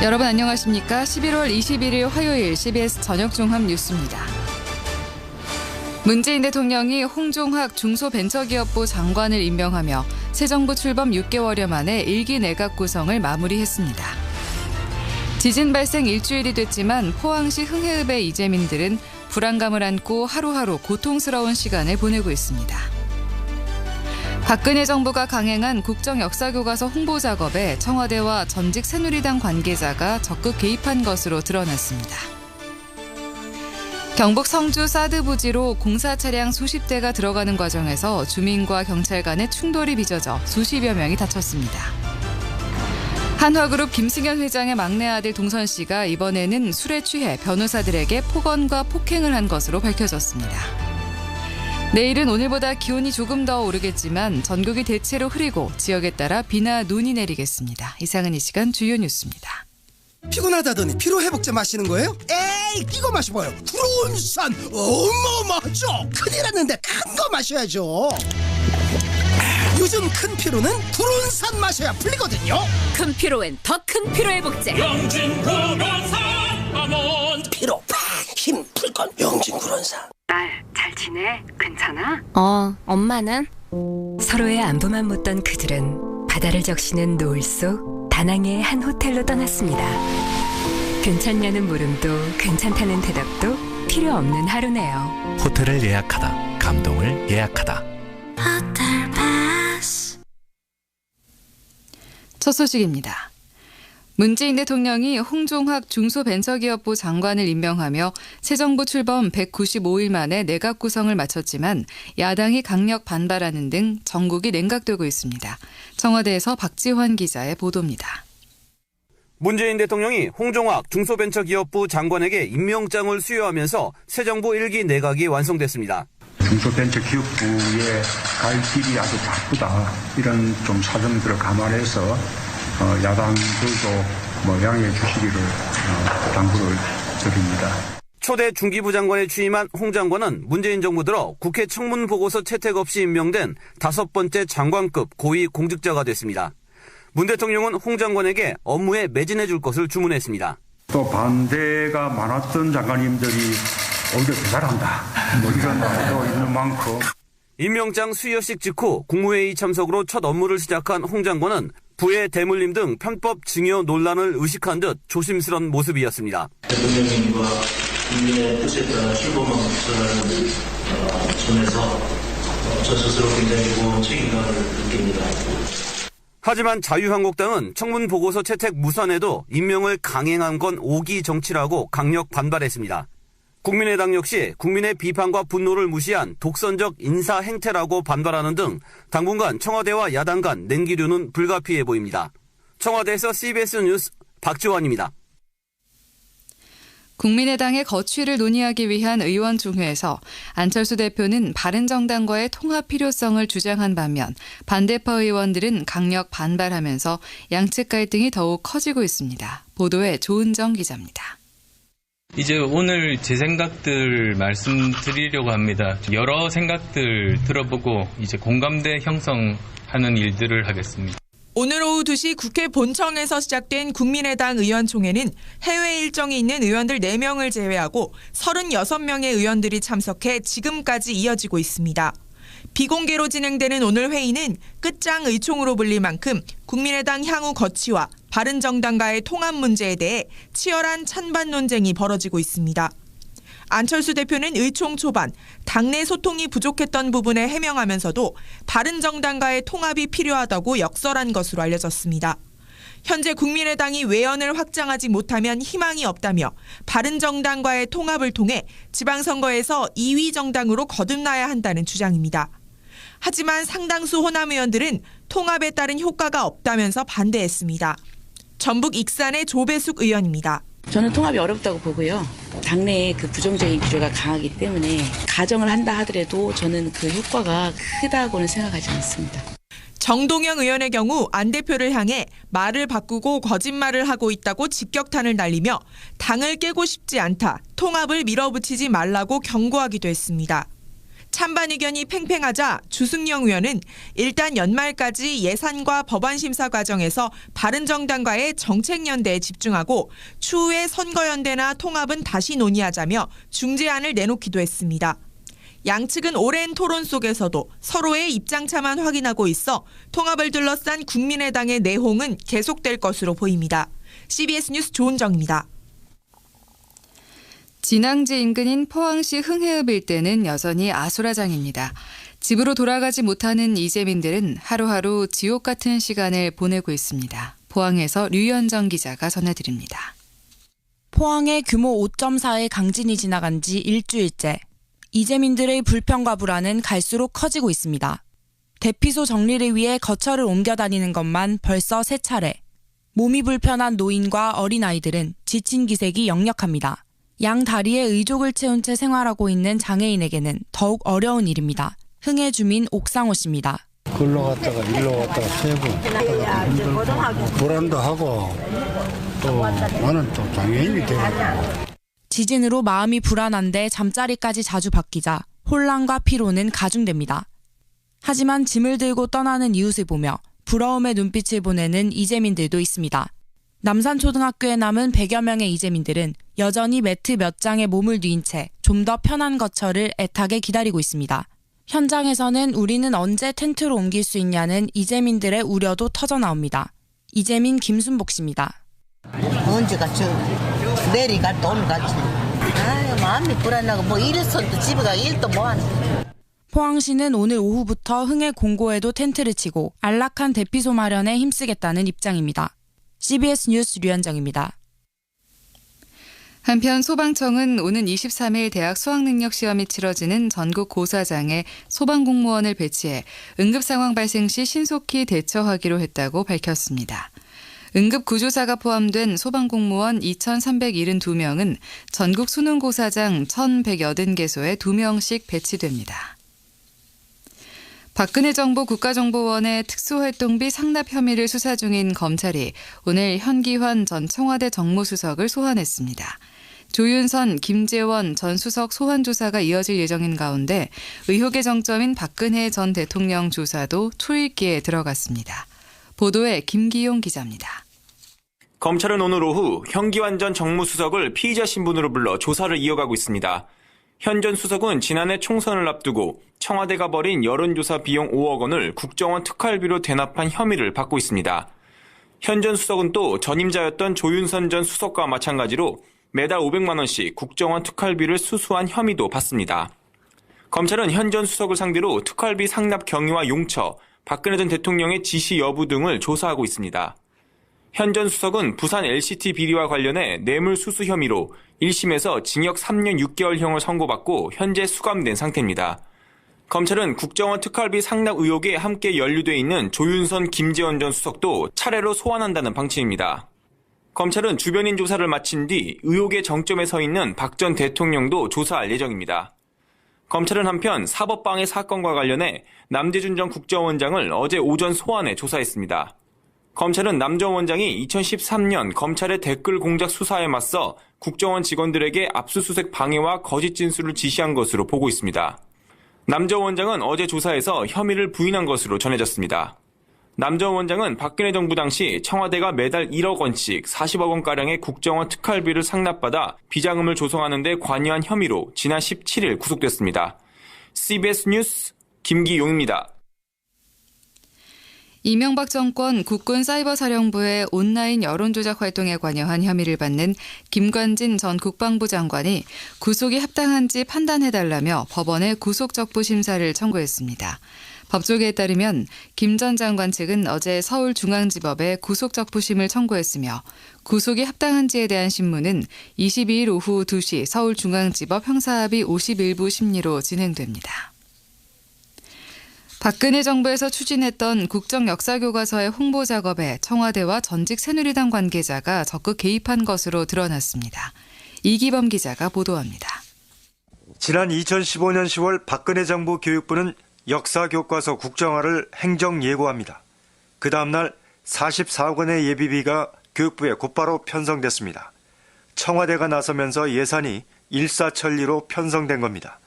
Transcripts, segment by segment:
여러분 안녕하십니까? 11월 21일 화요일 CBS 저녁 종합 뉴스입니다. 문재인 대통령이 홍종학 중소벤처기업부 장관을 임명하며 새 정부 출범 6개월여 만에 1기 내각 구성을 마무리했습니다. 지진 발생 일주일이 됐지만 포항시 흥해읍의 이재민들은 불안감을 안고 하루하루 고통스러운 시간을 보내고 있습니다. 박근혜 정부가 강행한 국정역사교과서 홍보 작업에 청와대와 전직 새누리당 관계자가 적극 개입한 것으로 드러났습니다. 경북 성주 사드 부지로 공사 차량 수십 대가 들어가는 과정에서 주민과 경찰 간의 충돌이 빚어져 수십여 명이 다쳤습니다. 한화그룹 김승현 회장의 막내 아들 동선 씨가 이번에는 술에 취해 변호사들에게 폭언과 폭행을 한 것으로 밝혀졌습니다. 내일은 오늘보다 기온이 조금 더 오르겠지만 전국이 대체로 흐리고 지역에 따라 비나 눈이 내리겠습니다. 이상은 이 시간 주요 뉴스입니다. 피곤하다더니 피로회복제 마시는 거예요? 에이, 이거 마셔봐요. 구론산 어마어마하죠. 큰일 났는데 큰 거 마셔야죠. 요즘 큰 피로는 구론산 마셔야 풀리거든요. 큰 피로엔 더 큰 피로회복제. 영진 구론산 아몬드. 피로 팍 힘 풀건 영진 구론산. 딸, 잘 지내? 괜찮아? 엄마는? 서로의 안부만 묻던 그들은 바다를 적시는 노을 속 다낭의 한 호텔로 떠났습니다. 괜찮냐는 물음도 괜찮다는 대답도 필요 없는 하루네요. 호텔을 예약하다. 감동을 예약하다. 호텔 패스. 첫 소식입니다. 문재인 대통령이 홍종학 중소벤처기업부 장관을 임명하며 새 정부 출범 195일 만에 내각 구성을 마쳤지만 야당이 강력 반발하는 등 전국이 냉각되고 있습니다. 청와대에서 박지환 기자의 보도입니다. 문재인 대통령이 홍종학 중소벤처기업부 장관에게 임명장을 수여하면서 새 정부 1기 내각이 완성됐습니다. 중소벤처기업부에 갈 길이 아주 바쁘다. 이런 좀 사정들을 감안해서 야당들도 양해해 주시기를 당부를 드립니다. 초대 중기부 장관에 취임한 홍 장관은 문재인 정부 들어 국회 청문 보고서 채택 없이 임명된 5번째 장관급 고위 공직자가 됐습니다. 문 대통령은 홍 장관에게 업무에 매진해 줄 것을 주문했습니다. 또 반대가 많았던 장관님들이 오히려 더 잘한다. 이런 말도 있는 만큼. 임명장 수여식 직후 국무회의 참석으로 첫 업무를 시작한 홍 장관은 부의 대물림 등 편법 증여 논란을 의식한 듯 조심스런 모습이었습니다. 대통령님과 국민의 뜻에 따라 출범한 것을 전해서 저 스스로 굉장히 무거운 책임감을 느낍니다. 하지만 자유한국당은 청문 보고서 채택 무산에도 임명을 강행한 건 오기 정치라고 강력 반발했습니다. 국민의당 역시 국민의 비판과 분노를 무시한 독선적 인사 행태라고 반발하는 등 당분간 청와대와 야당 간 냉기류는 불가피해 보입니다. 청와대에서 CBS 뉴스 박지환입니다. 국민의당의 거취를 논의하기 위한 의원총회에서 안철수 대표는 바른정당과의 통합 필요성을 주장한 반면 반대파 의원들은 강력 반발하면서 양측 갈등이 더욱 커지고 있습니다. 보도에 조은정 기자입니다. 이제 오늘 제 생각들 말씀드리려고 합니다. 여러 생각들 들어보고 이제 공감대 형성하는 일들을 하겠습니다. 오늘 오후 2시 국회 본청에서 시작된 국민의당 의원총회는 해외 일정이 있는 의원들 4명을 제외하고 36명의 의원들이 참석해 지금까지 이어지고 있습니다. 비공개로 진행되는 오늘 회의는 끝장 의총으로 불릴 만큼 국민의당 향후 거취와 바른정당과의 통합 문제에 대해 치열한 찬반 논쟁이 벌어지고 있습니다. 안철수 대표는 의총 초반 당내 소통이 부족했던 부분에 해명하면서도 바른정당과의 통합이 필요하다고 역설한 것으로 알려졌습니다. 현재 국민의당이 외연을 확장하지 못하면 희망이 없다며 바른정당과의 통합을 통해 지방선거에서 2위 정당으로 거듭나야 한다는 주장입니다. 하지만 상당수 호남 의원들은 통합에 따른 효과가 없다면서 반대했습니다. 전북 익산의 조배숙 의원입니다. 저는 통합이 어렵다고 보고요. 당내에 그 부정적인 기류가 강하기 때문에 가정을 한다 하더라도 저는 그 효과가 크다고는 생각하지 않습니다. 정동영 의원의 경우 안 대표를 향해 말을 바꾸고 거짓말을 하고 있다고 직격탄을 날리며 당을 깨고 싶지 않다, 통합을 밀어붙이지 말라고 경고하기도 했습니다. 찬반 의견이 팽팽하자 주승용 의원은 일단 연말까지 예산과 법안 심사 과정에서 바른정당과의 정책연대에 집중하고 추후에 선거연대나 통합은 다시 논의하자며 중재안을 내놓기도 했습니다. 양측은 오랜 토론 속에서도 서로의 입장차만 확인하고 있어 통합을 둘러싼 국민의당의 내홍은 계속될 것으로 보입니다. CBS 뉴스 조은정입니다. 진앙지 인근인 포항시 흥해읍 일대는 여전히 아수라장입니다. 집으로 돌아가지 못하는 이재민들은 하루하루 지옥 같은 시간을 보내고 있습니다. 포항에서 류현정 기자가 전해드립니다. 포항에 규모 5.4의 강진이 지나간 지 일주일째. 이재민들의 불평과 불안은 갈수록 커지고 있습니다. 대피소 정리를 위해 거처를 옮겨 다니는 것만 벌써 3차례. 몸이 불편한 노인과 어린아이들은 지친 기색이 역력합니다. 양 다리에 의족을 채운 채 생활하고 있는 장애인에게는 더욱 어려운 일입니다. 흥해 주민 옥상호 씨입니다. 글로 갔다가 일로 갔다가 3번. 불안도 하고 또 나는 또 장애인이 되고. 지진으로 마음이 불안한데 잠자리까지 자주 바뀌자 혼란과 피로는 가중됩니다. 하지만 짐을 들고 떠나는 이웃을 보며 부러움의 눈빛을 보내는 이재민들도 있습니다. 남산초등학교에 남은 100여 명의 이재민들은 여전히 매트 몇 장에 몸을 뉘인 채 좀 더 편한 거처를 애타게 기다리고 있습니다. 현장에서는 우리는 언제 텐트로 옮길 수 있냐는 이재민들의 우려도 터져나옵니다. 이재민 김순복 씨입니다. 언제가 내일 갔다 오늘 갔지. 마음이 불안하고 뭐 일했어도 집에 가 일도 뭐하는. 포항시는 오늘 오후부터 흥해 공고에도 텐트를 치고 안락한 대피소 마련에 힘쓰겠다는 입장입니다. CBS 뉴스 류현정입니다. 한편 소방청은 오는 23일 대학 수학능력시험이 치러지는 전국 고사장에 소방공무원을 배치해 응급상황 발생 시 신속히 대처하기로 했다고 밝혔습니다. 응급구조사가 포함된 소방공무원 2,372명은 전국 수능고사장 1,180개소에 2명씩 배치됩니다. 박근혜 정부 국가정보원의 특수활동비 상납 혐의를 수사 중인 검찰이 오늘 현기환 전 청와대 정무수석을 소환했습니다. 조윤선, 김재원 전 수석 소환 조사가 이어질 예정인 가운데 의혹의 정점인 박근혜 전 대통령 조사도 초읽기에 들어갔습니다. 보도에 김기용 기자입니다. 검찰은 오늘 오후 현기환 전 정무수석을 피의자 신분으로 불러 조사를 이어가고 있습니다. 현 전 수석은 지난해 총선을 앞두고 청와대가 벌인 여론조사 비용 5억 원을 국정원 특활비로 대납한 혐의를 받고 있습니다. 현 전 수석은 또 전임자였던 조윤선 전 수석과 마찬가지로 매달 500만 원씩 국정원 특활비를 수수한 혐의도 받습니다. 검찰은 현 전 수석을 상대로 특활비 상납 경위와 용처, 박근혜 전 대통령의 지시 여부 등을 조사하고 있습니다. 현 전 수석은 부산 LCT 비리와 관련해 뇌물 수수 혐의로 1심에서 징역 3년 6개월형을 선고받고 현재 수감된 상태입니다. 검찰은 국정원 특활비 상납 의혹에 함께 연루돼 있는 조윤선, 김재원 전 수석도 차례로 소환한다는 방침입니다. 검찰은 주변인 조사를 마친 뒤 의혹의 정점에 서 있는 박 전 대통령도 조사할 예정입니다. 검찰은 한편 사법방해 사건과 관련해 남재준 전 국정원장을 어제 오전 소환해 조사했습니다. 검찰은 남 전 원장이 2013년 검찰의 댓글 공작 수사에 맞서 국정원 직원들에게 압수수색 방해와 거짓 진술을 지시한 것으로 보고 있습니다. 남 전 원장은 어제 조사에서 혐의를 부인한 것으로 전해졌습니다. 남 전 원장은 박근혜 정부 당시 청와대가 매달 1억 원씩 40억 원가량의 국정원 특활비를 상납받아 비자금을 조성하는 데 관여한 혐의로 지난 17일 구속됐습니다. CBS 뉴스 김기용입니다. 이명박 정권 국군사이버사령부의 온라인 여론조작 활동에 관여한 혐의를 받는 김관진 전 국방부 장관이 구속이 합당한지 판단해달라며 법원에 구속적부 심사를 청구했습니다. 법조계에 따르면 김 전 장관 측은 어제 서울중앙지법에 구속적부심을 청구했으며 구속이 합당한지에 대한 신문은 22일 오후 2시 서울중앙지법 형사합의 51부 심리로 진행됩니다. 박근혜 정부에서 추진했던 국정역사교과서의 홍보 작업에 청와대와 전직 새누리당 관계자가 적극 개입한 것으로 드러났습니다. 이기범 기자가 보도합니다. 지난 2015년 10월 박근혜 정부 교육부는 역사교과서 국정화를 행정 예고합니다. 그 다음날 44억 원의 예비비가 교육부에 곧바로 편성됐습니다. 청와대가 나서면서 예산이 일사천리로 편성된 겁니다.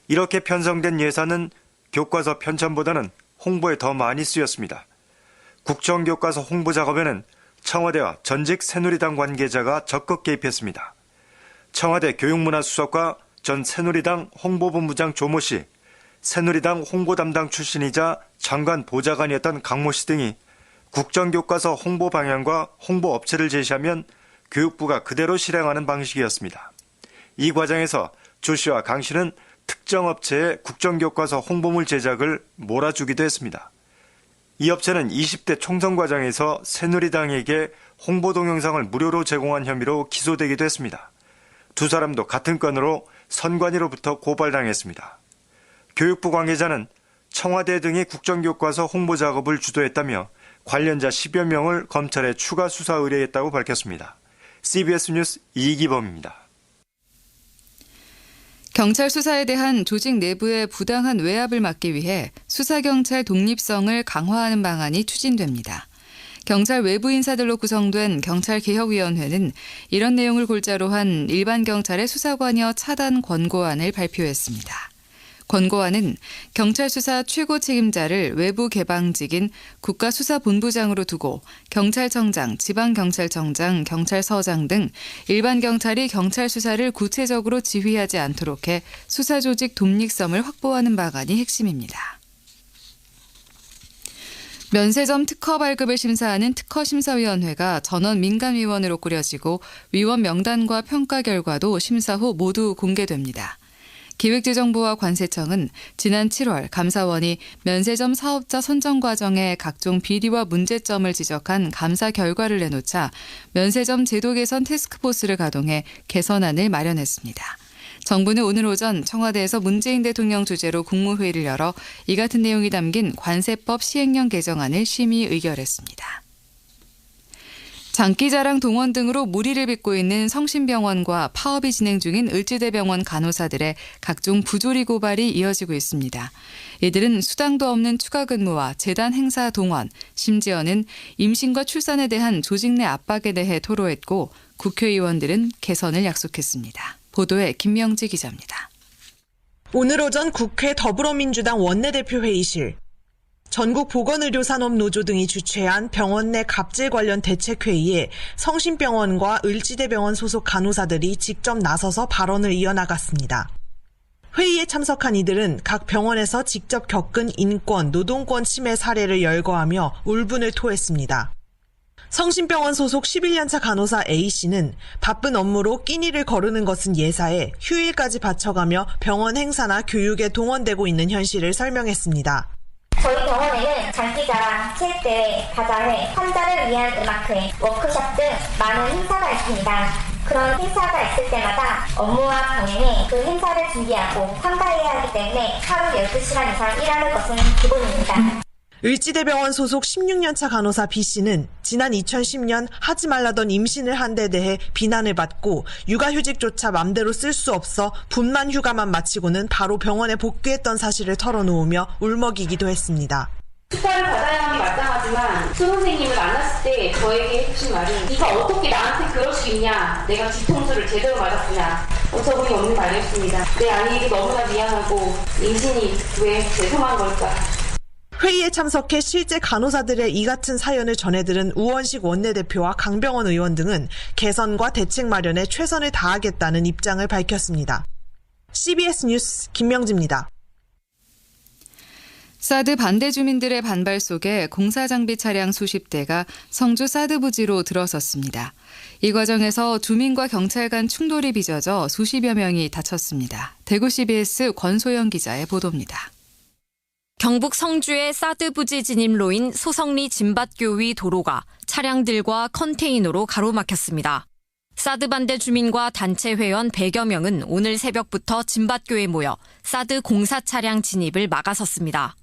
이렇게 편성된 예산은 교과서 편찬보다는 홍보에 더 많이 쓰였습니다. 국정교과서 홍보 작업에는 청와대와 전직 새누리당 관계자가 적극 개입했습니다. 청와대 교육문화수석과 전 새누리당 홍보본부장 조모 씨, 새누리당 홍보 담당 출신이자 장관 보좌관이었던 강모 씨 등이 국정교과서 홍보 방향과 홍보 업체를 제시하면 교육부가 그대로 실행하는 방식이었습니다. 이 과정에서 조 씨와 강 씨는 특정 업체의 국정교과서 홍보물 제작을 몰아주기도 했습니다. 이 업체는 20대 총선 과정에서 새누리당에게 홍보 동영상을 무료로 제공한 혐의로 기소되기도 했습니다. 두 사람도 같은 건으로 선관위로부터 고발당했습니다. 교육부 관계자는 청와대 등이 국정교과서 홍보 작업을 주도했다며 관련자 10여 명을 검찰에 추가 수사 의뢰했다고 밝혔습니다. CBS 뉴스 이기범입니다. 경찰 수사에 대한 조직 내부의 부당한 외압을 막기 위해 수사경찰 독립성을 강화하는 방안이 추진됩니다. 경찰 외부 인사들로 구성된 경찰개혁위원회는 이런 내용을 골자로 한 일반 경찰의 수사관여 차단 권고안을 발표했습니다. 권고안은 경찰 수사 최고 책임자를 외부 개방직인 국가수사본부장으로 두고 경찰청장, 지방경찰청장, 경찰서장 등 일반 경찰이 경찰 수사를 구체적으로 지휘하지 않도록 해 수사조직 독립성을 확보하는 방안이 핵심입니다. 면세점 특허 발급을 심사하는 특허심사위원회가 전원 민간위원으로 꾸려지고 위원 명단과 평가 결과도 심사 후 모두 공개됩니다. 기획재정부와 관세청은 지난 7월 감사원이 면세점 사업자 선정 과정의 각종 비리와 문제점을 지적한 감사 결과를 내놓자 면세점 제도 개선 태스크포스를 가동해 개선안을 마련했습니다. 정부는 오늘 오전 청와대에서 문재인 대통령 주재로 국무회의를 열어 이 같은 내용이 담긴 관세법 시행령 개정안을 심의 의결했습니다. 장기자랑 동원 등으로 물의를 빚고 있는 성심병원과 파업이 진행 중인 을지대병원 간호사들의 각종 부조리 고발이 이어지고 있습니다. 이들은 수당도 없는 추가 근무와 재단 행사 동원, 심지어는 임신과 출산에 대한 조직 내 압박에 대해 토로했고 국회의원들은 개선을 약속했습니다. 보도에 김명지 기자입니다. 오늘 오전 국회 더불어민주당 원내대표 회의실. 전국보건의료산업노조 등이 주최한 병원 내 갑질 관련 대책회의에 성심병원과 을지대병원 소속 간호사들이 직접 나서서 발언을 이어나갔습니다. 회의에 참석한 이들은 각 병원에서 직접 겪은 인권, 노동권 침해 사례를 열거하며 울분을 토했습니다. 성심병원 소속 11년차 간호사 A씨는 바쁜 업무로 끼니를 거르는 것은 예사에 휴일까지 바쳐가며 병원 행사나 교육에 동원되고 있는 현실을 설명했습니다. 저희 병원에는 장기자랑, 체육대회, 바자회, 환자를 위한 음악회, 워크숍 등 많은 행사가 있습니다. 그런 행사가 있을 때마다 업무와 병행해 그 행사를 준비하고 참가해야 하기 때문에 하루 12시간 이상 일하는 것은 기본입니다. 을지대병원 소속 16년차 간호사 B씨는 지난 2010년 하지 말라던 임신을 한 데 대해 비난을 받고 육아휴직조차 맘대로 쓸 수 없어 분만 휴가만 마치고는 바로 병원에 복귀했던 사실을 털어놓으며 울먹이기도 했습니다. 휴가를 받아야 하는 게 마땅하지만 수 선생님을 만났을 때 저에게 해주신 말은 네가 어떻게 나한테 그럴 수 있냐, 내가 뒤통수를 제대로 맞았구나, 어처구니 없는 말이었습니다. 내 아이에게 너무나 미안하고 임신이 왜 죄송한 걸까. 회의에 참석해 실제 간호사들의 이 같은 사연을 전해들은 우원식 원내대표와 강병원 의원 등은 개선과 대책 마련에 최선을 다하겠다는 입장을 밝혔습니다. CBS 뉴스 김명지입니다. 사드 반대 주민들의 반발 속에 공사장비 차량 수십 대가 성주 사드 부지로 들어섰습니다. 이 과정에서 주민과 경찰 간 충돌이 빚어져 수십여 명이 다쳤습니다. 대구 CBS 권소영 기자의 보도입니다. 경북 성주의 사드 부지 진입로인 소성리 진밭교위 도로가 차량들과 컨테이너로 가로막혔습니다. 사드 반대 주민과 단체 회원 100여 명은 오늘 새벽부터 진밭교에 모여 사드 공사 차량 진입을 막아섰습니다.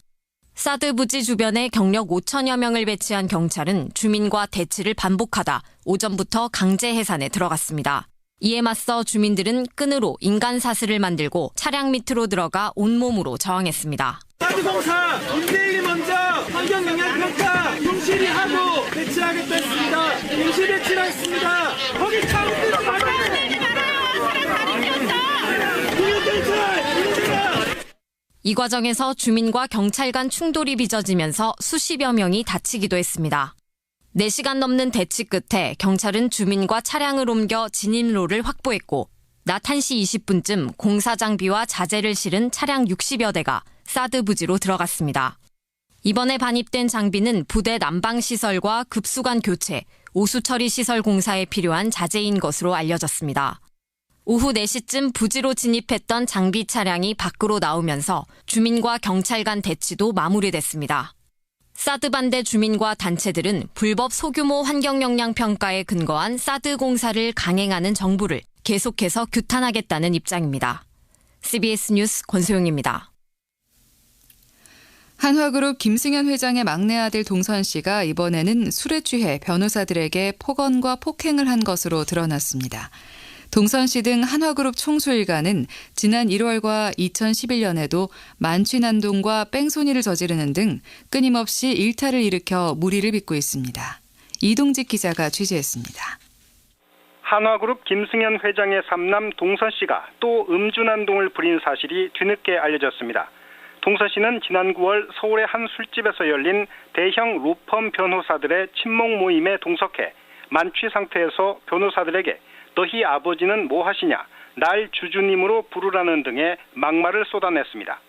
사드 부지 주변에 경력 5천여 명을 배치한 경찰은 주민과 대치를 반복하다 오전부터 강제 해산에 들어갔습니다. 이에 맞서 주민들은 끈으로 인간 사슬을 만들고 차량 밑으로 들어가 온몸으로 저항했습니다. 사드공사 임대인이 먼저 환경영향평가 성실히 하고 배치하겠다 했습니다. 임시 배치를 했습니다. 거기 차들로 가라! 이 과정에서 주민과 경찰 간 충돌이 빚어지면서 수십여 명이 다치기도 했습니다. 4시간 넘는 대치 끝에 경찰은 주민과 차량을 옮겨 진입로를 확보했고 낮 1시 20분쯤 공사 장비와 자재를 실은 차량 60여 대가 사드 부지로 들어갔습니다. 이번에 반입된 장비는 부대 난방시설과 급수관 교체, 오수처리 시설 공사에 필요한 자재인 것으로 알려졌습니다. 오후 4시쯤 부지로 진입했던 장비 차량이 밖으로 나오면서 주민과 경찰 간 대치도 마무리됐습니다. 사드 반대 주민과 단체들은 불법 소규모 환경영향 평가에 근거한 사드 공사를 강행하는 정부를 계속해서 규탄하겠다는 입장입니다. CBS 뉴스 권소영입니다. 한화그룹 김승현 회장의 막내 아들 동선 씨가 이번에는 술에 취해 변호사들에게 폭언과 폭행을 한 것으로 드러났습니다. 동선 씨 등 한화그룹 총수 일가는 지난 1월과 2011년에도 만취난동과 뺑소니를 저지르는 등 끊임없이 일탈을 일으켜 물의를 빚고 있습니다. 이동직 기자가 취재했습니다. 한화그룹 김승현 회장의 삼남 동선 씨가 또 음주난동을 부린 사실이 뒤늦게 알려졌습니다. 동선 씨는 지난 9월 서울의 한 술집에서 열린 대형 로펌 변호사들의 친목 모임에 동석해 만취 상태에서 변호사들에게 너희 아버지는 뭐 하시냐, 날 주주님으로 부르라는 등의 막말을 쏟아냈습니다.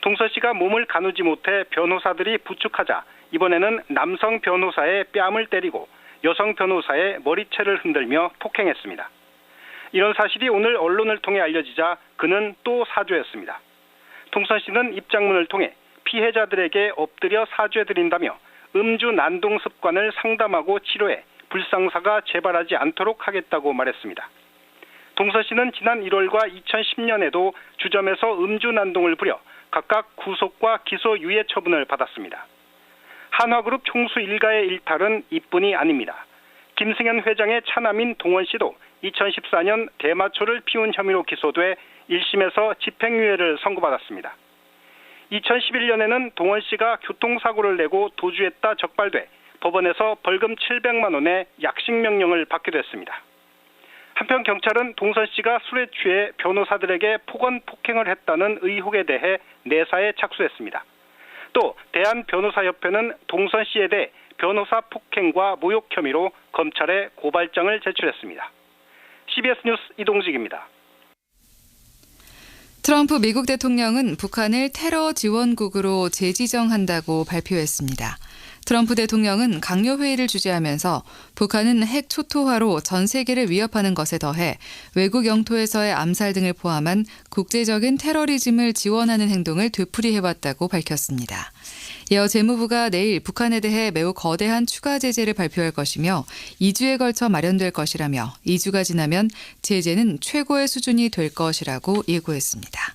동선 씨가 몸을 가누지 못해 변호사들이 부축하자 이번에는 남성 변호사의 뺨을 때리고 여성 변호사의 머리채를 흔들며 폭행했습니다. 이런 사실이 오늘 언론을 통해 알려지자 그는 또 사죄했습니다. 동선 씨는 입장문을 통해 피해자들에게 엎드려 사죄드린다며 음주 난동 습관을 상담하고 치료해 불상사가 재발하지 않도록 하겠다고 말했습니다. 동선 씨는 지난 1월과 2010년에도 주점에서 음주 난동을 부려 각각 구속과 기소 유예 처분을 받았습니다. 한화그룹 총수 일가의 일탈은 이뿐이 아닙니다. 김승현 회장의 차남인 동원 씨도 2014년 대마초를 피운 혐의로 기소돼 1심에서 집행유예를 선고받았습니다. 2011년에는 동원 씨가 교통사고를 내고 도주했다 적발돼 법원에서 벌금 700만 원의 약식 명령을 받게 됐습니다. 한편 경찰은 동선 씨가 술에 취해 변호사들에게 폭언 폭행을 했다는 의혹에 대해 내사에 착수했습니다. 또 대한변호사협회는 동선 씨에 대해 변호사 폭행과 모욕 혐의로 검찰에 고발장을 제출했습니다. CBS 뉴스 이동직입니다. 트럼프 미국 대통령은 북한을 테러 지원국으로 재지정한다고 발표했습니다. 트럼프 대통령은 강요회의를 주재하면서 북한은 핵 초토화로 전 세계를 위협하는 것에 더해 외국 영토에서의 암살 등을 포함한 국제적인 테러리즘을 지원하는 행동을 되풀이해왔다고 밝혔습니다. 이어 재무부가 내일 북한에 대해 매우 거대한 추가 제재를 발표할 것이며 2주에 걸쳐 마련될 것이라며 2주가 지나면 제재는 최고의 수준이 될 것이라고 예고했습니다.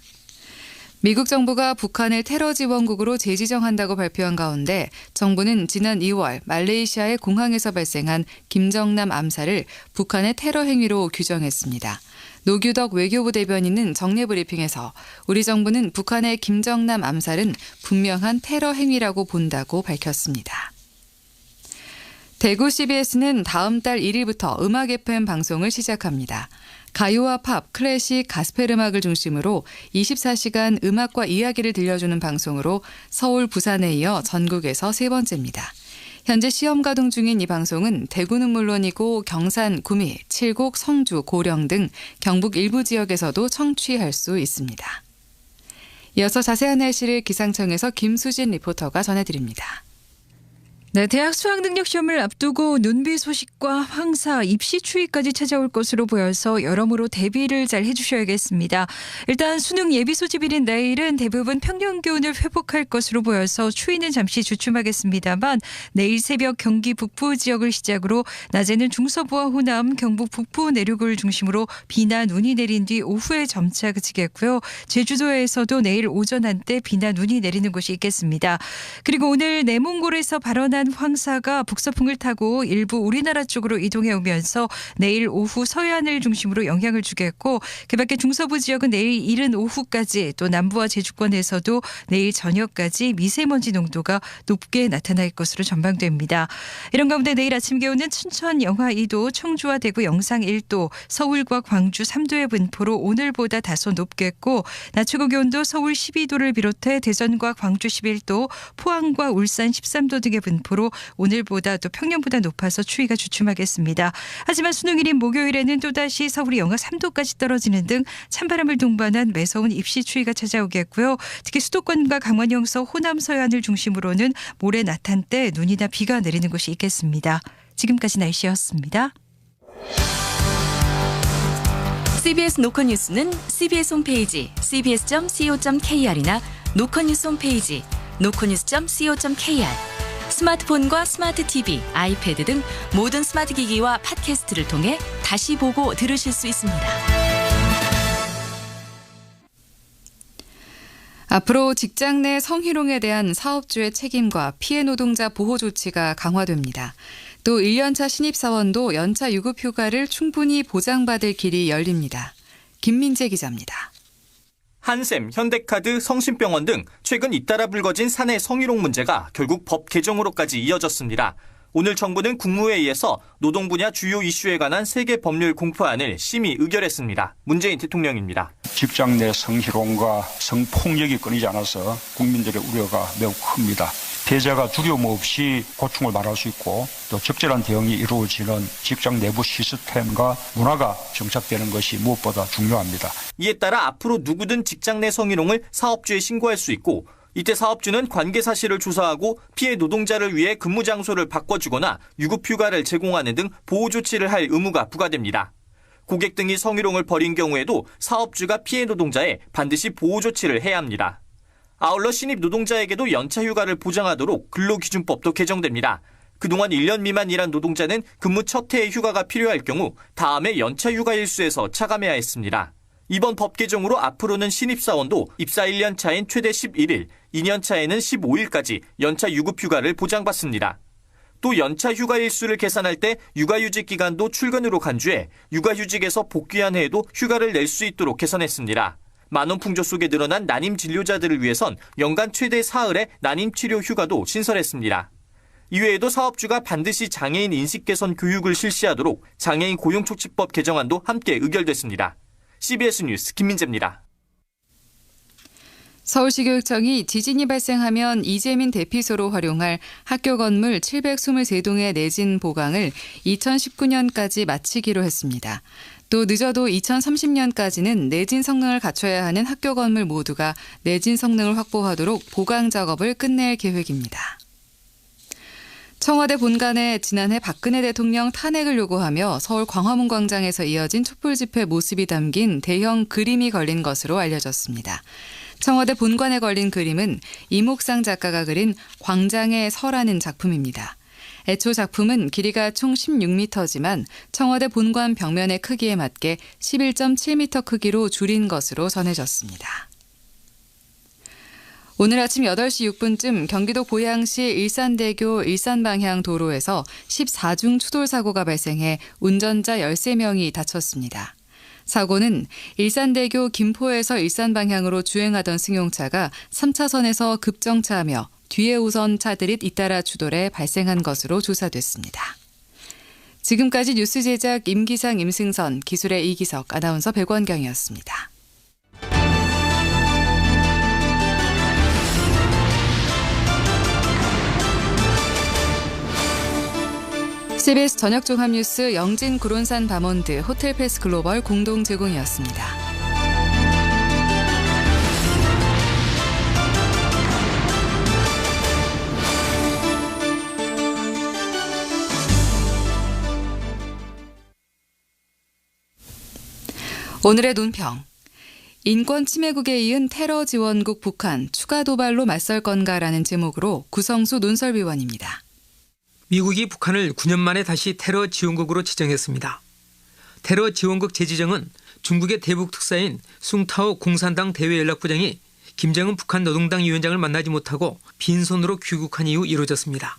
미국 정부가 북한을 테러 지원국으로 재지정한다고 발표한 가운데 정부는 지난 2월 말레이시아의 공항에서 발생한 김정남 암살을 북한의 테러 행위로 규정했습니다. 노규덕 외교부 대변인은 정례 브리핑에서 우리 정부는 북한의 김정남 암살은 분명한 테러 행위라고 본다고 밝혔습니다. 대구 CBS는 다음 달 1일부터 음악 FM 방송을 시작합니다. 가요와 팝, 클래식, 가스펠 음악을 중심으로 24시간 음악과 이야기를 들려주는 방송으로 서울, 부산에 이어 전국에서 세 번째입니다. 현재 시험 가동 중인 이 방송은 대구는 물론이고 경산, 구미, 칠곡, 성주, 고령 등 경북 일부 지역에서도 청취할 수 있습니다. 이어서 자세한 날씨를 기상청에서 김수진 리포터가 전해드립니다. 네, 대학 수학능력시험을 앞두고 눈비 소식과 황사, 입시 추위까지 찾아올 것으로 보여서 여러모로 대비를 잘 해주셔야겠습니다. 일단 수능 예비 소집일인 내일은 대부분 평년 기온을 회복할 것으로 보여서 추위는 잠시 주춤하겠습니다만 내일 새벽 경기 북부 지역을 시작으로 낮에는 중서부와 호남, 경북 북부 내륙을 중심으로 비나 눈이 내린 뒤 오후에 점차 그치겠고요. 제주도에서도 내일 오전 한때 비나 눈이 내리는 곳이 있겠습니다. 그리고 오늘 내몽골에서 발언한 강한 황사가 북서풍을 타고 일부 우리나라 쪽으로 이동해 오면서 내일 오후 서해안을 중심으로 영향을 주겠고 그밖에 중서부 지역은 내일 이른 오후까지 또 남부와 제주권에서도 내일 저녁까지 미세먼지 농도가 높게 나타날 것으로 전망됩니다. 이런 가운데 내일 아침 기온은 춘천 영하 2도, 청주와 대구 영상 1도, 서울과 광주 3도의 분포로 오늘보다 다소 높겠고 낮 최고 기온도 서울 12도를 비롯해 대전과 광주 11도, 포항과 울산 13도 등의 분포로 오늘보다 또 평년보다 높아서 추위가 주춤하겠습니다. 하지만 수능일인 목요일에는 또다시 서울이 영하 3도까지 떨어지는 등 찬바람을 동반한 매서운 입시 추위가 찾아오겠고요. 특히 수도권과 강원 영서, 호남 서해안을 중심으로는 모레 낮 한때 눈이나 비가 내리는 곳이 있겠습니다. 지금까지 날씨였습니다. CBS 노컷뉴스는 CBS 홈페이지 cbs.co.kr이나 노컷뉴스 홈페이지 노컷뉴스.co.kr 스마트폰과 스마트 TV, 아이패드 등 모든 스마트 기기와 팟캐스트를 통해 다시 보고 들으실 수 있습니다. 앞으로 직장 내 성희롱에 대한 사업주의 책임과 피해 노동자 보호 조치가 강화됩니다. 또 1년차 신입사원도 연차 유급 휴가를 충분히 보장받을 길이 열립니다. 김민재 기자입니다. 한샘, 현대카드, 성심병원 등 최근 잇따라 불거진 사내 성희롱 문제가 결국 법 개정으로까지 이어졌습니다. 오늘 정부는 국무회의에서 노동 분야 주요 이슈에 관한 3개 법률 공포안을 심의 의결했습니다. 문재인 대통령입니다. 직장 내 성희롱과 성폭력이 끊이지 않아서 국민들의 우려가 매우 큽니다. 피해자가 두려움 없이 고충을 말할 수 있고 또 적절한 대응이 이루어지는 직장 내부 시스템과 문화가 정착되는 것이 무엇보다 중요합니다. 이에 따라 앞으로 누구든 직장 내 성희롱을 사업주에 신고할 수 있고 이때 사업주는 관계 사실을 조사하고 피해 노동자를 위해 근무 장소를 바꿔주거나 유급 휴가를 제공하는 등 보호 조치를 할 의무가 부과됩니다. 고객 등이 성희롱을 벌인 경우에도 사업주가 피해 노동자에 반드시 보호 조치를 해야 합니다. 아울러 신입 노동자에게도 연차 휴가를 보장하도록 근로기준법도 개정됩니다. 그동안 1년 미만 일한 노동자는 근무 첫 해의 휴가가 필요할 경우 다음해 연차 휴가 일수에서 차감해야 했습니다. 이번 법 개정으로 앞으로는 신입사원도 입사 1년 차인 최대 11일, 2년 차에는 15일까지 연차 유급 휴가를 보장받습니다. 또 연차 휴가 일수를 계산할 때 육아휴직 기간도 출근으로 간주해 육아휴직에서 복귀한 해에도 휴가를 낼 수 있도록 개선했습니다. 만원 풍조 속에 늘어난 난임 진료자들을 위해선 연간 최대 4일의 난임 치료 휴가도 신설했습니다. 이외에도 사업주가 반드시 장애인 인식 개선 교육을 실시하도록 장애인 고용촉진법 개정안도 함께 의결됐습니다. CBS 뉴스 김민재입니다. 서울시 교육청이 지진이 발생하면 이재민 대피소로 활용할 학교 건물 723동의 내진 보강을 2019년까지 마치기로 했습니다. 또 늦어도 2030년까지는 내진 성능을 갖춰야 하는 학교 건물 모두가 내진 성능을 확보하도록 보강 작업을 끝낼 계획입니다. 청와대 본관에 지난해 박근혜 대통령 탄핵을 요구하며 서울 광화문 광장에서 이어진 촛불 집회 모습이 담긴 대형 그림이 걸린 것으로 알려졌습니다. 청와대 본관에 걸린 그림은 이목상 작가가 그린 광장의 서라는 작품입니다. 애초 작품은 길이가 총 16m지만 청와대 본관 벽면의 크기에 맞게 11.7m 크기로 줄인 것으로 전해졌습니다. 오늘 아침 8시 6분쯤 경기도 고양시 일산대교 일산방향 도로에서 14중 추돌 사고가 발생해 운전자 13명이 다쳤습니다. 사고는 일산대교 김포에서 일산 방향으로 주행하던 승용차가 3차선에서 급정차하며 뒤에 오선 차들이 잇따라 추돌해 발생한 것으로 조사됐습니다. 지금까지 뉴스 제작 임기상, 임승선, 기술의 이기석, 아나운서 백원경이었습니다. CBS 저녁 종합뉴스 영진 구론산 바몬드 호텔패스 글로벌 공동 제공이었습니다. 오늘의 논평. 인권 침해국에 이은 테러 지원국 북한 추가 도발로 맞설 건가라는 제목으로 구성수 논설위원입니다. 미국이 북한을 9년 만에 다시 테러 지원국으로 지정했습니다. 테러 지원국 재지정은 중국의 대북 특사인 숭타오 공산당 대외연락부장이 김정은 북한 노동당 위원장을 만나지 못하고 빈손으로 귀국한 이후 이루어졌습니다.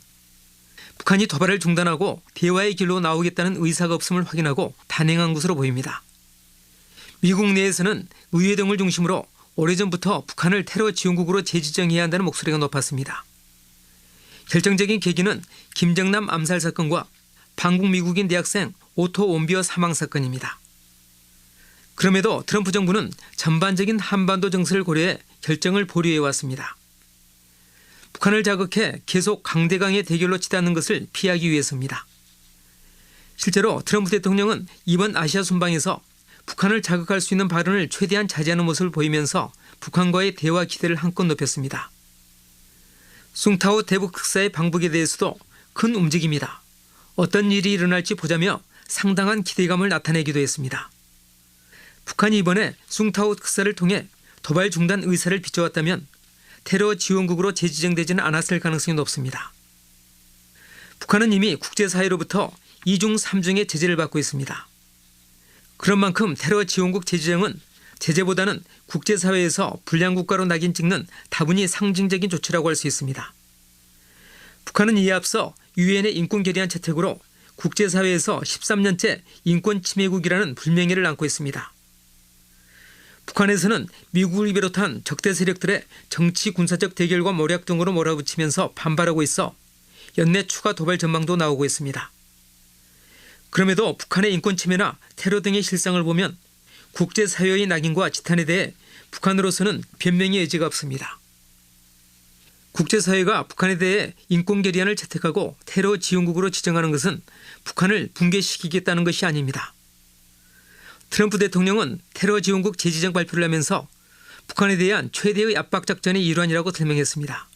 북한이 도발을 중단하고 대화의 길로 나오겠다는 의사가 없음을 확인하고 단행한 것으로 보입니다. 미국 내에서는 의회 등을 중심으로 오래전부터 북한을 테러 지원국으로 재지정해야 한다는 목소리가 높았습니다. 결정적인 계기는 김정남 암살 사건과 방북 미국인 대학생 오토 원비어 사망 사건입니다. 그럼에도 트럼프 정부는 전반적인 한반도 정세를 고려해 결정을 보류해 왔습니다. 북한을 자극해 계속 강대강의 대결로 치닫는 것을 피하기 위해서입니다. 실제로 트럼프 대통령은 이번 아시아 순방에서 북한을 자극할 수 있는 발언을 최대한 자제하는 모습을 보이면서 북한과의 대화 기대를 한껏 높였습니다. 숭타오 대북 특사의 방북에 대해서도 큰 움직임이다. 어떤 일이 일어날지 보자며 상당한 기대감을 나타내기도 했습니다. 북한이 이번에 숭타오 특사를 통해 도발 중단 의사를 비춰왔다면 테러 지원국으로 재지정되지는 않았을 가능성이 높습니다. 북한은 이미 국제사회로부터 2중 3중의 제재를 받고 있습니다. 그런 만큼 테러 지원국 재지정은 제재보다는 국제사회에서 불량국가로 낙인 찍는 다분히 상징적인 조치라고 할 수 있습니다. 북한은 이에 앞서 유엔의 인권결의안 채택으로 국제사회에서 13년째 인권침해국이라는 불명예를 안고 있습니다. 북한에서는 미국을 비롯한 적대 세력들의 정치 군사적 대결과 모략 등으로 몰아붙이면서 반발하고 있어 연내 추가 도발 전망도 나오고 있습니다. 그럼에도 북한의 인권 침해나 테러 등의 실상을 보면 국제사회의 낙인과 지탄에 대해 북한으로서는 변명의 여지가 없습니다. 국제사회가 북한에 대해 인권결의안을 채택하고 테러 지원국으로 지정하는 것은 북한을 붕괴시키겠다는 것이 아닙니다. 트럼프 대통령은 테러 지원국 재지정 발표를 하면서 북한에 대한 최대의 압박 작전의 일환이라고 설명했습니다.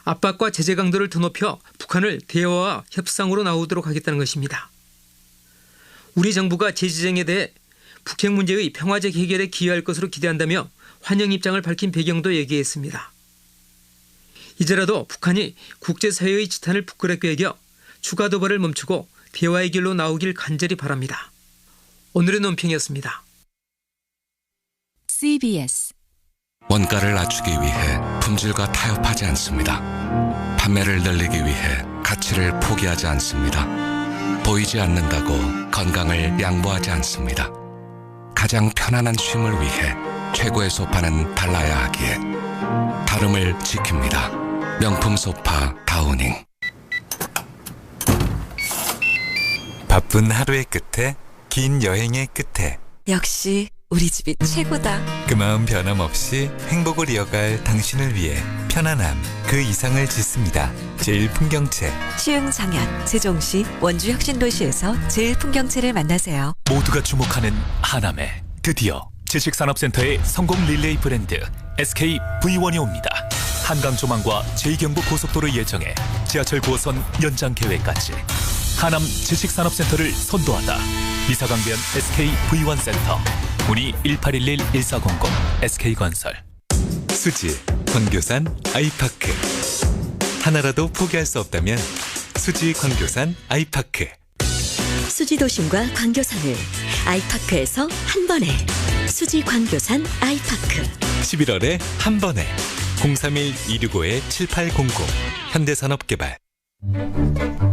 압박과 제재 강도를 더 높여 북한을 대화와 협상으로 나오도록 하겠다는 것입니다. 우리 정부가 재지정에 대해 북핵 문제의 평화적 해결에 기여할 것으로 기대한다며 환영 입장을 밝힌 배경도 얘기했습니다. 이제라도 북한이 국제사회의 지탄을 부끄럽게 여겨 추가 도발을 멈추고 대화의 길로 나오길 간절히 바랍니다. 오늘의 논평이었습니다. CBS 원가를 낮추기 위해 품질과 타협하지 않습니다. 판매를 늘리기 위해 가치를 포기하지 않습니다. 보이지 않는다고 건강을 양보하지 않습니다. 가장 편안한 쉼을 위해 최고의 소파는 달라야 하기에 다름을 지킵니다. 명품 소파 다우닝. 바쁜 하루의 끝에 긴 여행의 끝에 역시 우리 집이 최고다. 그 마음 변함없이 행복을 이어갈 당신을 위해 편안함 그 이상을 짓습니다. 제일풍경채. 시흥장현, 세종시, 원주혁신도시에서 제일풍경채를 만나세요. 모두가 주목하는 하남에 드디어 지식산업센터의 성공 릴레이 브랜드 SK V1이 옵니다. 한강 조망과 제2경부 고속도로 예정에 지하철 9호선 연장 계획까지 하남 지식산업센터를 선도하다. 미사강변 SK V1 센터. 문의 1811-1400 SK건설. 수지, 광교산, 아이파크. 하나라도 포기할 수 없다면 수지, 광교산, 아이파크. 수지 도심과 광교산을 아이파크에서 한 번에. 수지 광교산 아이파크. 11월에 한 번에 031-265-7800 현대산업개발.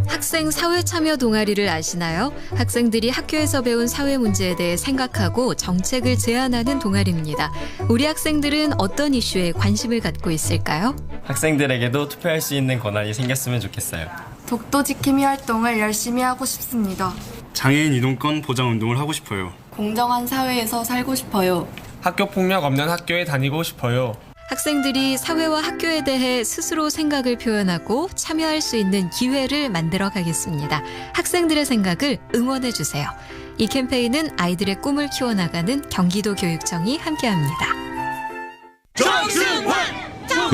학생 사회참여 동아리를 아시나요? 학생들이 학교에서 배운 사회 문제에 대해 생각하고 정책을 제안하는 동아리입니다. 우리 학생들은 어떤 이슈에 관심을 갖고 있을까요? 학생들에게도 투표할 수 있는 권한이 생겼으면 좋겠어요. 독도 지킴이 활동을 열심히 하고 싶습니다. 장애인 이동권 보장 운동을 하고 싶어요. 공정한 사회에서 살고 싶어요. 학교 폭력 없는 학교에 다니고 싶어요. 학생들이 사회와 학교에 대해 스스로 생각을 표현하고 참여할 수 있는 기회를 만들어 가겠습니다. 학생들의 생각을 응원해 주세요. 이 캠페인은 아이들의 꿈을 키워나가는 경기도교육청이 함께합니다. 정승환!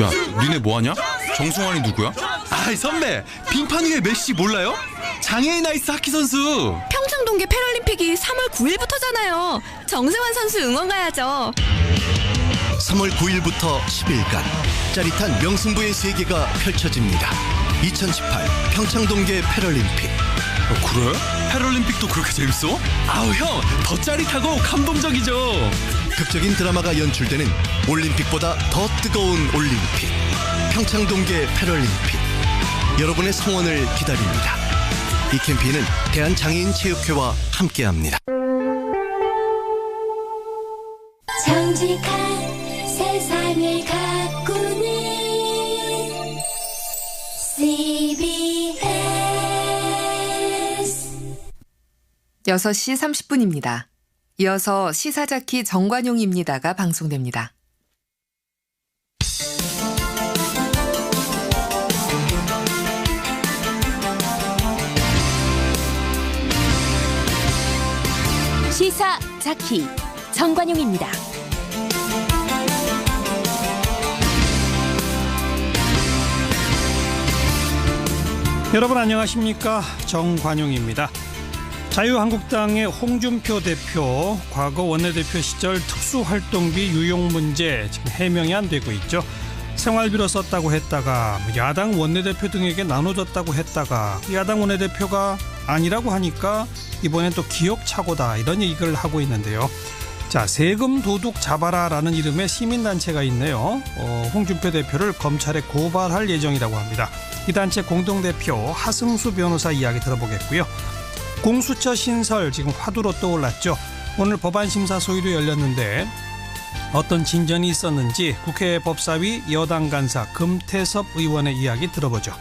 야, 니네 뭐하냐? 정승환이 누구야? 아이 선배, 빙판 위에 메시 몰라요? 장애인 아이스 하키 선수. 평창동계 패럴림픽이 3월 9일부터잖아요. 정승환 선수 응원 가야죠. 3월 9일부터 10일간 짜릿한 명승부의 세계가 펼쳐집니다. 2018 평창동계 패럴림픽. 그래? 패럴림픽도 그렇게 재밌어? 아우 형, 더 짜릿하고 감동적이죠. 극적인 드라마가 연출되는 올림픽보다 더 뜨거운 올림픽. 평창동계 패럴림픽. 여러분의 성원을 기다립니다. 이 캠페인은 대한장애인체육회와 함께합니다. 정직한 세상을 가꾸는 CBS 6시 30분입니다. 이어서 시사자키 정관용입니다가 방송됩니다. 시사자키 정관용입니다. 여러분 안녕하십니까? 정관용입니다. 자유한국당의 홍준표 대표 과거 원내대표 시절 특수활동비 유용 문제 지금 해명이 안 되고 있죠. 생활비로 썼다고 했다가 야당 원내대표 등에게 나눠줬다고 했다가 야당 원내대표가 아니라고 하니까 이번엔 또 기억착오다 이런 얘기를 하고 있는데요. 자, 세금 도둑 잡아라라는 이름의 시민단체가 있네요. 홍준표 대표를 검찰에 고발할 예정이라고 합니다. 이 단체 공동대표 하승수 변호사 이야기 들어보겠고요. 공수처 신설 지금 화두로 떠올랐죠. 오늘 법안심사 소위도 열렸는데 어떤 진전이 있었는지 국회 법사위 여당 간사 금태섭 의원의 이야기 들어보죠.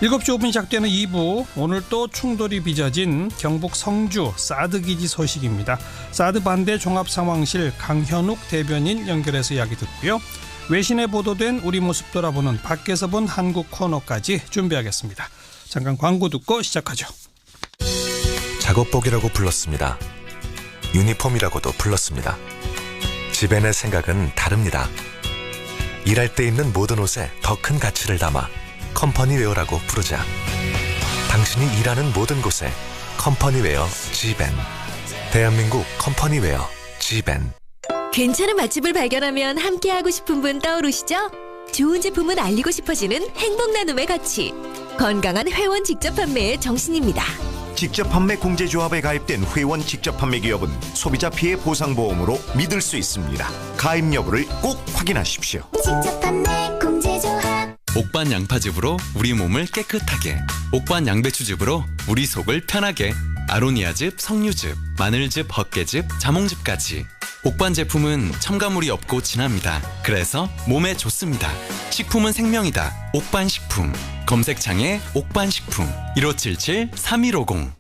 7시 5분 시작되는 2부, 오늘 또 충돌이 빚어진 경북 성주 사드 기지 소식입니다. 사드 반대 종합상황실 강현욱 대변인 연결해서 이야기 듣고요. 외신에 보도된 우리 모습 돌아보는 밖에서 본 한국 코너까지 준비하겠습니다. 잠깐 광고 듣고 시작하죠. 작업복이라고 불렀습니다. 유니폼이라고도 불렀습니다. 지벤의 생각은 다릅니다. 일할 때 입는 모든 옷에 더 큰 가치를 담아 컴퍼니웨어라고 부르자. 당신이 일하는 모든 곳에 컴퍼니웨어 지벤. 대한민국 컴퍼니웨어 지벤. 괜찮은 맛집을 발견하면 함께하고 싶은 분 떠오르시죠? 좋은 제품은 알리고 싶어지는 행복 나눔의 가치. 건강한 회원 직접 판매의 정신입니다. 직접 판매 공제조합에 가입된 회원 직접 판매 기업은 소비자 피해 보상보험으로 믿을 수 있습니다. 가입 여부를 꼭 확인하십시오. 직접 판매 공제조합. 옥반 양파즙으로 우리 몸을 깨끗하게, 옥반 양배추즙으로 우리 속을 편하게, 아로니아즙, 석류즙, 마늘즙, 헛개즙, 자몽즙까지. 옥반 제품은 첨가물이 없고 진합니다. 그래서 몸에 좋습니다. 식품은 생명이다. 옥반식품. 검색창에 옥반식품 1577-3150.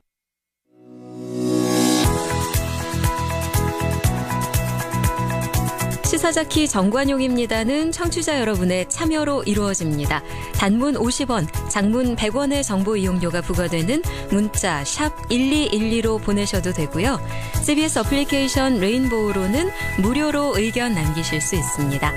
시사자키 정관용입니다는 청취자 여러분의 참여로 이루어집니다. 단문 50원, 장문 100원의 정보 이용료가 부과되는 문자 샵 1212로 보내셔도 되고요. CBS 어플리케이션 레인보우로는 무료로 의견 남기실 수 있습니다.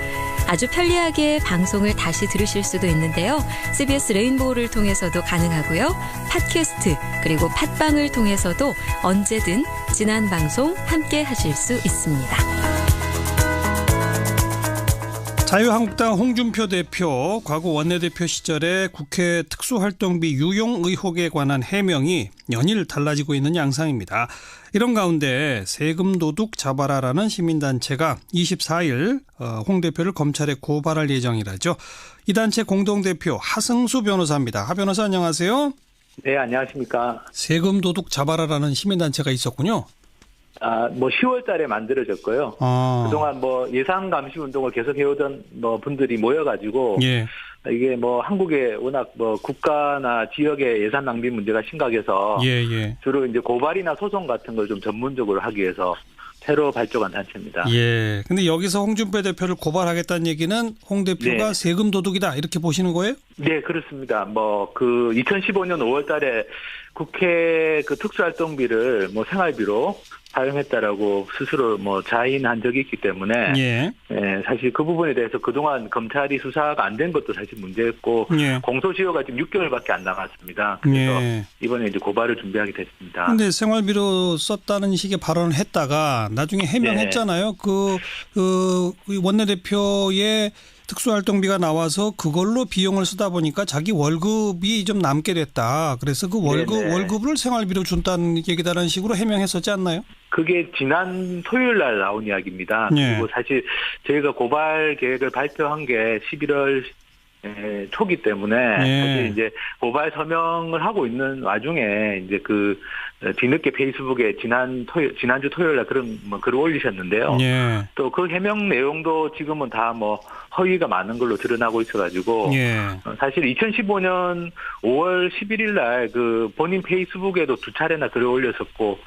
아주 편리하게 방송을 다시 들으실 수도 있는데요. CBS 레인보우를 통해서도 가능하고요. 팟캐스트 그리고 팟빵을 통해서도 언제든 지난 방송 함께 하실 수 있습니다. 자유한국당 홍준표 대표 과거 원내대표 시절에 국회 특수활동비 유용 의혹에 관한 해명이 연일 달라지고 있는 양상입니다. 이런 가운데 세금 도둑 잡아라라는 시민단체가 24일 홍 대표를 검찰에 고발할 예정이라죠. 이 단체 공동대표 하승수 변호사입니다. 하 변호사 안녕하세요. 네, 안녕하십니까. 세금 도둑 잡아라라는 시민단체가 있었군요. 10월 달에 만들어졌고요. 그동안 예산 감시 운동을 계속 해오던 분들이 모여가지고, 예. 이게 한국에 워낙 국가나 지역의 예산 낭비 문제가 심각해서, 예. 주로 이제 고발이나 소송 같은 걸 좀 전문적으로 하기 위해서 새로 발족한 단체입니다. 예. 근데 여기서 홍준표 대표를 고발하겠다는 얘기는 홍 대표가 네. 세금 도둑이다 이렇게 보시는 거예요? 네, 그렇습니다. 2015년 5월 달에 국회 특수활동비를 생활비로 사용했다라고 스스로 자인한 적이 있기 때문에 예. 사실 그 부분에 대해서 그동안 검찰이 수사가 안 된 것도 사실 문제였고 예. 공소시효가 지금 6개월밖에 안 남았습니다. 그래서 예. 이번에 이제 고발을 준비하게 됐습니다. 근데 생활비로 썼다는 식의 발언을 했다가 나중에 해명했잖아요. 그 원내대표의 특수활동비가 나와서 그걸로 비용을 쓰다 보니까 자기 월급이 좀 남게 됐다. 그래서 그 월급을 생활비로 준다는 얘기다라는 식으로 해명했었지 않나요? 그게 지난 토요일 날 나온 이야기입니다. 예. 그리고 사실 저희가 고발 계획을 발표한 게 11월 초기 때문에 사실 이제 고발 서명을 하고 있는 와중에 이제 그 뒤늦게 페이스북에 지난주 토요일 날 그런 뭐 글을 올리셨는데요. 또 그 해명 내용도 지금은 다 뭐 허위가 많은 걸로 드러나고 있어가지고 사실 2015년 5월 11일 날 그 본인 페이스북에도 2차례나 글을 올렸었고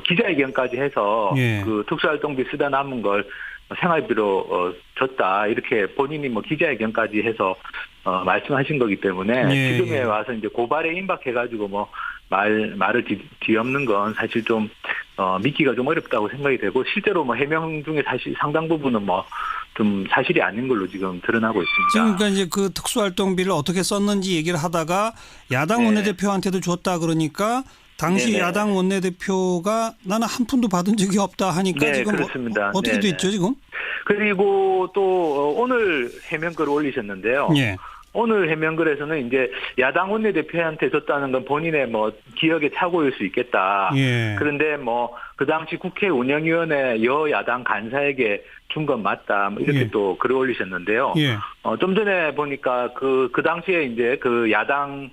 기자회견까지 해서 그 특수활동비 쓰다 남은 걸 생활비로 줬다 이렇게 본인이 뭐 기자회견까지 해서 말씀하신 거기 때문에 지금에 와서 이제 고발에 임박해가지고 뭐 말을 뒤엎는 건 사실 좀 믿기가 좀 어렵다고 생각이 되고 실제로 뭐 해명 중에 사실 상당 부분은 뭐 좀 사실이 아닌 걸로 지금 드러나고 있습니다. 지금 그러니까 이제 그 특수활동비를 어떻게 썼는지 얘기를 하다가 야당 원내대표한테도 줬다 그러니까 당시 야당 원내대표가 나는 한 푼도 받은 적이 없다 하니까 지금 그렇습니다. 어떻게 됐죠 지금? 그리고 또 오늘 해명글을 올리셨는데요. 오늘 해명글에서는 이제 야당 원내대표한테 줬다는 건 본인의 뭐 기억의 착오일 수 있겠다. 그런데 뭐 그 당시 국회 운영위원회 여야당 간사에게 준 건 맞다. 뭐 이렇게 또 글을 올리셨는데요. 좀 전에 보니까 그 당시에 이제 그 야당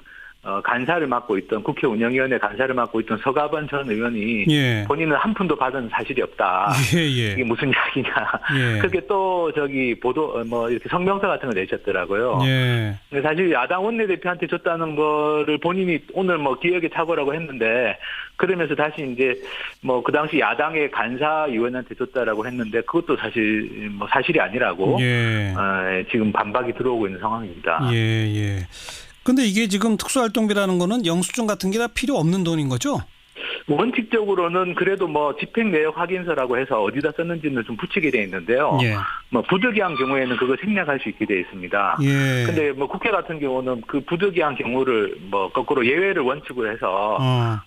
간사를 맡고 있던 국회 운영위원회 간사를 맡고 있던 서가번 전 의원이 본인은 한 푼도 받은 사실이 없다. 이게 무슨 이야기냐. 그렇게 또 저기 보도 뭐 이렇게 성명서 같은 걸 내셨더라고요. 사실 야당 원내대표한테 줬다는 거를 본인이 오늘 뭐 기억의 착오라고 했는데 그러면서 다시 이제 뭐 그 당시 야당의 간사위원한테 줬다라고 했는데 그것도 사실 뭐 사실이 아니라고 지금 반박이 들어오고 있는 상황입니다. 근데 이게 지금 특수활동비라는 거는 영수증 같은 게 다 필요 없는 돈인 거죠? 원칙적으로는 그래도 뭐 집행 내역 확인서라고 해서 어디다 썼는지는 좀 붙이게 돼 있는데요. 뭐 부득이한 경우에는 그걸 생략할 수 있게 돼 있습니다. 근데 뭐 국회 같은 경우는 그 부득이한 경우를 뭐 거꾸로 예외를 원칙으로 해서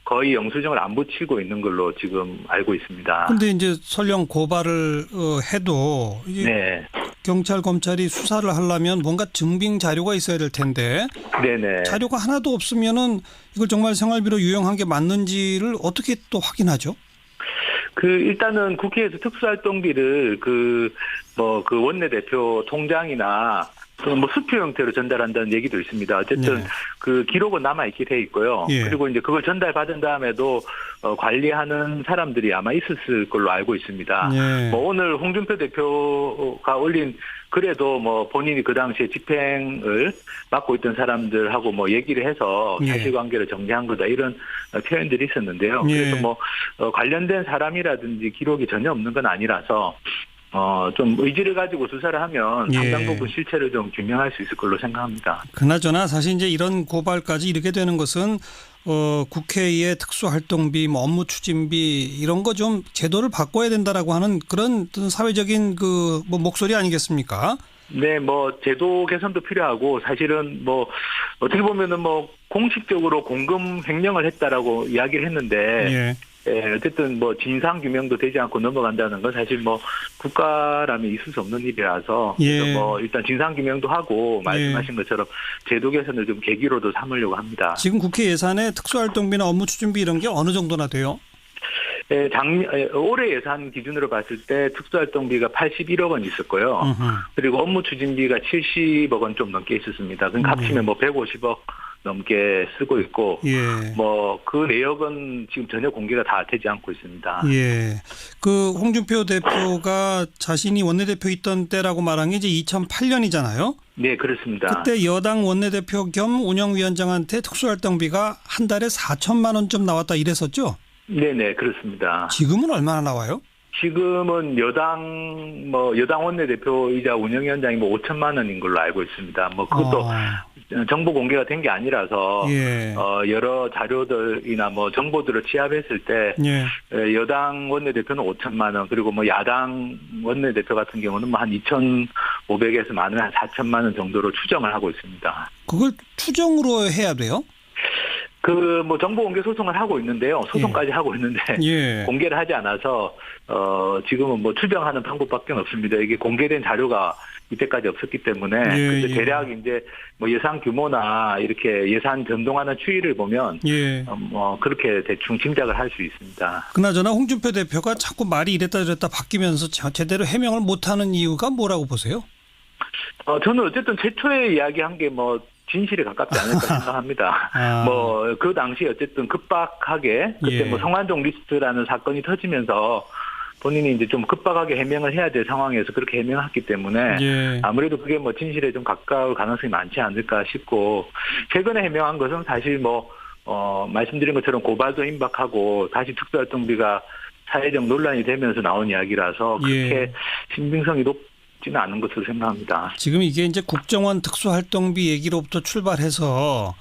거의 영수증을 안 붙이고 있는 걸로 지금 알고 있습니다. 근데 이제 설령 고발을 해도 이게 경찰 검찰이 수사를 하려면 뭔가 증빙 자료가 있어야 될 텐데 자료가 하나도 없으면은 이걸 정말 생활비로 유용한 게 맞는지를 어떻게 또 확인하죠? 일단은 국회에서 특수활동비를 그 원내대표 통장이나 또는 뭐 수표 형태로 전달한다는 얘기도 있습니다. 어쨌든 그 기록은 남아있게 돼 있고요. 그리고 이제 그걸 전달받은 다음에도 관리하는 사람들이 아마 있었을 걸로 알고 있습니다. 뭐 오늘 홍준표 대표가 올린 그래도 뭐 본인이 그 당시에 집행을 맡고 있던 사람들하고 뭐 얘기를 해서 사실관계를 정리한 거다 이런 표현들이 있었는데요. 그래서 뭐 관련된 사람이라든지 기록이 전혀 없는 건 아니라서 좀 의지를 가지고 수사를 하면 상당 부분 실체를 좀 규명할 수 있을 걸로 생각합니다. 그나저나 사실 이제 이런 고발까지 이렇게 되는 것은 국회의 특수활동비, 뭐 업무 추진비 이런 거 좀 제도를 바꿔야 된다라고 하는 그런 사회적인 그 뭐 목소리 아니겠습니까? 네, 뭐 제도 개선도 필요하고 사실은 뭐 어떻게 보면은 뭐 공식적으로 공금 횡령을 했다라고 이야기를 했는데. 어쨌든 뭐 진상 규명도 되지 않고 넘어간다는 건 사실 뭐 국가라면 있을 수 없는 일이라서 뭐 일단 진상 규명도 하고 말씀하신 것처럼 제도 개선을 좀 계기로도 삼으려고 합니다. 지금 국회 예산에 특수활동비나 업무 추진비 이런 게 어느 정도나 돼요? 올해 예산 기준으로 봤을 때 특수활동비가 81억 원 있었고요. 그리고 업무 추진비가 70억 원 좀 넘게 있었습니다. 그럼 합치면 뭐 150억 넘게 쓰고 있고 뭐 그 내역은 지금 전혀 공개가 다 되지 않고 있습니다. 그 홍준표 대표가 자신이 원내대표 있던 때라고 말한 게 이제 2008년이잖아요. 네, 그렇습니다. 그때 여당 원내대표 겸 운영위원장한테 특수활동비가 한 달에 4천만 원 좀 나왔다 이랬었죠? 네네, 그렇습니다. 지금은 얼마나 나와요? 지금은 여당 원내대표이자 운영위원장이 뭐 5천만 원인 걸로 알고 있습니다. 뭐 그것도 정보 공개가 된 게 아니라서 여러 자료들이나 뭐 정보들을 취합했을 때 여당 원내대표는 5천만 원 그리고 뭐 야당 원내대표 같은 경우는 뭐 한 2,500에서 많으면 한 4천만 원 정도로 추정을 하고 있습니다. 그걸 추정으로 해야 돼요? 뭐 정보 공개 소송을 하고 있는데요. 소송까지 하고 있는데 공개를 하지 않아서 지금은 뭐 추정하는 방법밖에 없습니다. 이게 공개된 자료가 이때까지 없었기 때문에 근데 대략 이제 뭐 예산 규모나 이렇게 예산 변동하는 추이를 보면 뭐 그렇게 대충 짐작을 할 수 있습니다. 그나저나 홍준표 대표가 자꾸 말이 이랬다 저랬다 바뀌면서 제대로 해명을 못하는 이유가 뭐라고 보세요? 저는 어쨌든 최초에 이야기한 게 뭐 진실에 가깝지 않을까 생각합니다. 뭐 그 당시 어쨌든 급박하게 그때 뭐 성완종 리스트라는 사건이 터지면서 본인이 이제 좀 급박하게 해명을 해야 될 상황에서 그렇게 해명했기 때문에 아무래도 그게 뭐 진실에 좀 가까울 가능성이 많지 않을까 싶고, 최근에 해명한 것은 사실 뭐 말씀드린 것처럼 고발도 임박하고 다시 특수활동비가 사회적 논란이 되면서 나온 이야기라서 그렇게 신빙성이 높지는 않은 것으로 생각합니다. 지금 이게 이제 국정원 특수활동비 얘기로부터 출발해서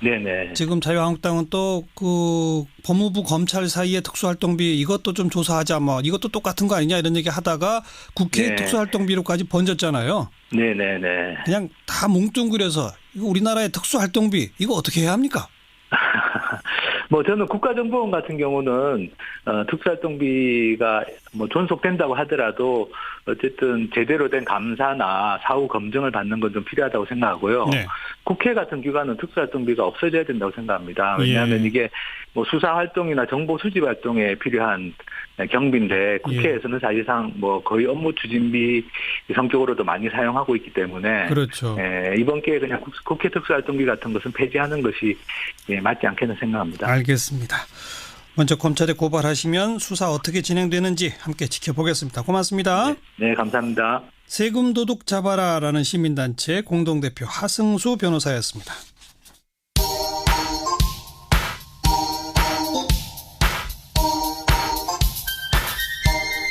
지금 자유한국당은 또 그 법무부 검찰 사이의 특수활동비 이것도 좀 조사하자, 뭐 이것도 똑같은 거 아니냐 이런 얘기 하다가 국회 특수활동비로까지 번졌잖아요. 네네네. 그냥 다 뭉뚱그려서 이거 우리나라의 특수활동비 이거 어떻게 해야 합니까? 뭐 저는 국가정보원 같은 경우는 특수활동비가 뭐 존속된다고 하더라도 어쨌든 제대로 된 감사나 사후 검증을 받는 건 좀 필요하다고 생각하고요. 국회 같은 기관은 특수활동비가 없어져야 된다고 생각합니다. 왜냐하면 이게 뭐 수사활동이나 정보 수집 활동에 필요한 경비인데 국회에서는 사실상 뭐 거의 업무 추진비 성격으로도 많이 사용하고 있기 때문에 그렇죠. 이번 기회에 그냥 국회 특수활동비 같은 것은 폐지하는 것이 맞지 않겠나 생각합니다. 알겠습니다. 먼저 검찰에 고발하시면 수사 어떻게 진행되는지 함께 지켜보겠습니다. 고맙습니다. 네, 감사합니다. 세금 도둑 잡아라라는 시민단체 공동대표 하승수 변호사였습니다.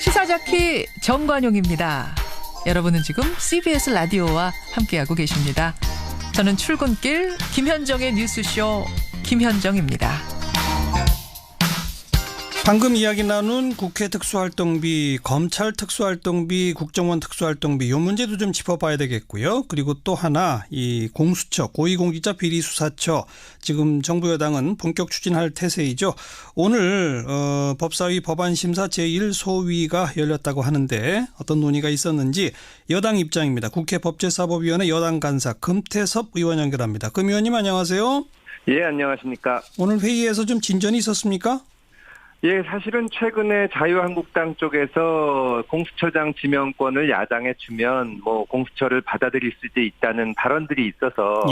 시사자키 정관용입니다. 여러분은 지금 CBS 라디오와 함께하고 계십니다. 저는 출근길 김현정의 뉴스쇼 김현정입니다. 방금 이야기 나눈 국회 특수활동비, 검찰 특수활동비, 국정원 특수활동비 이 문제도 좀 짚어봐야 되겠고요. 그리고 또 하나 이 공수처, 고위공직자 비리수사처 지금 정부 여당은 본격 추진할 태세이죠. 오늘 법사위 법안심사 제1소위가 열렸다고 하는데 어떤 논의가 있었는지 여당 입장입니다. 국회 법제사법위원회 여당 간사 금태섭 의원 연결합니다. 금 의원님 안녕하세요. 예, 안녕하십니까. 오늘 회의에서 좀 진전이 있었습니까? 예, 사실은 최근에 자유한국당 쪽에서 공수처장 지명권을 야당에 주면 뭐 공수처를 받아들일 수도 있다는 발언들이 있어서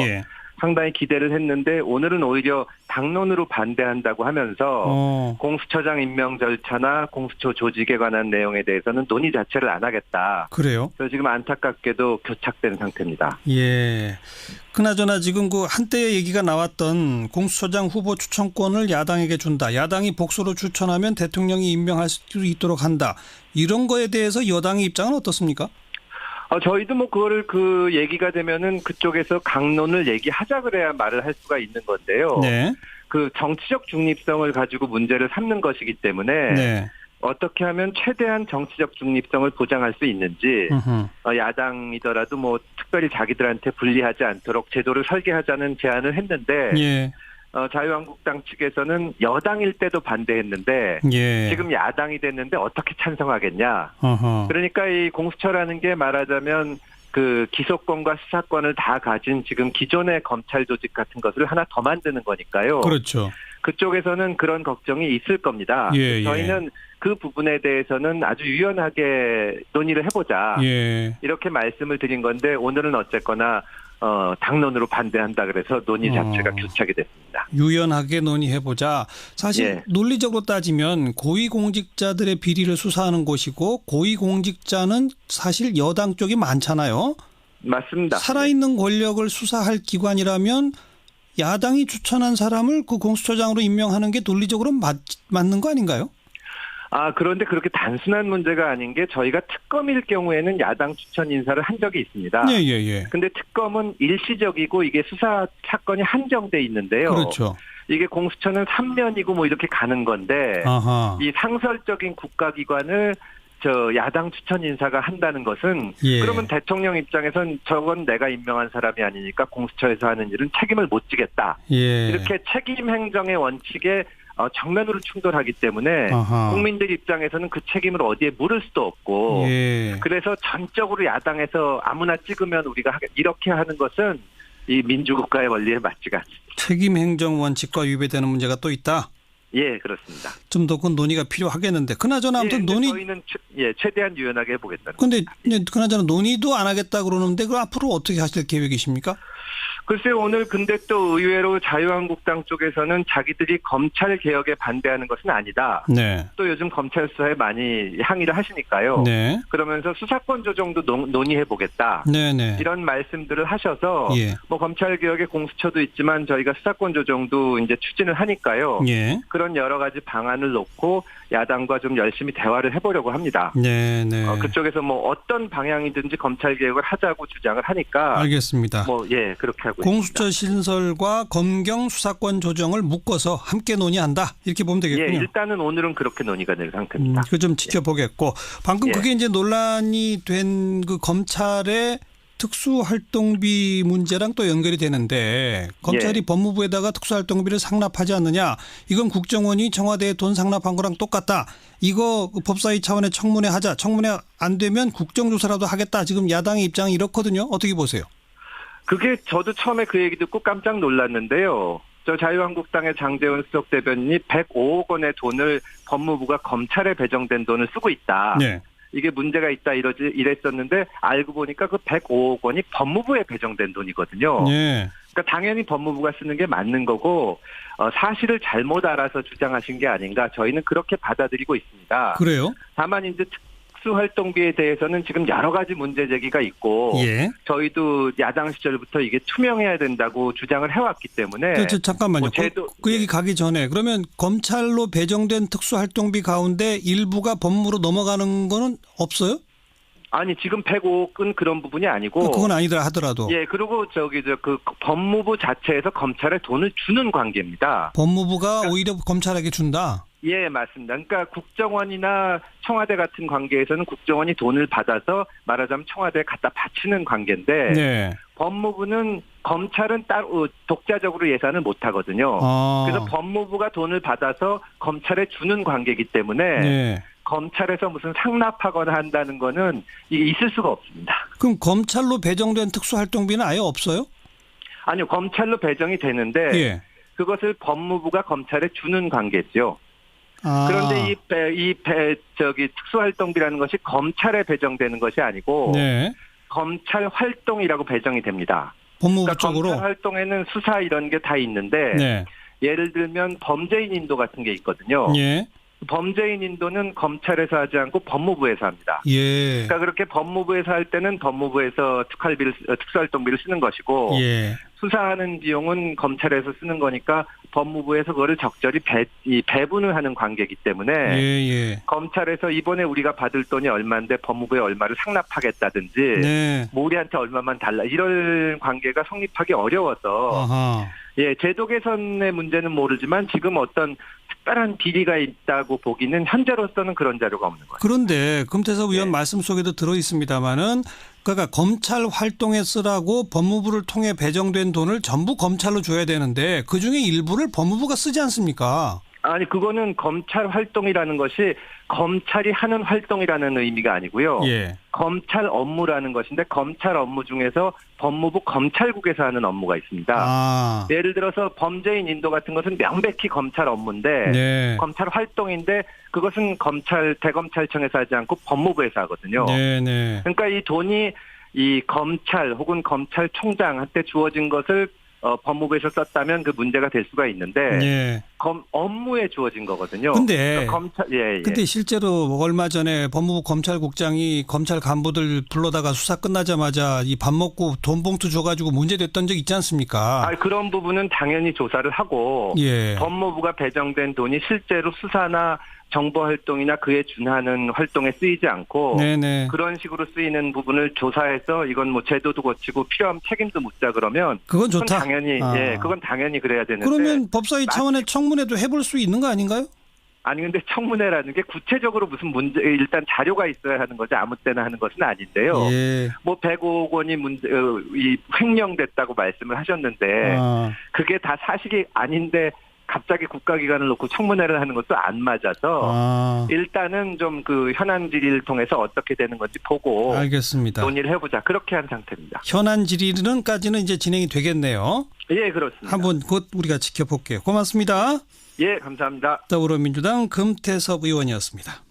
상당히 기대를 했는데 오늘은 오히려 당론으로 반대한다고 하면서 공수처장 임명 절차나 공수처 조직에 관한 내용에 대해서는 논의 자체를 안 하겠다. 그래요? 그래서 지금 안타깝게도 교착된 상태입니다. 예. 그나저나 지금 그 한때 얘기가 나왔던 공수처장 후보 추천권을 야당에게 준다. 야당이 복수로 추천하면 대통령이 임명할 수 있도록 한다. 이런 거에 대해서 여당의 입장은 어떻습니까? 저희도 뭐 그거를 그 얘기가 되면은 그쪽에서 강론을 얘기하자 그래야 말을 할 수가 있는 건데요. 그 정치적 중립성을 가지고 문제를 삼는 것이기 때문에 어떻게 하면 최대한 정치적 중립성을 보장할 수 있는지 야당이더라도 뭐 특별히 자기들한테 불리하지 않도록 제도를 설계하자는 제안을 했는데 자유한국당 측에서는 여당일 때도 반대했는데 지금 야당이 됐는데 어떻게 찬성하겠냐. 그러니까 이 공수처라는 게 말하자면 그 기소권과 수사권을 다 가진 지금 기존의 검찰 조직 같은 것을 하나 더 만드는 거니까요. 그렇죠. 그쪽에서는 그런 걱정이 있을 겁니다. 저희는 그 부분에 대해서는 아주 유연하게 논의를 해보자. 이렇게 말씀을 드린 건데 오늘은 어쨌거나 당론으로 반대한다 그래서 논의 자체가 교착이 됐습니다. 유연하게 논의해보자. 사실 논리적으로 따지면 고위공직자들의 비리를 수사하는 곳이고 고위공직자는 사실 여당 쪽이 많잖아요. 맞습니다. 살아있는 권력을 수사할 기관이라면 야당이 추천한 사람을 그 공수처장으로 임명하는 게 논리적으로 맞는 거 아닌가요? 그런데 그렇게 단순한 문제가 아닌 게 저희가 특검일 경우에는 야당 추천 인사를 한 적이 있습니다. 근데 특검은 일시적이고 이게 수사 사건이 한정돼 있는데요. 그렇죠. 이게 공수처는 3년이고 뭐 이렇게 가는 건데 이 상설적인 국가기관을 야당 추천 인사가 한다는 것은 그러면 대통령 입장에선 저건 내가 임명한 사람이 아니니까 공수처에서 하는 일은 책임을 못 지겠다. 이렇게 책임 행정의 원칙에 정면으로 충돌하기 때문에 국민들 입장에서는 그 책임을 어디에 물을 수도 없고 그래서 전적으로 야당에서 아무나 찍으면 우리가 이렇게 하는 것은 이 민주국가의 원리에 맞지가 않습니다. 책임 행정 원칙과 위배되는 문제가 또 있다? 예, 그렇습니다. 좀 더 그 논의가 필요하겠는데 그나저나 아무튼 논의 저희는 최대한 유연하게 해보겠다는. 그런데 그나저나 논의도 안 하겠다 그러는데 그 앞으로 어떻게 하실 계획이십니까? 글쎄요, 오늘 근데 또 의외로 자유한국당 쪽에서는 자기들이 검찰 개혁에 반대하는 것은 아니다. 네. 또 요즘 검찰 수사에 많이 항의를 하시니까요. 네. 그러면서 수사권 조정도 논의해 보겠다. 네네. 이런 말씀들을 하셔서 예. 뭐 검찰 개혁의 공수처도 있지만 저희가 수사권 조정도 이제 추진을 하니까요. 예. 그런 여러 가지 방안을 놓고 야당과 좀 열심히 대화를 해보려고 합니다. 네네. 그쪽에서 뭐 어떤 방향이든지 검찰 개혁을 하자고 주장을 하니까. 알겠습니다. 그렇게 하고 공수처 있습니다. 신설과 검경 수사권 조정을 묶어서 함께 논의한다. 이렇게 보면 되겠군요. 예, 일단은 오늘은 그렇게 논의가 될 상태입니다. 그거 좀 지켜보겠고 방금 그게 이제 논란이 된 그 검찰의 특수활동비 문제랑 또 연결이 되는데 검찰이 법무부에다가 특수활동비를 상납하지 않느냐. 이건 국정원이 청와대에 돈 상납한 거랑 똑같다. 이거 법사위 차원의 청문회 하자. 청문회 안 되면 국정조사라도 하겠다. 지금 야당의 입장이 이렇거든요. 어떻게 보세요? 그게 저도 처음에 그 얘기 듣고 깜짝 놀랐는데요. 저 자유한국당의 장제원 수석 대변인이 105억 원의 돈을 법무부가 검찰에 배정된 돈을 쓰고 있다. 네. 이게 문제가 있다 이랬었는데 알고 보니까 그 105억 원이 법무부에 배정된 돈이거든요. 네. 그러니까 당연히 법무부가 쓰는 게 맞는 거고 사실을 잘못 알아서 주장하신 게 아닌가 저희는 그렇게 받아들이고 있습니다. 그래요? 다만 이제 특수활동비에 대해서는 지금 여러 가지 문제 제기가 있고 저희도 야당 시절부터 이게 투명해야 된다고 주장을 해왔기 때문에 잠깐만요. 그 얘기 가기 전에 그러면 검찰로 배정된 특수활동비 가운데 일부가 법무부로 넘어가는 거는 없어요? 아니 지금 105억은 그런 부분이 아니고 그건 아니더라 하더라도 그리고 그 법무부 자체에서 검찰에 돈을 주는 관계입니다. 법무부가 오히려 검찰에게 준다. 예, 맞습니다. 그러니까 국정원이나 청와대 같은 관계에서는 국정원이 돈을 받아서 말하자면 청와대에 갖다 바치는 관계인데 법무부는 검찰은 따로 독자적으로 예산을 못 하거든요. 그래서 법무부가 돈을 받아서 검찰에 주는 관계이기 때문에 검찰에서 무슨 상납하거나 한다는 거는 이게 있을 수가 없습니다. 그럼 검찰로 배정된 특수활동비는 아예 없어요? 아니요. 검찰로 배정이 되는데 그것을 법무부가 검찰에 주는 관계죠. 그런데 특수활동비라는 것이 검찰에 배정되는 것이 아니고 검찰 활동이라고 배정이 됩니다. 법무부 쪽으로? 검찰 활동에는 수사 이런 게 다 있는데 예를 들면 범죄인 인도 같은 게 있거든요. 범죄인 인도는 검찰에서 하지 않고 법무부에서 합니다. 그러니까 그렇게 법무부에서 할 때는 법무부에서 특수활동비를 쓰는 것이고 수사하는 비용은 검찰에서 쓰는 거니까 법무부에서 그거를 적절히 배분을 하는 관계이기 때문에 검찰에서 이번에 우리가 받을 돈이 얼마인데 법무부에 얼마를 상납하겠다든지 뭐 우리한테 얼마만 달라 이런 관계가 성립하기 어려워서 제도 개선의 문제는 모르지만 지금 어떤 특별한 비리가 있다고 보기는 현재로서는 그런 자료가 없는 거예요. 그런데 금태섭 의원 말씀 속에도 들어 있습니다마는 그러니까 검찰 활동에 쓰라고 법무부를 통해 배정된 돈을 전부 검찰로 줘야 되는데 그중에 일부를 법무부가 쓰지 않습니까? 아니 그거는 검찰 활동이라는 것이 검찰이 하는 활동이라는 의미가 아니고요. 검찰 업무라는 것인데 검찰 업무 중에서 법무부 검찰국에서 하는 업무가 있습니다. 예를 들어서 범죄인 인도 같은 것은 명백히 검찰 업무인데 검찰 활동인데 그것은 대검찰청에서 하지 않고 법무부에서 하거든요. 그러니까 이 돈이 이 검찰 혹은 검찰총장한테 주어진 것을 법무부에서 썼다면 그 문제가 될 수가 있는데 업무에 주어진 거거든요. 근데 근데 실제로 얼마 전에 법무부 검찰국장이 검찰 간부들 불러다가 수사 끝나자마자 이 밥 먹고 돈 봉투 줘가지고 문제됐던 적 있지 않습니까? 그런 부분은 당연히 조사를 하고 법무부가 배정된 돈이 실제로 수사나 정보활동이나 그에 준하는 활동에 쓰이지 않고 그런 식으로 쓰이는 부분을 조사해서 이건 뭐 제도도 고치고 필요하면 책임도 묻자 그러면 그건 좋다. 그건 당연히 그래야 되는데 그러면 법사위 차원의 청문회도 해볼 수 있는 거 아닌가요? 아니 근데 청문회라는 게 구체적으로 무슨 문제 일단 자료가 있어야 하는 거지 아무 때나 하는 것은 아닌데요. 뭐 105억 원이 횡령됐다고 말씀을 하셨는데 그게 다 사실이 아닌데 갑자기 국가기관을 놓고 청문회를 하는 것도 안 맞아서 일단은 좀 그 현안 질의를 통해서 어떻게 되는 건지 보고 알겠습니다. 논의를 해보자 그렇게 한 상태입니다. 현안 질의는까지는 이제 진행이 되겠네요. 그렇습니다. 한번 곧 우리가 지켜볼게요. 고맙습니다. 예, 감사합니다. 더불어민주당 금태섭 의원이었습니다.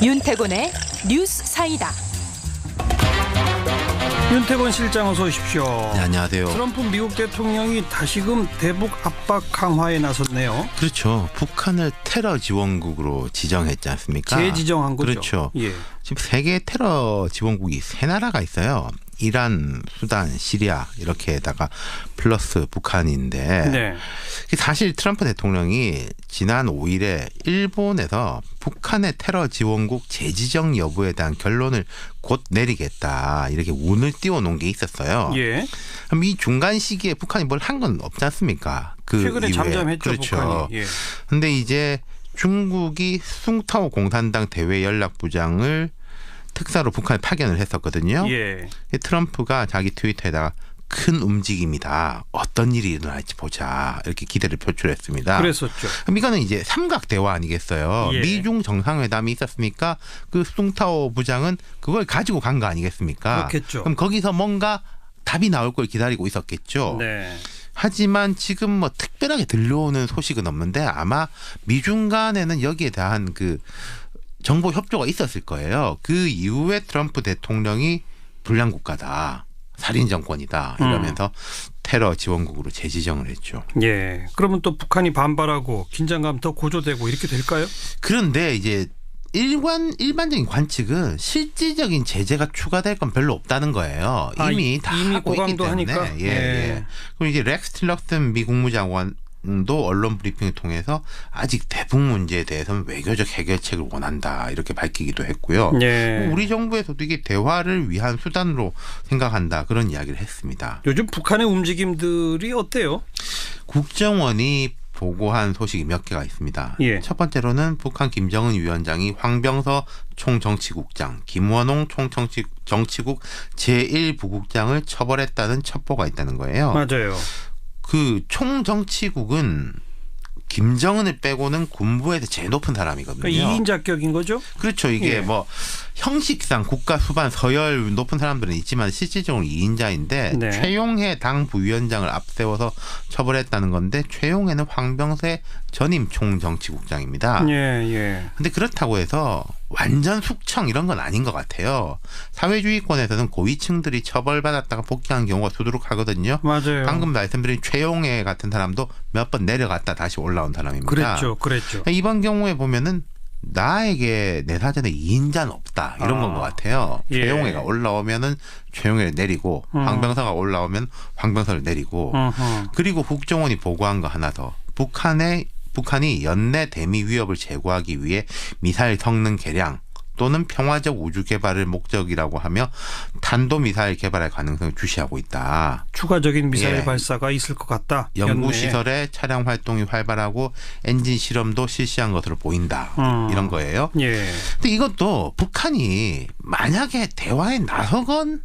윤태곤의 뉴스 사이다. 윤태곤 실장 어서 오십시오. 네, 안녕하세요. 트럼프 미국 대통령이 다시금 대북 압박 강화에 나섰네요. 그렇죠. 북한을 테러 지원국으로 지정했지 않습니까? 재지정한 거죠. 그렇죠. 예. 지금 세계 테러 지원국이 3나라가 있어요. 이란, 수단, 시리아 이렇게다가 플러스 북한인데 네. 사실 트럼프 대통령이 지난 5일에 일본에서 북한의 테러 지원국 재지정 여부에 대한 결론을 곧 내리겠다 이렇게 운을 띄워놓은 게 있었어요. 예. 그럼 이 중간 시기에 북한이 뭘 한 건 없지 않습니까? 그 최근에 이후에. 잠잠했죠. 그렇죠. 북한이. 예. 근데 이제 중국이 숭타오 공산당 대외 연락부장을 특사로 북한에 파견을 했었거든요. 예. 트럼프가 자기 트위터에다가 큰 움직임이다. 어떤 일이 일어날지 보자. 이렇게 기대를 표출했습니다. 그랬었죠. 그럼 이거는 이제 삼각 대화 아니겠어요. 예. 미중 정상회담이 있었으니까 그 숭타오 부장은 그걸 가지고 간 거 아니겠습니까? 그렇겠죠. 그럼 거기서 뭔가 답이 나올 걸 기다리고 있었겠죠. 네. 하지만 지금 뭐 특별하게 들려오는 소식은 없는데 아마 미중 간에는 여기에 대한 그 정보 협조가 있었을 거예요. 그 이후에 트럼프 대통령이 불량 국가다. 살인 정권이다. 이러면서 테러 지원국으로 재지정을 했죠. 예. 그러면 또 북한이 반발하고 긴장감 더 고조되고 이렇게 될까요? 그런데 이제 일반적인 관측은 실질적인 제재가 추가될 건 별로 없다는 거예요. 이미 다 하고 있기 때문에. 하니까? 예. 그리고 이제 렉스 틸러슨 미 국무장관 도 언론 브리핑을 통해서 아직 대북 문제에 대해서는 외교적 해결책을 원한다 이렇게 밝히기도 했고요. 예. 우리 정부에서도 이게 대화를 위한 수단으로 생각한다 그런 이야기를 했습니다. 요즘 북한의 움직임들이 어때요? 국정원이 보고한 소식이 몇 개가 있습니다. 예. 첫 번째로는 북한 김정은 위원장이 황병서 총정치국장, 김원홍 총정치국 제1부국장을 처벌했다는 첩보가 있다는 거예요. 맞아요. 그 총정치국은 김정은을 빼고는 군부에서 제일 높은 사람이거든요. 그러니까 2인 자격인 거죠? 그렇죠. 이게 예. 뭐 형식상 국가 수반 서열 높은 사람들은 있지만 실질적으로 2인자인데 네. 최용해 당 부위원장을 앞세워서 처벌했다는 건데 최용해는 황병세 전임 총정치국장입니다. 예. 근데 그렇다고 해서 완전 숙청 이런 건 아닌 것 같아요. 사회주의권에서는 고위층들이 처벌받았다가 복귀한 경우가 수두룩하거든요. 맞아요. 방금 말씀드린 최용해 같은 사람도 몇 번 내려갔다 다시 올라온 사람입니다. 그랬죠. 이번 경우에 보면은 나에게 내 사전에 2인자는 없다 이런 건 것 같아요. 예. 최용해가 올라오면은 최용해를 내리고 황병서가 올라오면 황병서를 내리고 그리고 국정원이 보고한 거 하나 더. 북한이 연내 대미 위협을 제거하기 위해 미사일 성능 개량 또는 평화적 우주 개발을 목적이라고 하며 탄도미사일 개발할 가능성을 주시하고 있다. 추가적인 미사일 발사가 있을 것 같다. 연구시설에 차량 활동이 활발하고 엔진 실험도 실시한 것으로 보인다. 이런 거예요. 예. 근데 이것도 북한이 만약에 대화에 나서건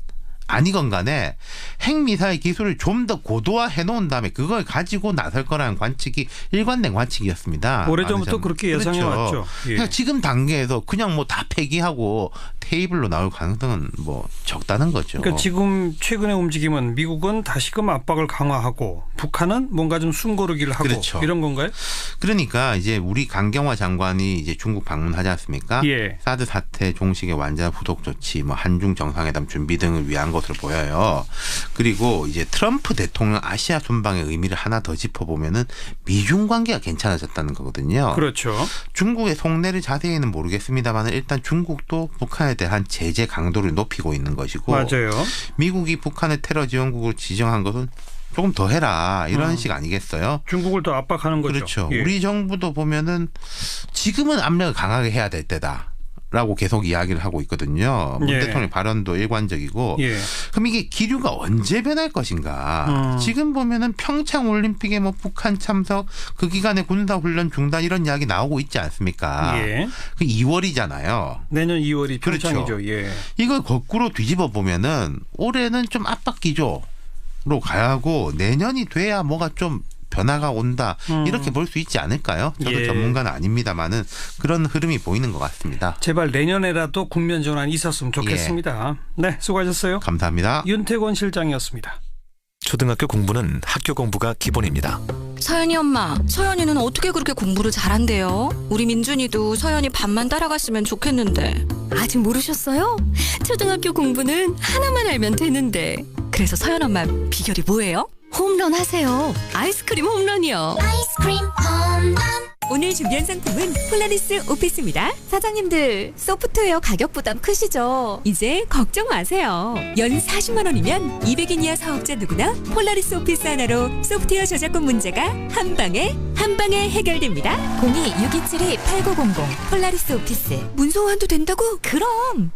아니건 간에 핵미사일 기술을 좀 더 고도화해 놓은 다음에 그걸 가지고 나설 거라는 관측이 일관된 관측이었습니다. 오래전부터 그렇게 예상해 왔죠. 예. 그러니까 지금 단계에서 그냥 뭐 다 폐기하고 테이블로 나올 가능성은 뭐 적다는 거죠. 그러니까 지금 최근의 움직임은 미국은 다시금 압박을 강화하고 북한은 뭔가 좀 숨고르기를 하고 그렇죠. 이런 건가요? 그러니까 이제 우리 강경화 장관이 이제 중국 방문하지 않습니까? 예. 사드 사태 종식의 완전 후속 조치, 뭐 한중 정상회담 준비 등을 위한 것으로 보여요. 그리고 이제 트럼프 대통령 아시아 순방의 의미를 하나 더 짚어보면은 미중 관계가 괜찮아졌다는 거거든요. 그렇죠. 중국의 속내를 자세히는 모르겠습니다만 일단 중국도 북한에 대한 제재 강도를 높이고 있는 것이고, 맞아요. 미국이 북한을 테러 지원국으로 지정한 것은 조금 더 해라 이런 식 아니겠어요? 중국을 더 압박하는 거죠. 그렇죠. 예. 우리 정부도 보면은 지금은 압력을 강하게 해야 될 때다. 라고 계속 이야기를 하고 있거든요. 문 예. 대통령 발언도 일관적이고. 예. 그럼 이게 기류가 언제 변할 것인가. 지금 보면은 평창 올림픽에 뭐 북한 참석, 그 기간에 군사훈련 중단 이런 이야기 나오고 있지 않습니까? 예. 그 2월이잖아요. 내년 2월이 평창이죠. 그렇죠. 예. 이걸 거꾸로 뒤집어 보면은 올해는 좀 압박 기조로 가야 하고 내년이 돼야 뭐가 좀 변화가 온다 이렇게 볼 수 있지 않을까요? 저도 예. 전문가는 아닙니다만은 그런 흐름이 보이는 것 같습니다. 제발 내년에라도 국면 전환이 있었으면 좋겠습니다. 네, 수고하셨어요. 감사합니다. 윤태곤 실장이었습니다. 초등학교 공부는 학교 공부가 기본입니다. 서연이 엄마, 서연이는 어떻게 그렇게 공부를 잘한대요? 우리 민준이도 서연이 반만 따라갔으면 좋겠는데. 아직 모르셨어요? 초등학교 공부는 하나만 알면 되는데. 그래서 서연 엄마 비결이 뭐예요? 홈런 하세요. 아이스크림 홈런이요. 아이스크림 홈런. 오늘 준비한 상품은 폴라리스 오피스입니다. 사장님들, 소프트웨어 가격 부담 크시죠? 이제 걱정 마세요. 연 40만 원이면 200인 이하 사업자 누구나 폴라리스 오피스 하나로 소프트웨어 저작권 문제가 한 방에 해결됩니다. 02-6272-8900 폴라리스 오피스. 문서환도 된다고? 그럼!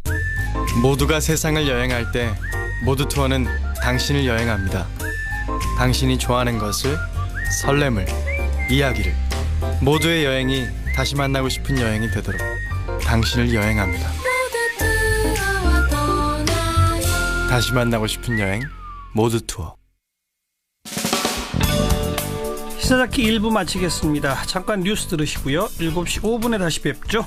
모두가 세상을 여행할 때 모두 투어는 당신을 여행합니다. 당신이 좋아하는 것을, 설렘을, 이야기를, 모두의 여행이 다시 만나고 싶은 여행이 되도록 당신을 여행합니다. 다시 만나고 싶은 여행 모두 투어. 시사잡기 1부 마치겠습니다. 잠깐 뉴스 들으시고요. 7시 5분에 다시 뵙죠.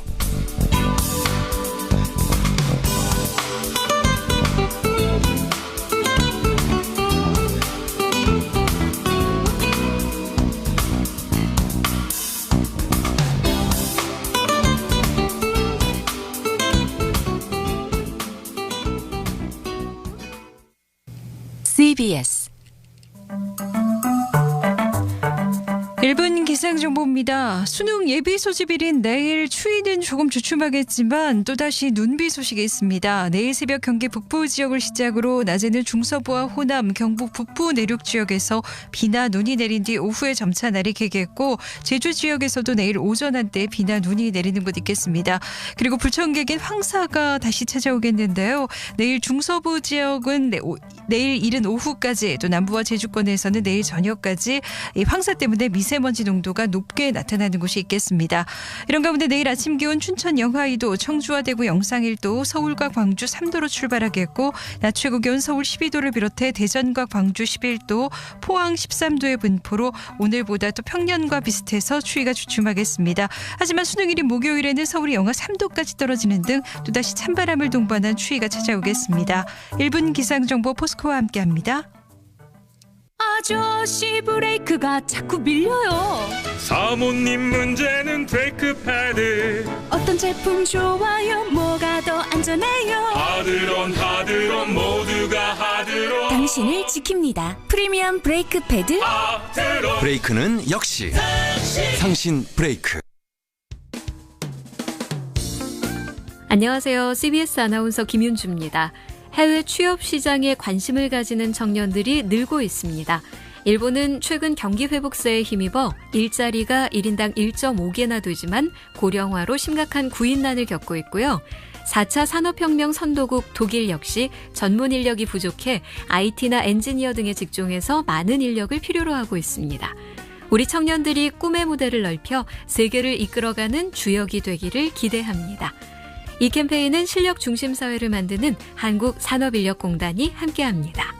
CBS 1분 기상정보입니다. 수능 예비 소집일인 내일 추위는 조금 주춤하겠지만 또다시 눈비 소식이 있습니다. 내일 새벽 경기 북부 지역을 시작으로 낮에는 중서부와 호남, 경북 북부 내륙 지역에서 비나 눈이 내린 뒤 오후에 점차 날이 개겠고 제주 지역에서도 내일 오전 한때 비나 눈이 내리는 곳 있겠습니다. 그리고 불청객인 황사가 다시 찾아오겠는데요. 내일 중서부 지역은 내일 이른 오후까지, 또 남부와 제주권에서는 내일 저녁까지 이 황사 때문에 미세먼지 농도가 높게 나타나는 곳이 있겠습니다. 이런 가운데 내일 아침 기온 춘천 영하 2도, 청주와 대구 영상 1도, 서울과 광주 3도로 출발하겠고 낮 최고 기온 서울 12도를 비롯해 대전과 광주 11도, 포항 13도의 분포로 오늘보다 또 평년과 비슷해서 추위가 주춤하겠습니다. 하지만 수능일인 목요일에는 서울이 영하 3도까지 떨어지는 등 또다시 찬바람을 동반한 추위가 찾아오겠습니다. 1분 기상정보 포스코와 함께합니다. 아저씨 브레이크가 자꾸 밀려요. 사모님 문제는 브레이크 패드. 어떤 제품 좋아요? 뭐가 더 안전해요? 하드론 모두가 하드론. 당신을 지킵니다. 프리미엄 브레이크 패드. 하드론. 브레이크는 역시 상신 브레이크. 안녕하세요. CBS 아나운서 김윤주입니다. 해외 취업 시장에 관심을 가지는 청년들이 늘고 있습니다. 일본은 최근 경기 회복세에 힘입어 일자리가 1인당 1.5개나 되지만 고령화로 심각한 구인난을 겪고 있고요. 4차 산업혁명 선도국 독일 역시 전문 인력이 부족해 IT나 엔지니어 등의 직종에서 많은 인력을 필요로 하고 있습니다. 우리 청년들이 꿈의 무대를 넓혀 세계를 이끌어가는 주역이 되기를 기대합니다. 이 캠페인은 실력 중심 사회를 만드는 한국산업인력공단이 함께합니다.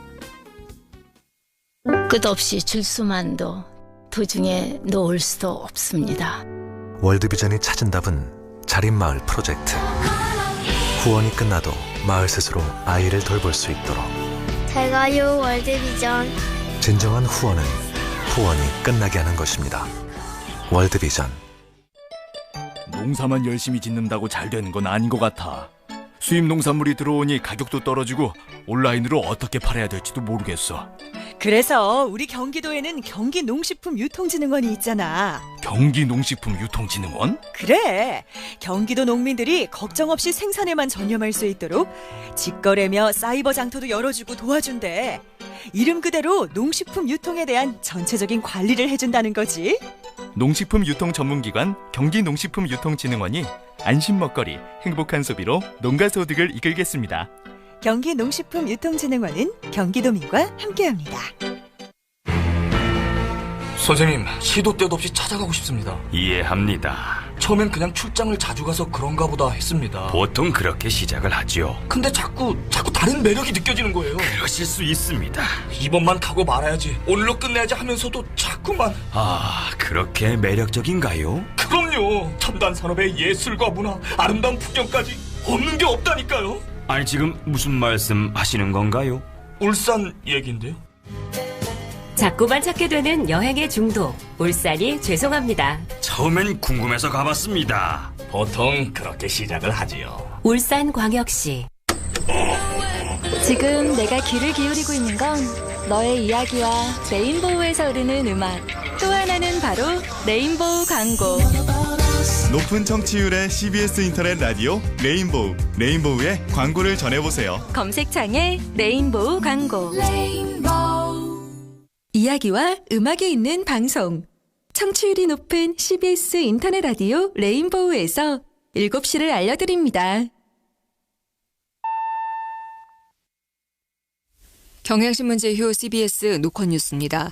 끝없이 줄 수만도 도중에 놓을 수도 없습니다. 월드비전이 찾은 답은 자립마을 프로젝트. 후원이 끝나도 마을 스스로 아이를 돌볼 수 있도록. 잘 가요 월드비전. 진정한 후원은 후원이 끝나게 하는 것입니다. 월드비전. 농사만 열심히 짓는다고 잘 되는 건 아닌 것 같아. 수입 농산물이 들어오니 가격도 떨어지고 온라인으로 어떻게 팔아야 될지도 모르겠어. 그래서 우리 경기도에는 경기농식품유통진흥원이 있잖아. 경기농식품유통진흥원? 그래. 경기도 농민들이 걱정 없이 생산에만 전념할 수 있도록 직거래며 사이버 장터도 열어주고 도와준대. 이름 그대로 농식품 유통에 대한 전체적인 관리를 해준다는 거지. 농식품 유통 전문기관 경기농식품유통진흥원이 안심 먹거리, 행복한 소비로 농가 소득을 이끌겠습니다. 경기농식품유통진흥원은 경기도민과 함께합니다. 선생님, 시도 때도 없이 찾아가고 싶습니다. 이해합니다. 처음엔 그냥 출장을 자주 가서 그런가 보다 했습니다. 보통 그렇게 시작을 하죠. 근데 자꾸 다른 매력이 느껴지는 거예요. 그러실 수 있습니다. 이번만 가고 말아야지, 오늘로 끝내야지 하면서도 자꾸만. 아, 그렇게 매력적인가요? 그럼요. 첨단 산업의 예술과 문화, 아름다운 풍경까지 없는 게 없다니까요. 아니, 지금 무슨 말씀 하시는 건가요? 울산 얘긴데요. 자꾸만 찾게 되는 여행의 중독. 울산이 죄송합니다. 처음엔 궁금해서 가봤습니다. 보통 그렇게 시작을 하지요. 울산광역시. 지금 내가 귀를 기울이고 있는 건 너의 이야기와 레인보우에서 흐르는 음악. 또 하나는 바로 레인보우 광고. 높은 청취율의 CBS 인터넷 라디오 레인보우. 레인보우의 광고를 전해보세요. 검색창에 레인보우 광고. 이야기와 음악이 있는 방송. 청취율이 높은 CBS 인터넷 라디오 레인보우에서 7시를 알려드립니다. 경향신문 제휴 CBS 노컷뉴스입니다.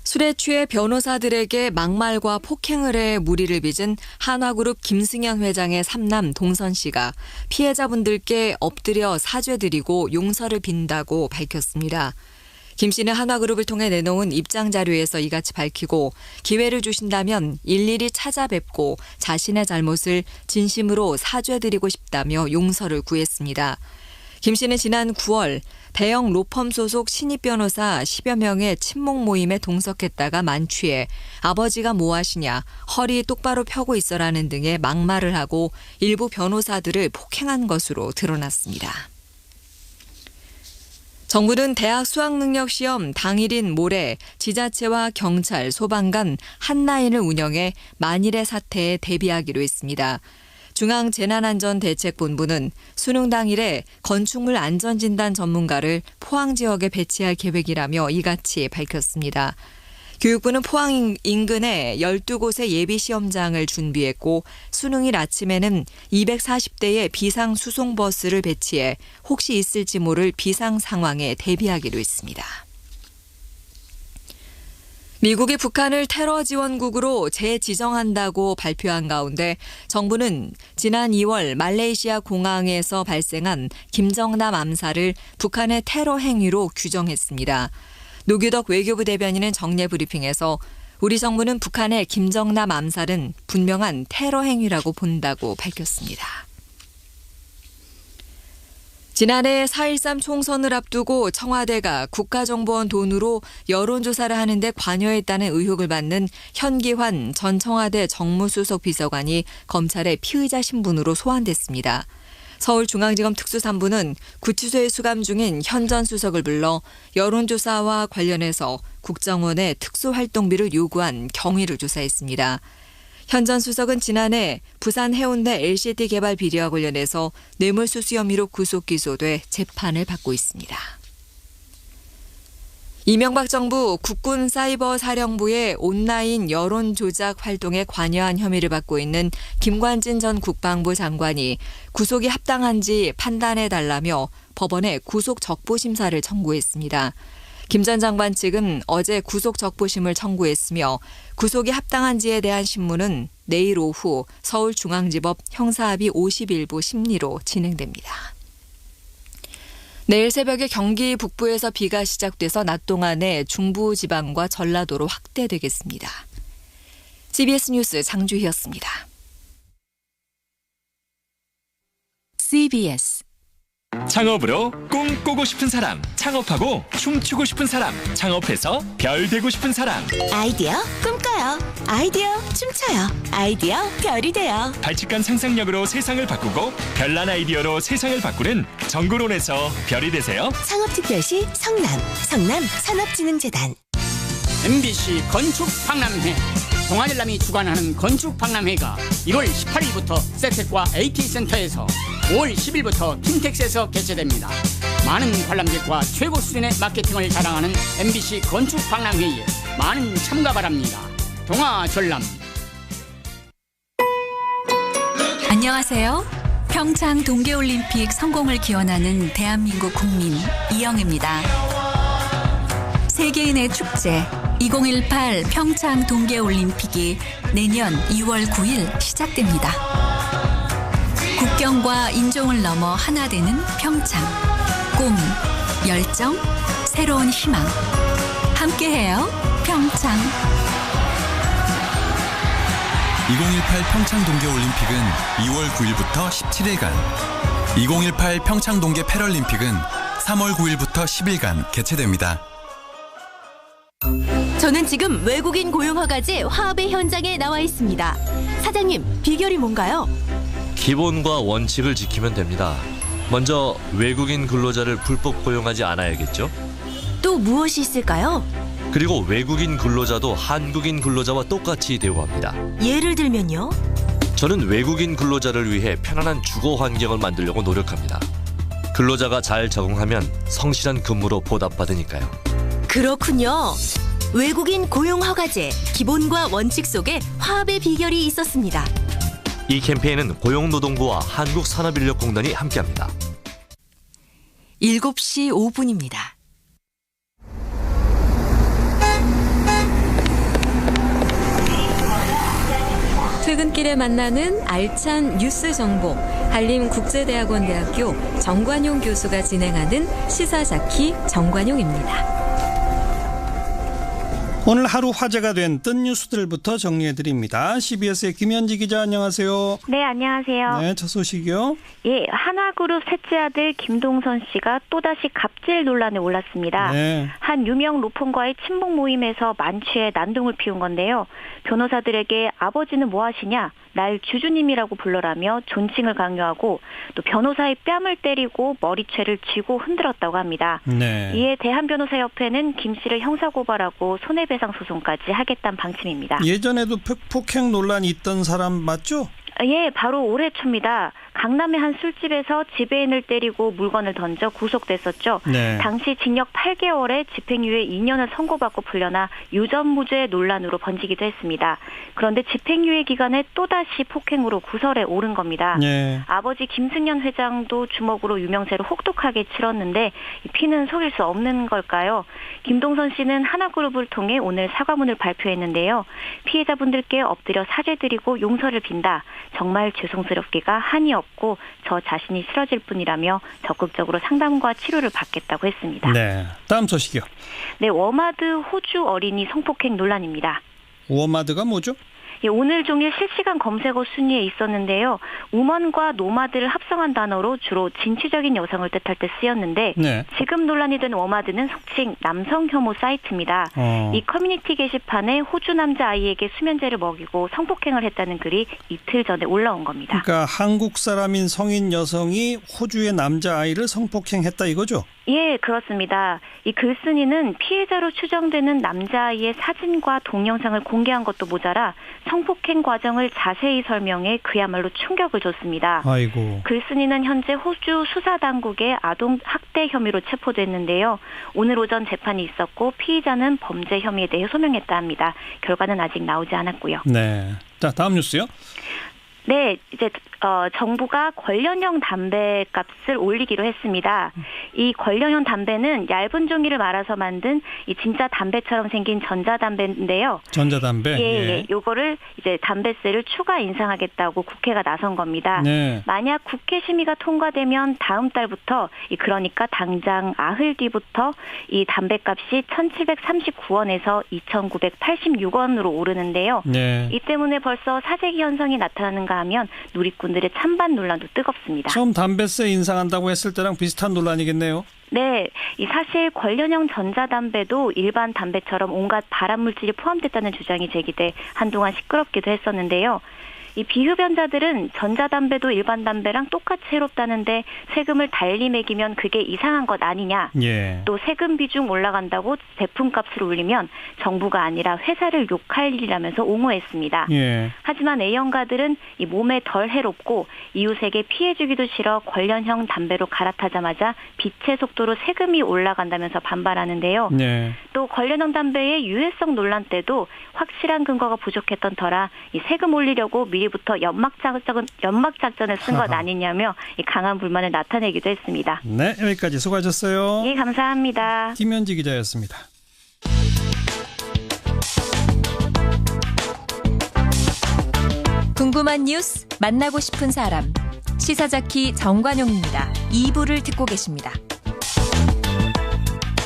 술에 취해 변호사들에게 막말과 폭행을 해 무리를 빚은 한화그룹 김승현 회장의 삼남 동선 씨가 피해자분들께 엎드려 사죄드리고 용서를 빈다고 밝혔습니다. 김 씨는 한화그룹을 통해 내놓은 입장 자료에서 이같이 밝히고 기회를 주신다면 일일이 찾아뵙고 자신의 잘못을 진심으로 사죄드리고 싶다며 용서를 구했습니다. 김 씨는 지난 9월 대형 로펌 소속 신입 변호사 10여 명의 친목 모임에 동석했다가 만취해 아버지가 뭐 하시냐, 허리 똑바로 펴고 있어라는 등의 막말을 하고 일부 변호사들을 폭행한 것으로 드러났습니다. 정부는 대학 수학능력시험 당일인 모레 지자체와 경찰, 소방관 한라인을 운영해 만일의 사태에 대비하기로 했습니다. 중앙재난안전대책본부는 수능 당일에 건축물 안전진단 전문가를 포항 지역에 배치할 계획이라며 이같이 밝혔습니다. 교육부는 포항 인근에 12곳의 예비시험장을 준비했고 수능일 아침에는 240대의 비상수송버스를 배치해 혹시 있을지 모를 비상 상황에 대비하기로 했습니다. 미국이 북한을 테러 지원국으로 재지정한다고 발표한 가운데 정부는 지난 2월 말레이시아 공항에서 발생한 김정남 암살을 북한의 테러 행위로 규정했습니다. 노규덕 외교부 대변인은 정례 브리핑에서 우리 정부는 북한의 김정남 암살은 분명한 테러 행위라고 본다고 밝혔습니다. 지난해 4.13 총선을 앞두고 청와대가 국가정보원 돈으로 여론조사를 하는데 관여했다는 의혹을 받는 현기환 전 청와대 정무수석 비서관이 검찰의 피의자 신분으로 소환됐습니다. 서울중앙지검 특수산부는 구치소에 수감 중인 현 전 수석을 불러 여론조사와 관련해서 국정원에 특수활동비를 요구한 경위를 조사했습니다. 현 전 수석은 지난해 부산 해운대 LCT 개발 비리와 관련해서 뇌물수수 혐의로 구속 기소돼 재판을 받고 있습니다. 이명박 정부 국군사이버사령부의 온라인 여론조작 활동에 관여한 혐의를 받고 있는 김관진 전 국방부 장관이 구속이 합당한지 판단해달라며 법원에 구속 적부 심사를 청구했습니다. 김 전 장관 측은 어제 구속 적부심을 청구했으며 구속이 합당한지에 대한 신문은 내일 오후 서울중앙지법 형사합의 51부 심리로 진행됩니다. 내일 새벽에 경기 북부에서 비가 시작돼서 낮 동안에 중부지방과 전라도로 확대되겠습니다. CBS 뉴스 장주희였습니다. CBS 창업으로 꿈꾸고 싶은 사람, 창업하고 춤추고 싶은 사람, 창업해서 별 되고 싶은 사람. 아이디어 꿈꿔요. 아이디어 춤춰요. 아이디어 별이 돼요. 발칙한 상상력으로 세상을 바꾸고 별난 아이디어로 세상을 바꾸는 정글원에서 별이 되세요. 창업특별시 성남 산업진흥재단. MBC 건축박람회. 동아일람이 주관하는 건축박람회가 1월 18일부터 세텍과 AT센터에서 5월 10일부터 킨텍스에서 개최됩니다. 많은 관람객과 최고 수준의 마케팅을 자랑하는 MBC 건축박람회에 많은 참가 바랍니다. 동아전람. 안녕하세요. 평창 동계올림픽 성공을 기원하는 대한민국 국민 이영입니다. 세계인의 축제 2018 평창 동계올림픽이 내년 2월 9일 시작됩니다. 국경과 인종을 넘어 하나 되는 평창. 꿈, 열정, 새로운 희망. 함께해요. 평창. 2018 평창 동계올림픽은 2월 9일부터 17일간, 2018 평창 동계 패럴림픽은 3월 9일부터 10일간 개최됩니다. 저는 지금 외국인 고용 허가제 화합의 현장에 나와 있습니다. 사장님, 비결이 뭔가요? 기본과 원칙을 지키면 됩니다. 먼저 외국인 근로자를 불법 고용하지 않아야겠죠? 또 무엇이 있을까요? 그리고 외국인 근로자도 한국인 근로자와 똑같이 대우합니다. 예를 들면요? 저는 외국인 근로자를 위해 편안한 주거 환경을 만들려고 노력합니다. 근로자가 잘 적응하면 성실한 근무로 보답받으니까요. 그렇군요. 외국인 고용 허가제 기본과 원칙 속에 화합의 비결이 있었습니다. 이 캠페인은 고용노동부와 한국산업인력공단이 함께합니다. 7시 5분입니다. 퇴근길에 만나는 알찬 뉴스 정보, 한림국제대학원대학교 정관용 교수가 진행하는 시사자키 정관용입니다. 오늘 하루 화제가 된 뜬 뉴스들부터 정리해드립니다. CBS의 김현지 기자, 안녕하세요. 네, 안녕하세요. 네, 첫 소식이요. 예, 한화그룹 셋째 아들 김동선 씨가 또다시 갑질 논란에 올랐습니다. 네. 한 유명 로펌과의 친목 모임에서 만취해 난동을 피운 건데요. 변호사들에게 아버지는 뭐 하시냐? 날 주주님이라고 불러라며 존칭을 강요하고 또 변호사의 뺨을 때리고 머리채를 쥐고 흔들었다고 합니다. 네. 이에 대한변호사협회는 김 씨를 형사고발하고 손해배상 소송까지 하겠다는 방침입니다. 예전에도 폭행 논란이 있던 사람 맞죠? 예, 바로 올해 초입니다. 강남의 한 술집에서 지배인을 때리고 물건을 던져 구속됐었죠. 네. 당시 징역 8개월에 집행유예 2년을 선고받고 풀려나 유전무죄 논란으로 번지기도 했습니다. 그런데 집행유예 기간에 또다시 폭행으로 구설에 오른 겁니다. 네. 아버지 김승연 회장도 주먹으로 유명세를 혹독하게 치렀는데 피는 속일 수 없는 걸까요? 김동선 씨는 하나그룹을 통해 오늘 사과문을 발표했는데요. 피해자분들께 엎드려 사죄드리고 용서를 빈다. 정말 죄송스럽기가 한이 없고 저 자신이 싫어질 뿐이라며 적극적으로 상담과 치료를 받겠다고 했습니다. 네, 다음 소식이요. 네, 워마드 호주 어린이 성폭행 논란입니다. 워마드가 뭐죠? 예, 오늘 종일 실시간 검색어 순위에 있었는데요. 우먼과 노마드를 합성한 단어로 주로 진취적인 여성을 뜻할 때 쓰였는데 네. 지금 논란이 된 워마드는 속칭 남성 혐오 사이트입니다. 이 커뮤니티 게시판에 호주 남자 아이에게 수면제를 먹이고 성폭행을 했다는 글이 이틀 전에 올라온 겁니다. 그러니까 한국 사람인 성인 여성이 호주의 남자 아이를 성폭행했다 이거죠? 예, 그렇습니다. 이 글쓴이는 피해자로 추정되는 남자아이의 사진과 동영상을 공개한 것도 모자라 성폭행 과정을 자세히 설명해 그야말로 충격을 줬습니다. 아이고. 글쓴이는 현재 호주 수사당국의 아동 학대 혐의로 체포됐는데요. 오늘 오전 재판이 있었고 피의자는 범죄 혐의에 대해 소명했다 합니다. 결과는 아직 나오지 않았고요. 네. 자, 다음 뉴스요. 네, 이제 정부가 관련형 담배 값을 올리기로 했습니다. 이 관련형 담배는 얇은 종이를 말아서 만든 이 진짜 담배처럼 생긴 전자담배인데요. 전자담배. 예. 요거를 이제 담배세를 추가 인상하겠다고 국회가 나선 겁니다. 네. 만약 국회 심의가 통과되면 다음 달부터 그러니까 당장 나흘 뒤부터 이 담배값이 1,739원에서 2,986원으로 오르는데요. 네. 이 때문에 벌써 사재기 현상이 나타나는가 하면 누리꾼들의 찬반 논란도 뜨겁습니다. 처음 담배세 인상한다고 했을 때랑 비슷한 논란이겠네요. 네, 이 사실 관련형 전자담배도 일반 담배처럼 온갖 발암물질이 포함됐다는 주장이 제기돼 한동안 시끄럽기도 했었는데요. 이 비흡연자들은 전자담배도 일반 담배랑 똑같이 해롭다는데 세금을 달리 매기면 그게 이상한 것 아니냐. 예. 또 세금 비중 올라간다고 제품값을 올리면 정부가 아니라 회사를 욕할 일이라면서 옹호했습니다. 예. 하지만 A형가들은 이 몸에 덜 해롭고 이웃에게 피해주기도 싫어 관련형 담배로 갈아타자마자 빛의 속도로 세금이 올라간다면서 반발하는데요. 네. 또 관련형 담배의 유해성 논란 때도 확실한 근거가 부족했던 터라 이 세금 올리려고 미리부터 연막 작전을 쓴 것 아니냐며 이 강한 불만을 나타내기도 했습니다. 네, 여기까지 수고하셨어요. 예, 감사합니다. 김현지 기자였습니다. 궁금한 뉴스, 만나고 싶은 사람. 시사자키 정관용입니다. 2부를 듣고 계십니다.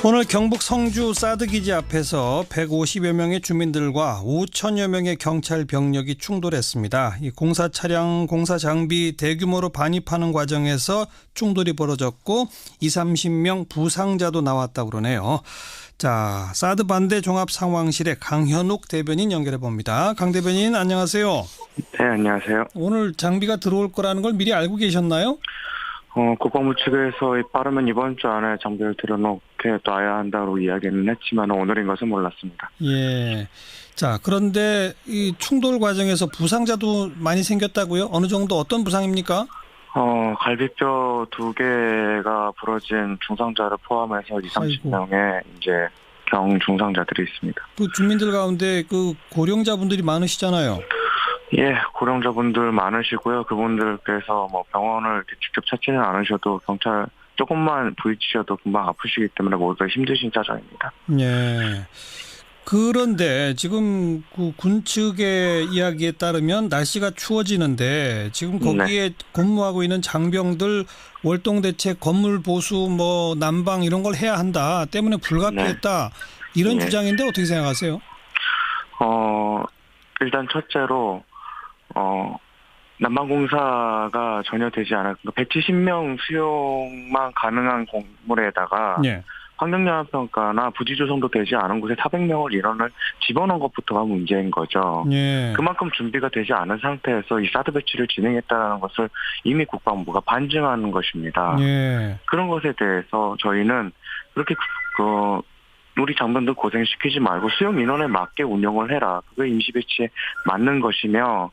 오늘 경북 성주 사드기지 앞에서 150여 명의 주민들과 5천여 명의 경찰 병력이 충돌했습니다. 이 공사 차량, 공사 장비 대규모로 반입하는 과정에서 충돌이 벌어졌고 20-30명 부상자도 나왔다고 그러네요. 자, 사드 반대 종합 상황실의 강현욱 대변인 연결해 봅니다. 강 대변인 안녕하세요. 네, 안녕하세요. 오늘 장비가 들어올 거라는 걸 미리 알고 계셨나요? 국방부 측에서 빠르면 이번 주 안에 장비를 들여놓게 놔야 한다고 이야기는 했지만 오늘인 것은 몰랐습니다. 예. 자, 그런데 이 충돌 과정에서 부상자도 많이 생겼다고요? 어느 정도 어떤 부상입니까? 갈비뼈 2개가 부러진 중상자를 포함해서 20, 30명의 이제 경중상자들이 있습니다. 그 주민들 가운데 그 고령자분들이 많으시잖아요. 예, 고령자분들 많으시고요. 그분들께서 뭐 병원을 직접 찾지는 않으셔도 경찰 조금만 부딪히셔도 금방 아프시기 때문에 모두 힘드신 사정입니다. 예. 그런데 지금 그 군 측의 이야기에 따르면 날씨가 추워지는데 지금 거기에 근무하고 있는 장병들 월동대책, 건물 보수, 뭐 난방 이런 걸 해야 한다 때문에 불가피했다 이런 주장인데 어떻게 생각하세요? 일단 첫째로 난방공사가 전혀 되지 않았, 배치 10명 수용만 가능한 건물에다가 환경영향평가나 부지조성도 되지 않은 곳에 400명을 인원을 집어넣은 것부터가 문제인 거죠. 그만큼 준비가 되지 않은 상태에서 이 사드 배치를 진행했다는 것을 이미 국방부가 반증하는 것입니다. 그런 것에 대해서 저희는 그렇게 우리 장병들 고생시키지 말고 수용 인원에 맞게 운영을 해라. 그게 임시 배치에 맞는 것이며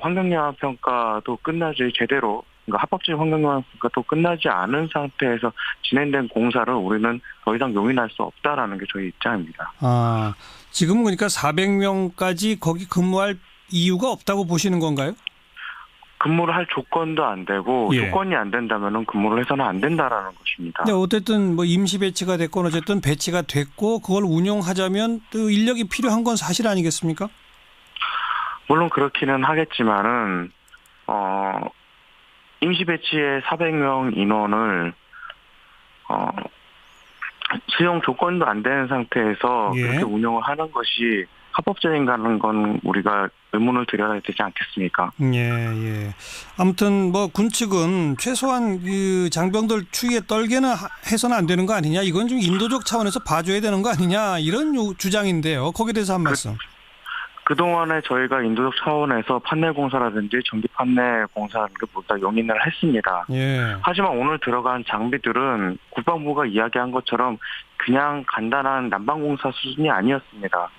환경영향평가도 끝나지 제대로 그러니까 합법적인 환경영향평가도 끝나지 않은 상태에서 진행된 공사를 우리는 더 이상 용인할 수 없다라는 게 저희 입장입니다. 지금은 그러니까 400명까지 거기 근무할 이유가 없다고 보시는 건가요? 근무를 할 조건도 안 되고 조건이 안 된다면은 근무를 해서는 안 된다라는 것입니다. 근데 어쨌든 뭐 임시 배치가 됐건 어쨌든 배치가 됐고 그걸 운용하자면 또 인력이 필요한 건 사실 아니겠습니까? 물론 그렇기는 하겠지만은 임시 배치의 400명 인원을 수용 조건도 안 되는 상태에서 그렇게 운영을 하는 것이 합법적인가는 건 우리가 의문을 드려야 되지 않겠습니까? 예. 아무튼 뭐 군 측은 최소한 그 장병들 추위에 떨게는 해서는 안 되는 거 아니냐? 이건 좀 인도적 차원에서 봐줘야 되는 거 아니냐? 이런 주장인데요. 거기에 대해서 한 말씀. 그동안에 저희가 인도적 차원에서 판넬 공사라든지 전기 판넬 공사를 모두 다 용인을 했습니다. 하지만 오늘 들어간 장비들은 국방부가 이야기한 것처럼 그냥 간단한 난방공사 수준이 아니었습니다.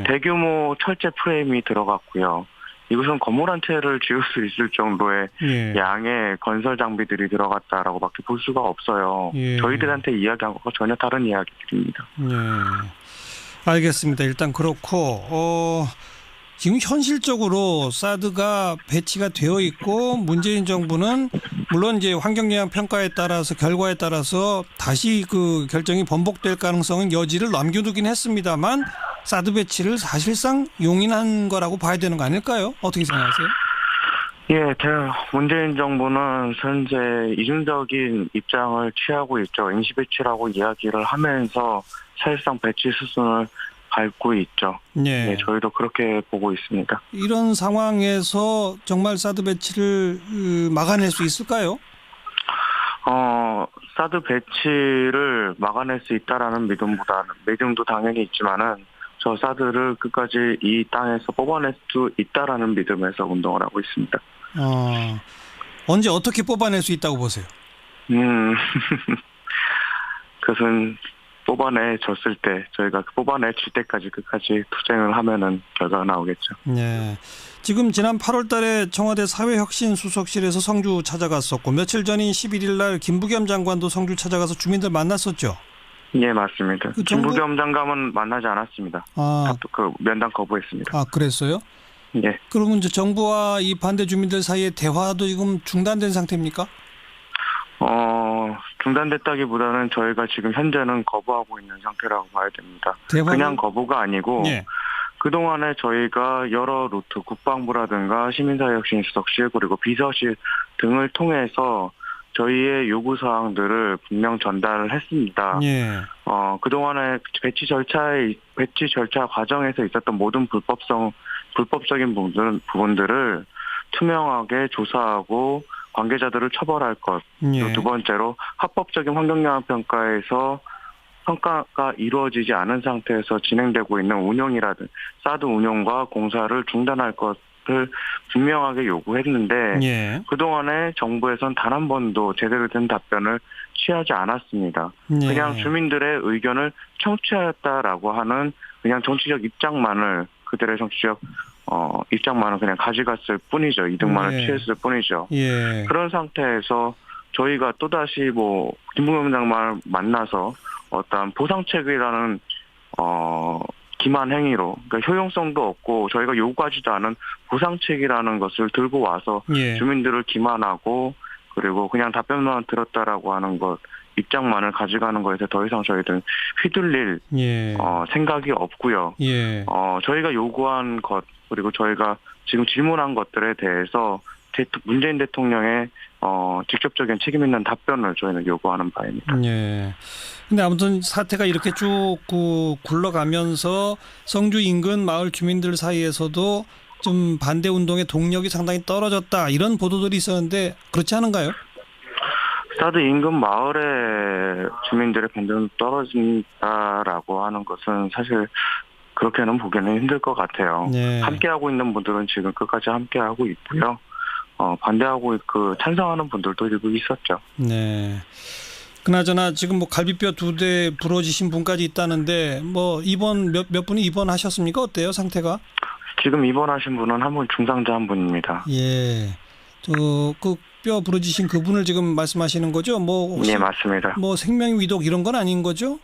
대규모 철제 프레임이 들어갔고요. 이것은 건물 한 채를 지을 수 있을 정도의 양의 건설 장비들이 들어갔다라고밖에 볼 수가 없어요. 저희들한테 이야기한 것과 전혀 다른 이야기들입니다. 알겠습니다. 일단 그렇고 지금 현실적으로 사드가 배치가 되어 있고 문재인 정부는 물론 이제 환경영향 평가에 따라서 결과에 따라서 다시 그 결정이 번복될 가능성은 여지를 남겨두긴 했습니다만 사드 배치를 사실상 용인한 거라고 봐야 되는 거 아닐까요? 어떻게 생각하세요? 문재인 정부는 현재 이중적인 입장을 취하고 있죠. 임시 배치라고 이야기를 하면서 사실상 배치 수순을 밟고 있죠. 저희도 그렇게 보고 있습니다. 이런 상황에서 정말 사드 배치를 막아낼 수 있을까요? 사드 배치를 막아낼 수 있다라는 믿음도 당연히 있지만은 저 사드를 끝까지 이 땅에서 뽑아낼 수 있다라는 믿음에서 운동을 하고 있습니다. 언제 어떻게 뽑아낼 수 있다고 보세요? 그것은 뽑아내줬을 때 저희가 뽑아내줄 때까지 끝까지 투쟁을 하면은 결과가 나오겠죠. 지금 지난 8월 달에 청와대 사회혁신수석실에서 성주 찾아갔었고 며칠 전인 11일 날 김부겸 장관도 성주 찾아가서 주민들 만났었죠? 예, 맞습니다. 김부겸 장관은 만나지 않았습니다. 그 면담 거부했습니다. 그랬어요? 그러면 이제 정부와 이 반대 주민들 사이의 대화도 지금 중단된 상태입니까? 중단됐다기보다는 저희가 지금 현재는 거부하고 있는 상태라고 봐야 됩니다. 그냥 거부가 아니고 그동안에 저희가 여러 루트 국방부라든가 시민사회혁신수석실 그리고 비서실 등을 통해서 저희의 요구사항들을 분명 전달을 했습니다. 그동안에 배치 절차 과정에서 있었던 모든 불법적인 부분들을 투명하게 조사하고 관계자들을 처벌할 것. 두 번째로 합법적인 환경영향평가에서 평가가 이루어지지 않은 상태에서 진행되고 있는 운영이라든 사드 운영과 공사를 중단할 것을 분명하게 요구했는데 예. 그동안에 정부에선 단 한 번도 제대로 된 답변을 취하지 않았습니다. 예. 그냥 주민들의 의견을 청취하였다라고 하는 그냥 정치적 입장만을 그들의 정치적 입장만을 그냥 가져갔을 뿐이죠. 이득만을 취했을 뿐이죠. 예. 그런 상태에서 저희가 또다시 김부겸장관을 만나서 어떤 보상책이라는 기만 행위로 그러니까 효용성도 없고 저희가 요구하지도 않은 보상책이라는 것을 들고 와서 예. 주민들을 기만하고 그리고 그냥 답변만 들었다라고 하는 것 입장만을 가져가는 것에 더 이상 저희들은 휘둘릴 예. 생각이 없고요. 예. 저희가 요구한 것 그리고 저희가 지금 질문한 것들에 대해서 문재인 대통령의 직접적인 책임 있는 답변을 저희는 요구하는 바입니다. 예. 근데 아무튼 사태가 이렇게 쭉 굴러가면서 성주 인근 마을 주민들 사이에서도 좀 반대 운동의 동력이 상당히 떨어졌다 이런 보도들이 있었는데 그렇지 않은가요? 사드 인근 마을의 주민들의 반대는 떨어진다라고 하는 것은 사실 그렇게는 보기는 힘들 것 같아요. 네. 함께하고 있는 분들은 지금 끝까지 함께하고 있고요. 반대하고 찬성하는 분들도 일부 있었죠. 네. 그나저나 지금 갈비뼈 2대 부러지신 분까지 있다는데 입원 몇 분이 입원하셨습니까? 어때요 상태가? 지금 입원하신 분은 한 분 중상자 한 분입니다. 예. 그 뼈 부러지신 그분을 지금 말씀하시는 거죠? 혹시 네, 맞습니다. 생명위독 이런 건 아닌 거죠?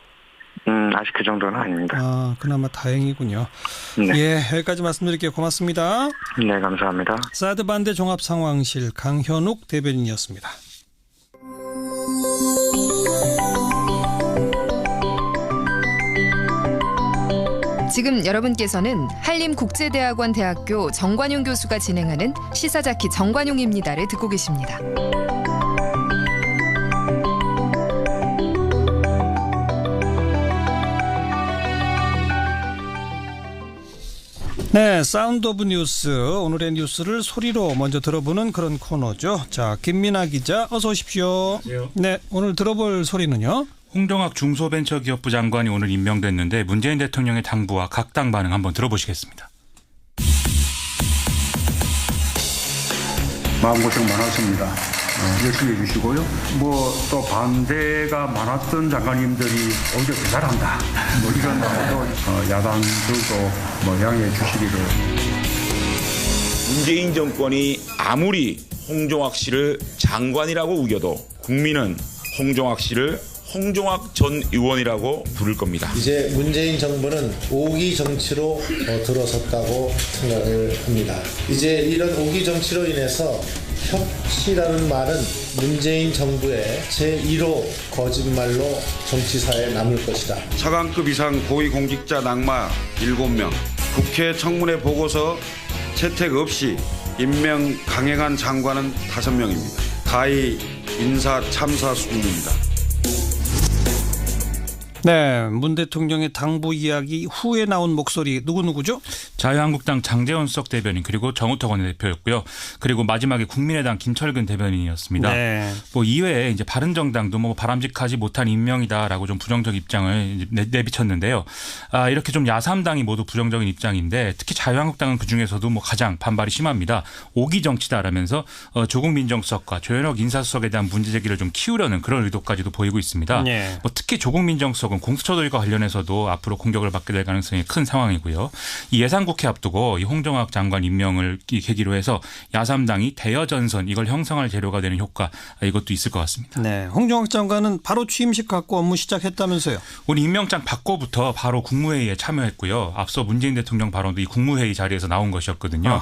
아직 그 정도는 아닙니다. 그나마 다행이군요. 네. 예, 여기까지 말씀드릴게요. 고맙습니다. 네, 감사합니다. 사드 반대 종합상황실 강현욱 대변인이었습니다. 지금 여러분께서는 한림국제대학원 대학교 정관용 교수가 진행하는 시사자키 정관용입니다를 듣고 계십니다. 네, 사운드 오브 뉴스. 오늘의 뉴스를 소리로 먼저 들어보는 그런 코너죠. 자, 김민아 기자 어서 오십시오. 안녕하세요. 네, 오늘 들어볼 소리는요. 홍정학 중소벤처기업부 장관이 오늘 임명됐는데 문재인 대통령의 당부와 각 당 반응 한번 들어보시겠습니다. 마음고생 많았습니다. 열심히 해주시고요. 또 반대가 많았던 장관님들이 오히려 더 잘한다. 이런 말도 야당들도 양해해 주시기를. 문재인 정권이 아무리 홍종학 씨를 장관이라고 우겨도 국민은 홍종학 씨를 홍종학 전 의원이라고 부를 겁니다. 이제 문재인 정부는 오기 정치로 들어섰다고 생각을 합니다. 이제 이런 오기 정치로 인해서 협치라는 말은 문재인 정부의 제1호 거짓말로 정치사에 남을 것이다. 차관급 이상 고위공직자 낙마 7명, 국회 청문회 보고서 채택 없이 임명 강행한 장관은 5명입니다. 가히 인사 참사 수준입니다. 네, 문 대통령의 당부 이야기 후에 나온 목소리 누구죠? 자유한국당 장제원 수석 대변인 그리고 정우택 원내대표였고요. 그리고 마지막에 국민의당 김철근 대변인이었습니다. 네. 이외에 이제 바른정당도 바람직하지 못한 임명이다라고 좀 부정적 입장을 내비쳤는데요. 이렇게 좀 야삼당이 모두 부정적인 입장인데 특히 자유한국당은 그 중에서도 가장 반발이 심합니다. 오기 정치다라면서 조국 민정수석과 조현옥 인사수석에 대한 문제 제기를 좀 키우려는 그런 의도까지도 보이고 있습니다. 네. 특히 조국 민정수석은 공수처 도입과 관련해서도 앞으로 공격을 받게 될 가능성이 큰 상황이고요. 이 예산국회 앞두고 이 홍정학 장관 임명을 계기로 해서 야삼당이 대여전선 이걸 형성할 재료가 되는 효과 이것도 있을 것 같습니다. 네, 홍정학 장관은 바로 취임식 갖고 업무 시작했다면서요? 오늘 임명장 받고부터 바로 국무회의에 참여했고요. 앞서 문재인 대통령 발언도 이 국무회의 자리에서 나온 것이었거든요.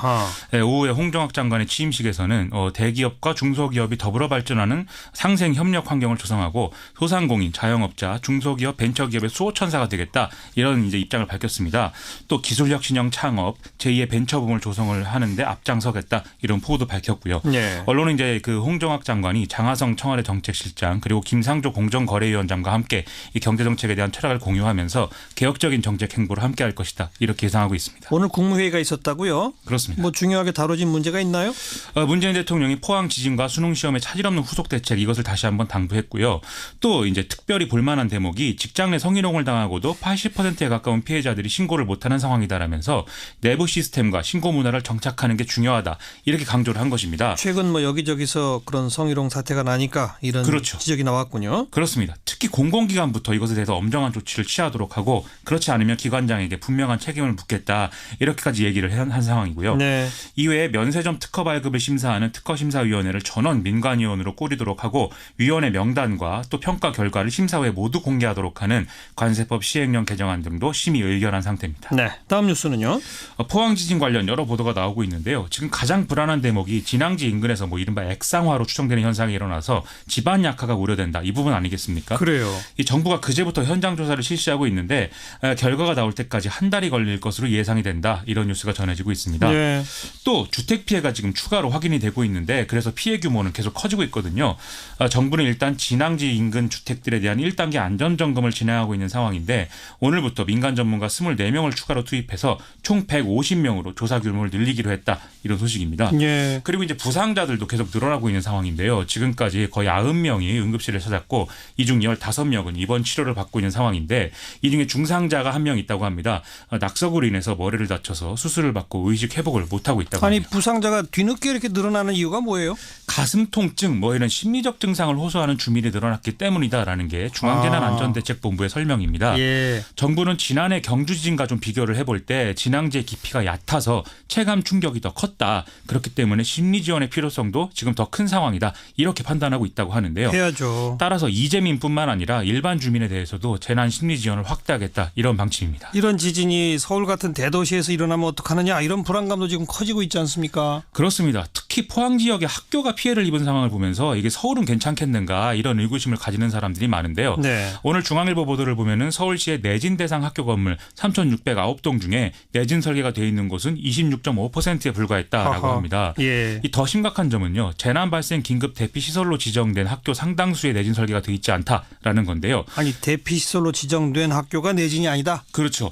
네, 오후에 홍정학 장관의 취임식에서는 대기업과 중소기업이 더불어 발전하는 상생 협력 환경을 조성하고 소상공인, 자영업자, 중소기업, 벤처기업의 수호천사가 되겠다 이런 이제 입장을 밝혔습니다. 또 기술혁신형 창업, 제2의 벤처붐을 조성을 하는데 앞장서겠다 이런 포부도 밝혔고요. 네. 언론은 이제 그 홍정학 장관이 장하성 청와대 정책실장 그리고 김상조 공정거래위원장과 함께 이 경제정책에 대한 철학을 공유하면서 개혁적인 정책 행보를 함께할 것이다 이렇게 예상하고 있습니다. 오늘 국무회의가 있었다고요? 그렇습니다. 중요하게 다뤄진 문제가 있나요? 문재인 대통령이 포항 지진과 수능 시험의 차질 없는 후속 대책 이것을 다시 한번 당부했고요. 또 이제 특별히 볼만한 대목이 직장 내 성희롱을 당하고도 80%에 가까운 피해자들이 신고를 못하는 상황이다라면서 내부 시스템과 신고 문화를 정착하는 게 중요하다 이렇게 강조를 한 것입니다. 최근 뭐 여기저기서 그런 성희롱 사태가 나니까 이런 그렇죠. 지적이 나왔군요. 그렇습니다. 특히 공공기관부터 이것에 대해서 엄정한 조치를 취하도록 하고 그렇지 않으면 기관장에게 분명한 책임을 묻겠다 이렇게까지 얘기를 한 상황이고요. 네. 이외에 면세점 특허 발급을 심사하는 특허심사위원회를 전원 민간위원으로 꾸리도록 하고 위원회 명단과 또 평가 결과를 심사 후에 모두 공개하도록 하는 관세법 시행령 개정안 등도 심의 의결한 상태입니다. 네. 다음 뉴스는요. 포항 지진 관련 여러 보도가 나오고 있는데요. 지금 가장 불안한 대목이 진앙지 인근에서 뭐 이른바 액상화로 추정되는 현상이 일어나서 집안 약화가 우려된다. 이 부분 아니겠습니까? 그래요. 이 정부가 그제부터 현장 조사를 실시하고 있는데 결과가 나올 때까지 한 달이 걸릴 것으로 예상이 된다. 이런 뉴스가 전해지고 있습니다. 네. 또 주택 피해가 지금 추가로 확인이 되고 있는데 그래서 피해 규모는 계속 커지고 있거든요. 정부는 일단 진앙지 인근 주택들에 대한 1단계 안전점검을 진행하고 있는 상황인데 오늘부터 민간 전문가 24명을 추가로 투입해서 총 150명으로 조사 규모를 늘리기로 했다. 이런 소식입니다. 예. 그리고 이제 부상자들도 계속 늘어나고 있는 상황인데요. 지금까지 거의 90명이 응급실을 찾았고 이 중 15명은 입원 치료를 받고 있는 상황인데 이 중에 중상자가 한 명 있다고 합니다. 낙석으로 인해서 머리를 다쳐서 수술을 받고 의식 회복을 못하고 있다고 합니다. 아니 부상자가 뒤늦게 이렇게 늘어나는 이유가 뭐예요? 가슴 통증 뭐 이런 심리적 증상을 호소하는 주민이 늘어났기 때문이다라는 게 중앙재난안전대책본부의 설명입니다. 예. 정부는 지난해 경주 지진과 좀 비교를 해볼 때 진앙지의 깊이가 얕아서 체감 충격이 더 컸다. 그렇기 때문에 심리 지원의 필요성도 지금 더 큰 상황이다. 이렇게 판단하고 있다고 하는데요. 해야죠. 따라서 이재민뿐만 아니라 일반 주민에 대해서도 재난 심리 지원을 확대하겠다. 이런 방침입니다. 이런 지진이 서울 같은 대도시에서 일어나면 어떡하느냐 이런 불안감도 지금 커지고 있지 않습니까? 그렇습니다. 특히 포항 지역의 학교가 피해를 입은 상황을 보면서 이게 서울은 괜찮겠는가 이런 의구심을 가지는 사람들이 많은데요. 네. 오늘 중앙일보 보도를 보면은 서울시의 내진 대상 학교 건물 3,609동 중에 내진 설계가 되어 있는 곳은 26.5%에 불과했다라고 합니다. 예. 이 더 심각한 점은요. 재난 발생 긴급 대피 시설로 지정된 학교 상당수의 내진 설계가 되어 있지 않다라는 건데요. 아니 대피 시설로 지정된 학교가 내진이 아니다. 그렇죠.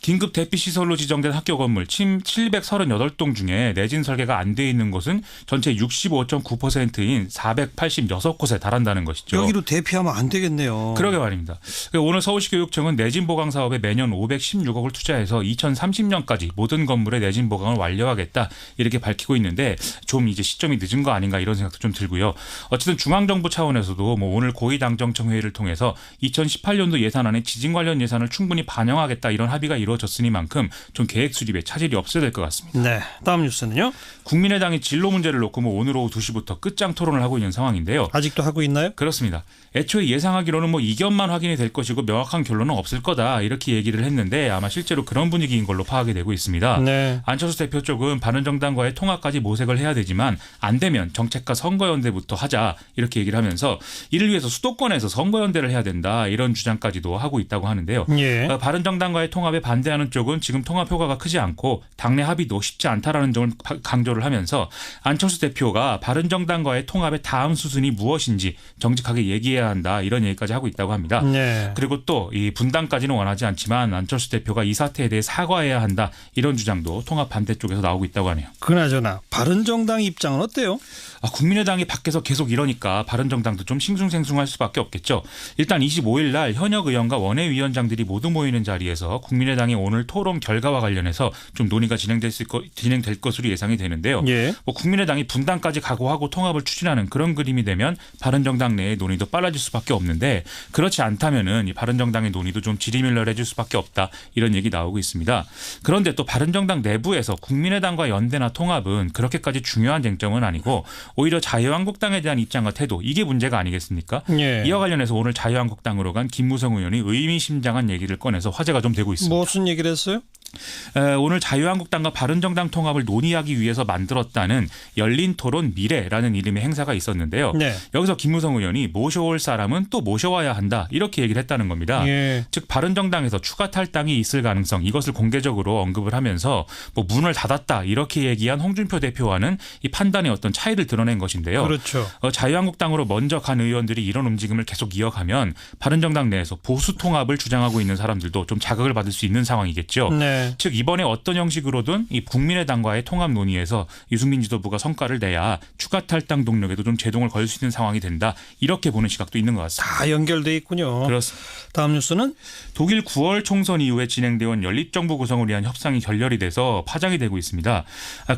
긴급 대피시설로 지정된 학교 건물 738동 중에 내진 설계가 안 돼 있는 곳은 전체 65.9%인 486곳에 달한다는 것이죠. 여기로 대피하면 안 되겠네요. 그러게 말입니다. 오늘 서울시 교육청은 내진 보강 사업에 매년 516억을 투자해서 2030년까지 모든 건물의 내진 보강을 완료하겠다 이렇게 밝히고 있는데 좀 이제 시점이 늦은 거 아닌가 이런 생각도 좀 들고요. 어쨌든 중앙정부 차원에서도 뭐 오늘 고위당정청 회의를 통해서 2018년도 예산안에 지진 관련 예산을 충분히 반영하겠다 이런 합의가 이루어졌으니만큼 좀 계획 수립에 차질이 없어야 될 것 같습니다. 네, 다음 뉴스는요. 국민의당이 진로 문제를 놓고 뭐 오늘 오후 2시부터 끝장 토론을 하고 있는 상황인데요. 아직도 하고 있나요? 그렇습니다. 애초에 예상하기로는 뭐 이견만 확인이 될 것이고 명확한 결론은 없을 거다 이렇게 얘기를 했는데 아마 실제로 그런 분위기인 걸로 파악이 되고 있습니다. 네. 안철수 대표 쪽은 바른정당과의 통합까지 모색을 해야 되지만 안 되면 정책과 선거연대부터 하자 이렇게 얘기를 하면서 이를 위해서 수도권에서 선거연대를 해야 된다 이런 주장까지도 하고 있다고 하는데요. 예. 바른정당과의 통합에 반대하는 쪽은 지금 통합 효과가 크지 않고 당내 합의도 쉽지 않다라는 점을 강조를 하면서 안철수 대표가 바른정당과의 통합의 다음 수순이 무엇인지 정직하게 얘기해야 한다 이런 얘기까지 하고 있다고 합니다. 네. 그리고 또 이 분당까지는 원하지 않지만 안철수 대표가 이 사태에 대해 사과해야 한다 이런 주장도 통합 반대 쪽에서 나오고 있다고 하네요. 그나저나 바른정당 입장은 어때요? 국민의당이 밖에서 계속 이러니까 바른정당도 좀 싱숭생숭할 수밖에 없겠죠. 일단 25일 날 현역 의원과 원외위원장들이 모두 모이는 자리에서 국민의당이 오늘 토론 결과와 관련해서 좀 논의가 진행될 것으로 예상이 되는데요. 예. 뭐 국민의당이 분당까지 각오하고 통합을 추진하는 그런 그림이 되면 바른정당 내의 논의도 빨라질 수밖에 없는데 그렇지 않다면은 이 바른정당의 논의도 좀 지리밀려해질 수밖에 없다 이런 얘기 나오고 있습니다. 그런데 또 바른정당 내부에서 국민의당과 연대나 통합은 그렇게까지 중요한 쟁점은 아니고 오히려 자유한국당에 대한 입장과 태도 이게 문제가 아니겠습니까? 예. 이와 관련해서 오늘 자유한국당으로 간 김무성 의원이 의미심장한 얘기를 꺼내서 화제가 좀 되고 있습니다. 무슨 얘기를 했어요? 오늘 자유한국당과 바른정당 통합을 논의하기 위해서 만들었다는 열린토론 미래라는 이름의 행사가 있었는데요. 네. 여기서 김무성 의원이 모셔올 사람은 또 모셔와야 한다 이렇게 얘기를 했다는 겁니다. 예. 즉 바른정당에서 추가 탈당이 있을 가능성 이것을 공개적으로 언급을 하면서 뭐 문을 닫았다 이렇게 얘기한 홍준표 대표와는 이 판단의 어떤 차이를 드러낸 것인데요. 그렇죠. 자유한국당으로 먼저 간 의원들이 이런 움직임을 계속 이어가면 바른정당 내에서 보수 통합을 주장하고 있는 사람들도 좀 자극을 받을 수 있는 상황이겠죠. 네. 네. 즉 이번에 어떤 형식으로든 이 국민의당과의 통합 논의에서 유승민 지도부가 성과를 내야 추가 탈당 동력에도 좀 제동을 걸 수 있는 상황이 된다. 이렇게 보는 시각도 있는 것 같습니다. 다 연결돼 있군요. 그렇습니다. 다음 뉴스는 독일 9월 총선 이후에 진행되어 온 연립정부 구성을 위한 협상이 결렬이 돼서 파장이 되고 있습니다.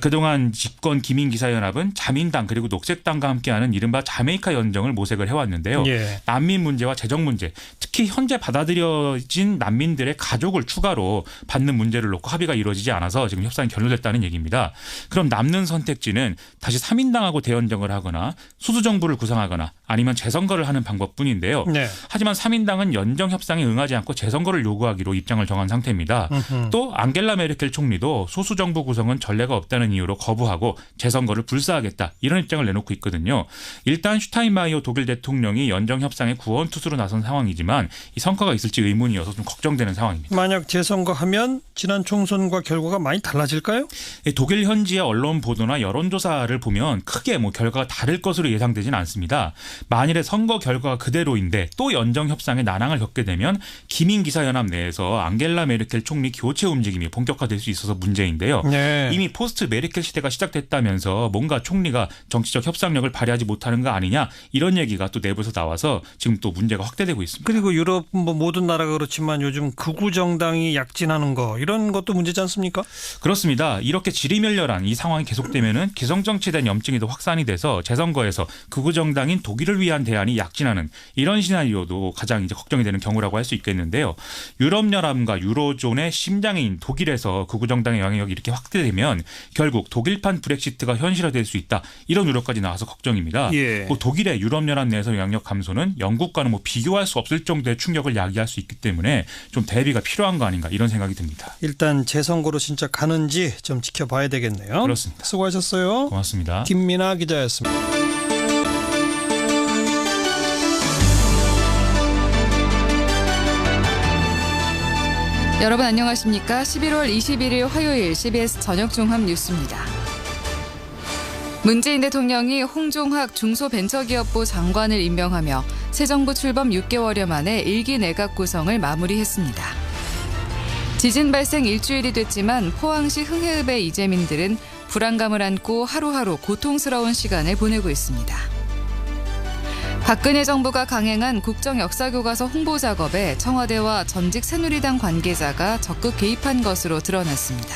그동안 집권 기민기사연합은 자민당 그리고 녹색당과 함께하는 이른바 자메이카 연정을 모색을 해왔는데요. 예. 난민 문제와 재정 문제, 특히 현재 받아들여진 난민들의 가족을 추가로 받는 문제를 놓고 합의가 이루어지지 않아서 지금 협상이 결렬됐다는 얘기입니다. 그럼 남는 선택지는 다시 3인당하고 대연정을 하거나 소수정부를 구성하거나 아니면 재선거를 하는 방법뿐인데요. 네. 하지만 3인당은 연정 협상에 응하지 않고 재선거를 요구하기로 입장을 정한 상태입니다. 또 앙겔라 메르켈 총리도 소수정부 구성은 전례가 없다는 이유로 거부하고 재선거를 불사하겠다 이런 입장을 내놓고 있거든요. 일단 슈타인마이어 독일 대통령이 연정 협상에 구원투수로 나선 상황이지만 이 성과가 있을지 의문이어서 좀 걱정되는 상황입니다. 만약 재선거하면 지난 총선과 결과가 많이 달라질까요? 독일 현지의 언론 보도나 여론조사를 보면 크게 결과가 다를 것으로 예상되지는 않습니다. 만일에 선거 결과가 그대로인데 또 연정 협상에 난항을 겪게 되면 기민기사연합 내에서 앙겔라 메르켈 총리 교체 움직임이 본격화될 수 있어서 문제인데요. 네. 이미 포스트 메르켈 시대가 시작됐다면서 뭔가 총리가 정치적 협상력을 발휘하지 못하는 거 아니냐 이런 얘기가 또 내부에서 나와서 지금 또 문제가 확대되고 있습니다. 그리고 유럽 모든 나라가 그렇지만 요즘 극우 정당이 약진하는 거 이런 것도 문제지 않습니까? 그렇습니다. 이렇게 지리멸렬한 이 상황이 계속되면은 기성정치된 염증이 더 확산이 돼서 재선거에서 극우 정당인 독일을 위한 대안이 약진하는 이런 시나리오도 가장 이제 걱정이 되는 경우라고 할 수 있겠는데요. 유럽연합과 유로존의 심장인 독일에서 극우 정당의 영향력이 이렇게 확대되면 결국 독일판 브렉시트가 현실화될 수 있다. 이런 우려까지 나와서 걱정입니다. 예. 독일의 유럽연합 내에서 영향력 감소는 영국과는 비교할 수 없을 정도의 충격을 야기할 수 있기 때문에 좀 대비가 필요한 거 아닌가 이런 생각이 듭니다. 일단 재선거로 진짜 가는지 좀 지켜봐야 되겠네요. 그렇습니다. 수고하셨어요. 고맙습니다. 김민아 기자였습니다. 여러분 안녕하십니까? 11월 21일 화요일 CBS 저녁 종합 뉴스입니다. 문재인 대통령이 홍종학 중소벤처기업부 장관을 임명하며 새 정부 출범 6개월여 만에 1기 내각 구성을 마무리했습니다. 지진 발생 일주일이 됐지만 포항시 흥해읍의 이재민들은 불안감을 안고 하루하루 고통스러운 시간을 보내고 있습니다. 박근혜 정부가 강행한 국정역사교과서 홍보 작업에 청와대와 전직 새누리당 관계자가 적극 개입한 것으로 드러났습니다.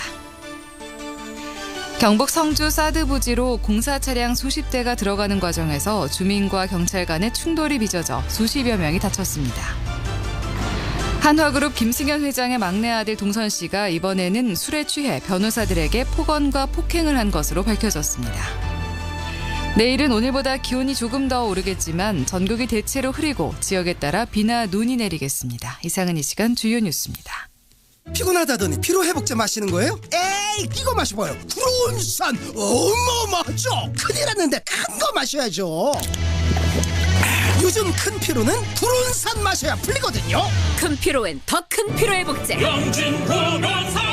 경북 성주 사드 부지로 공사 차량 수십 대가 들어가는 과정에서 주민과 경찰 간의 충돌이 빚어져 수십여 명이 다쳤습니다. 한화그룹 김승현 회장의 막내 아들 동선 씨가 이번에는 술에 취해 변호사들에게 폭언과 폭행을 한 것으로 밝혀졌습니다. 내일은 오늘보다 기온이 조금 더 오르겠지만 전국이 대체로 흐리고 지역에 따라 비나 눈이 내리겠습니다. 이상은 이 시간 주요 뉴스입니다. 피곤하다더니 피로회복제 마시는 거예요? 에이 이거 마셔봐요. 구론산 어마어마하죠. 큰일 났는데 큰 거 마셔야죠. 요즘 큰 피로는 구론산 마셔야 풀리거든요. 큰 피로엔 더 큰 피로회복제 영진 구론산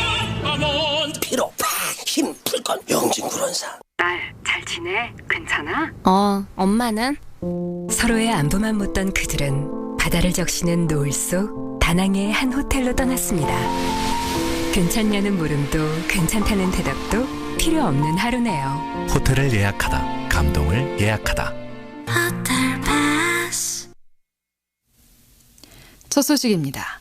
아몬드. 피로 팍 힘 풀건 영진 구론산. 딸 잘 지내? 괜찮아? 엄마는? 서로의 안부만 묻던 그들은 바다를 적시는 노을 속 다낭의 한 호텔로 떠났습니다. 괜찮냐는 물음도 괜찮다는 대답도 필요 없는 하루네요. 호텔을 예약하다. 감동을 예약하다. 호텔 패스. 첫 소식입니다.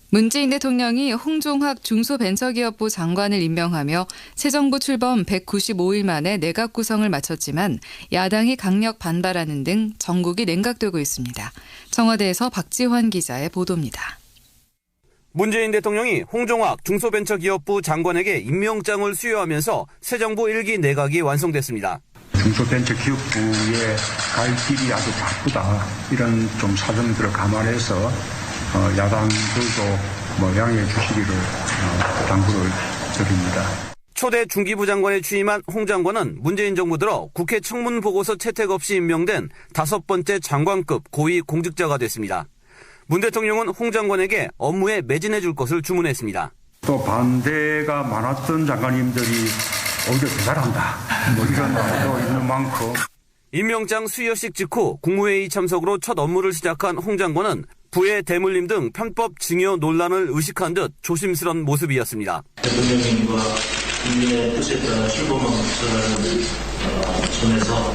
문재인 대통령이 홍종학 중소벤처기업부 장관을 임명하며 새 정부 출범 195일 만에 내각 구성을 마쳤지만 야당이 강력 반발하는 등 전국이 냉각되고 있습니다. 청와대에서 박지환 기자의 보도입니다. 문재인 대통령이 홍종학 중소벤처기업부 장관에게 임명장을 수여하면서 새 정부 1기 내각이 완성됐습니다. 중소벤처기업부의 갈 길이 아주 바쁘다. 이런 좀 사정들을 감안해서 야당들도 양해해 주시기를 당부를 드립니다. 초대 중기부 장관에 취임한 홍 장관은 문재인 정부 들어 국회 청문 보고서 채택 없이 임명된 5번째 장관급 고위 공직자가 됐습니다. 문 대통령은 홍 장관에게 업무에 매진해 줄 것을 주문했습니다. 또 반대가 많았던 장관님들이 오히려 더 잘한다. 이런 말도 있는 만큼. 임명장 수여식 직후 국무회의 참석으로 첫 업무를 시작한 홍 장관은 부의 대물림 등 편법 증여 논란을 의식한 듯 조심스런 모습이었습니다. 대통령님과 국민의 뜻에 따라 출범한 것을 전해서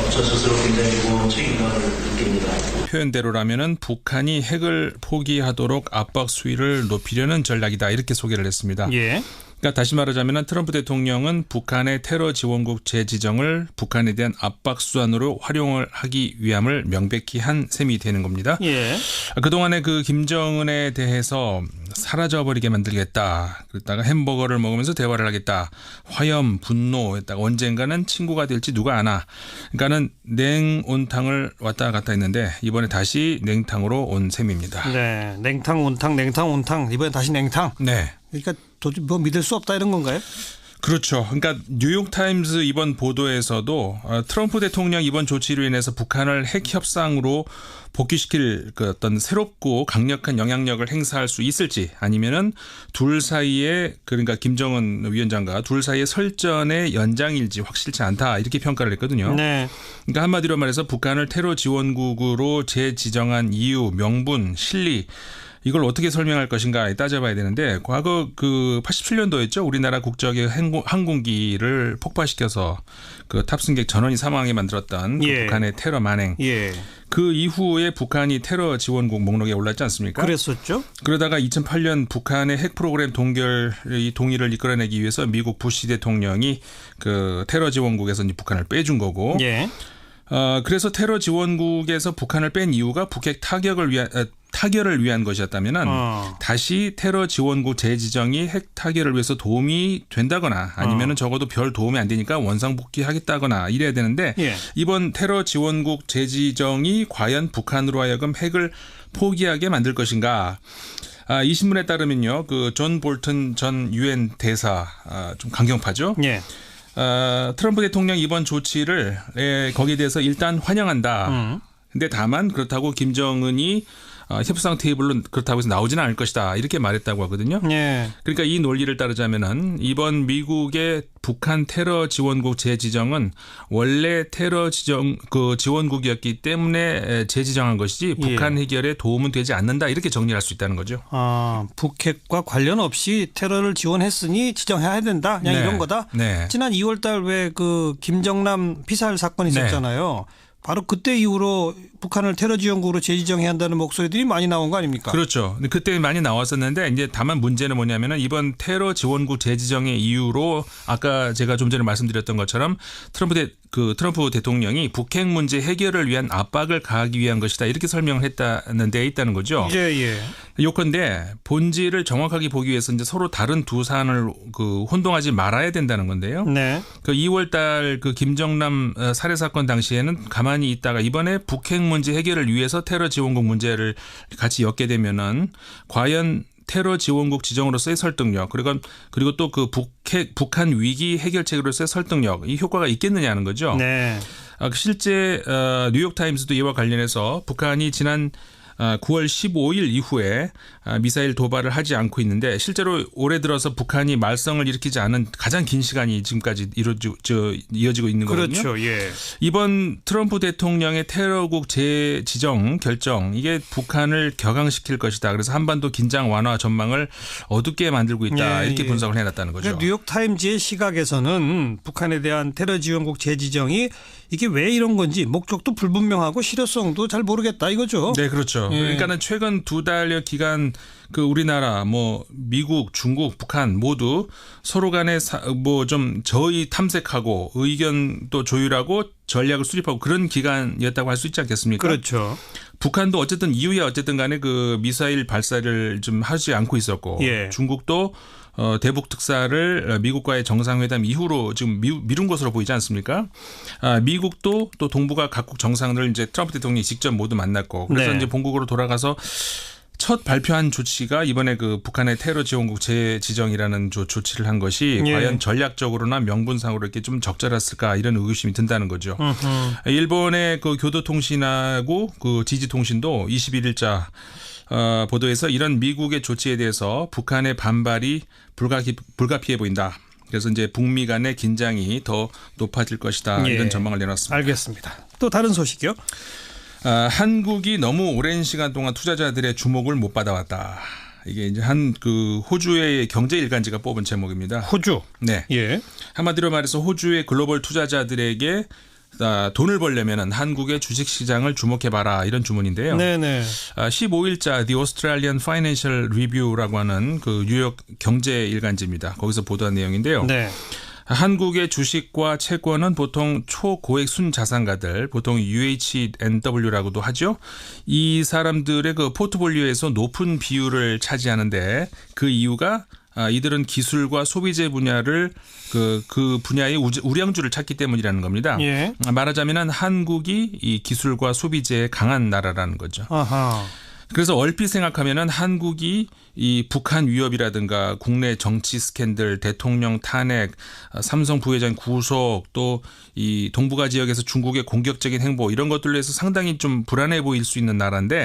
저 스스로 굉장히 무거운 책임감을 느낍니다. 표현대로라면은 북한이 핵을 포기하도록 압박 수위를 높이려는 전략이다 이렇게 소개를 했습니다. 예. 그러니까 다시 말하자면 트럼프 대통령은 북한의 테러 지원국 재지정을 북한에 대한 압박 수단으로 활용을 하기 위함을 명백히 한 셈이 되는 겁니다. 예. 그동안에 그 김정은에 대해서 사라져버리게 만들겠다. 그랬다가 햄버거를 먹으면서 대화를 하겠다. 화염, 분노했다가 언젠가는 친구가 될지 누가 아나. 그러니까는 냉온탕을 왔다 갔다 했는데 이번에 다시 냉탕으로 온 셈입니다. 네, 냉탕, 온탕, 냉탕, 온탕. 이번에 다시 냉탕. 네. 그러니까 도저히 뭐 믿을 수 없다 이런 건가요? 그렇죠. 그러니까 뉴욕타임즈 이번 보도에서도 트럼프 대통령 이번 조치로 인해서 북한을 핵 협상으로 복귀시킬 그 어떤 새롭고 강력한 영향력을 행사할 수 있을지 아니면은 둘 사이에 그러니까 김정은 위원장과 둘 사이의 설전의 연장일지 확실치 않다 이렇게 평가를 했거든요. 네. 그러니까 한마디로 말해서 북한을 테러 지원국으로 재지정한 이유, 명분, 실리 이걸 어떻게 설명할 것인가 따져봐야 되는데 과거 그 87년도였죠. 우리나라 국적의 항공기를 폭파시켜서 그 탑승객 전원이 사망하게 만들었던 그 북한의 테러 만행. 예. 그 이후에 북한이 테러 지원국 목록에 올랐지 않습니까? 그랬었죠. 그러다가 2008년 북한의 핵 프로그램 동의를 이끌어내기 위해서 미국 부시 대통령이 그 테러 지원국에서 이제 북한을 빼준 거고. 예. 그래서 테러 지원국에서 북한을 뺀 이유가 북핵 타결을 위한 것이었다면은 다시 테러 지원국 재지정이 핵 타결을 위해서 도움이 된다거나 아니면은 적어도 별 도움이 안 되니까 원상복귀하겠다거나 이래야 되는데 이번 테러 지원국 재지정이 과연 북한으로 하여금 핵을 포기하게 만들 것인가? 이 신문에 따르면요, 그 존 볼튼 전 유엔 대사 좀 강경파죠. 예. 트럼프 대통령 이번 조치를 거기에 대해서 일단 환영한다. 근데 다만 그렇다고 김정은이 협상 테이블로 그렇다고 해서 나오지는 않을 것이다. 이렇게 말했다고 하거든요. 예. 그러니까 이 논리를 따르자면은 이번 미국의 북한 테러 지원국 재지정은 원래 테러 지원국이었기 때문에 재지정한 것이지 북한 해결에 도움은 되지 않는다. 이렇게 정리할 수 있다는 거죠. 북핵과 관련 없이 테러를 지원했으니 지정해야 된다. 그냥 이런 거다. 네. 지난 2월 달 왜 그 김정남 피살 사건이 있었잖아요. 바로 그때 이후로 북한을 테러 지원국으로 재지정해야 한다는 목소리들이 많이 나온 거 아닙니까? 그렇죠. 그때 많이 나왔었는데 이제 다만 문제는 뭐냐면은 이번 테러 지원국 재지정의 이유로 아까 제가 좀 전에 말씀드렸던 것처럼 트럼프 대통령이 북핵 문제 해결을 위한 압박을 가하기 위한 것이다. 이렇게 설명을 했다는 데 있다는 거죠. 예. 요컨대 본질을 정확하게 보기 위해서 이제 서로 다른 두 사안을 혼동하지 말아야 된다는 건데요. 네. 그 2월 달 그 김정남 살해 사건 당시에는 가만히 있다가 이번에 북핵 문제 해결을 위해서 테러 지원국 문제를 같이 엮게 되면은 과연 테러 지원국 지정으로서의 설득력 그리고 또 그 북한 위기 해결책으로서의 설득력 이 효과가 있겠느냐는 거죠. 네. 실제 뉴욕타임스도 이와 관련해서 북한이 지난 9월 15일 이후에 미사일 도발을 하지 않고 있는데 실제로 올해 들어서 북한이 말썽을 일으키지 않은 가장 긴 시간이 지금까지 이어지고 있는 거거든요. 그렇죠. 예. 이번 트럼프 대통령의 테러국 재지정 결정 이게 북한을 격앙시킬 것이다. 그래서 한반도 긴장 완화 전망을 어둡게 만들고 있다. 이렇게 분석을 해놨다는 거죠. 그러니까 뉴욕타임즈의 시각에서는 북한에 대한 테러 지원국 재지정이 이게 왜 이런 건지 목적도 불분명하고 실효성도 잘 모르겠다 이거죠. 네, 그렇죠. 그러니까는 최근 2달여 기간 그 우리나라 미국, 중국, 북한 모두 서로 간에 좀 저의 탐색하고 의견도 조율하고 전략을 수립하고 그런 기간이었다고 할 수 있지 않겠습니까? 그렇죠. 북한도 어쨌든 이후에 어쨌든 간에 그 미사일 발사를 좀 하지 않고 있었고 중국도 대북 특사를 미국과의 정상회담 이후로 지금 미룬 것으로 보이지 않습니까? 미국도 또 동북아 각국 정상을 이제 트럼프 대통령이 직접 모두 만났고 그래서 이제 본국으로 돌아가서 첫 발표한 조치가 이번에 그 북한의 테러 지원국 재지정이라는 조치를 한 것이 과연 전략적으로나 명분상으로 이렇게 좀 적절했을까 이런 의구심이 든다는 거죠. 일본의 그 교도통신하고 그 지지통신도 21일자 보도에서 이런 미국의 조치에 대해서 북한의 반발이 불가피해 보인다. 그래서 이제 북미 간의 긴장이 더 높아질 것이다. 이런 전망을 내놨습니다. 알겠습니다. 또 다른 소식이요? 한국이 너무 오랜 시간 동안 투자자들의 주목을 못 받아왔다. 이게 이제 호주의 경제 일간지가 뽑은 제목입니다. 호주. 네. 예. 한마디로 말해서 호주의 글로벌 투자자들에게 돈을 벌려면 한국의 주식시장을 주목해봐라 이런 주문인데요. 네네. 15일자 The Australian Financial Review라고 하는 그 뉴욕 경제 일간지입니다. 거기서 보도한 내용인데요. 네. 한국의 주식과 채권은 보통 초고액 순자산가들, 보통 UHNW라고도 하죠. 이 사람들의 그 포트폴리오에서 높은 비율을 차지하는데 그 이유가 이들은 기술과 소비재 분야를 그 분야의 우량주를 찾기 때문이라는 겁니다. 예. 말하자면 한국이 이 기술과 소비재에 강한 나라라는 거죠. 아하. 그래서 얼핏 생각하면은 한국이 이 북한 위협이라든가 국내 정치 스캔들, 대통령 탄핵, 삼성 부회장 구속, 또 이 동북아 지역에서 중국의 공격적인 행보 이런 것들로 해서 상당히 좀 불안해 보일 수 있는 나라인데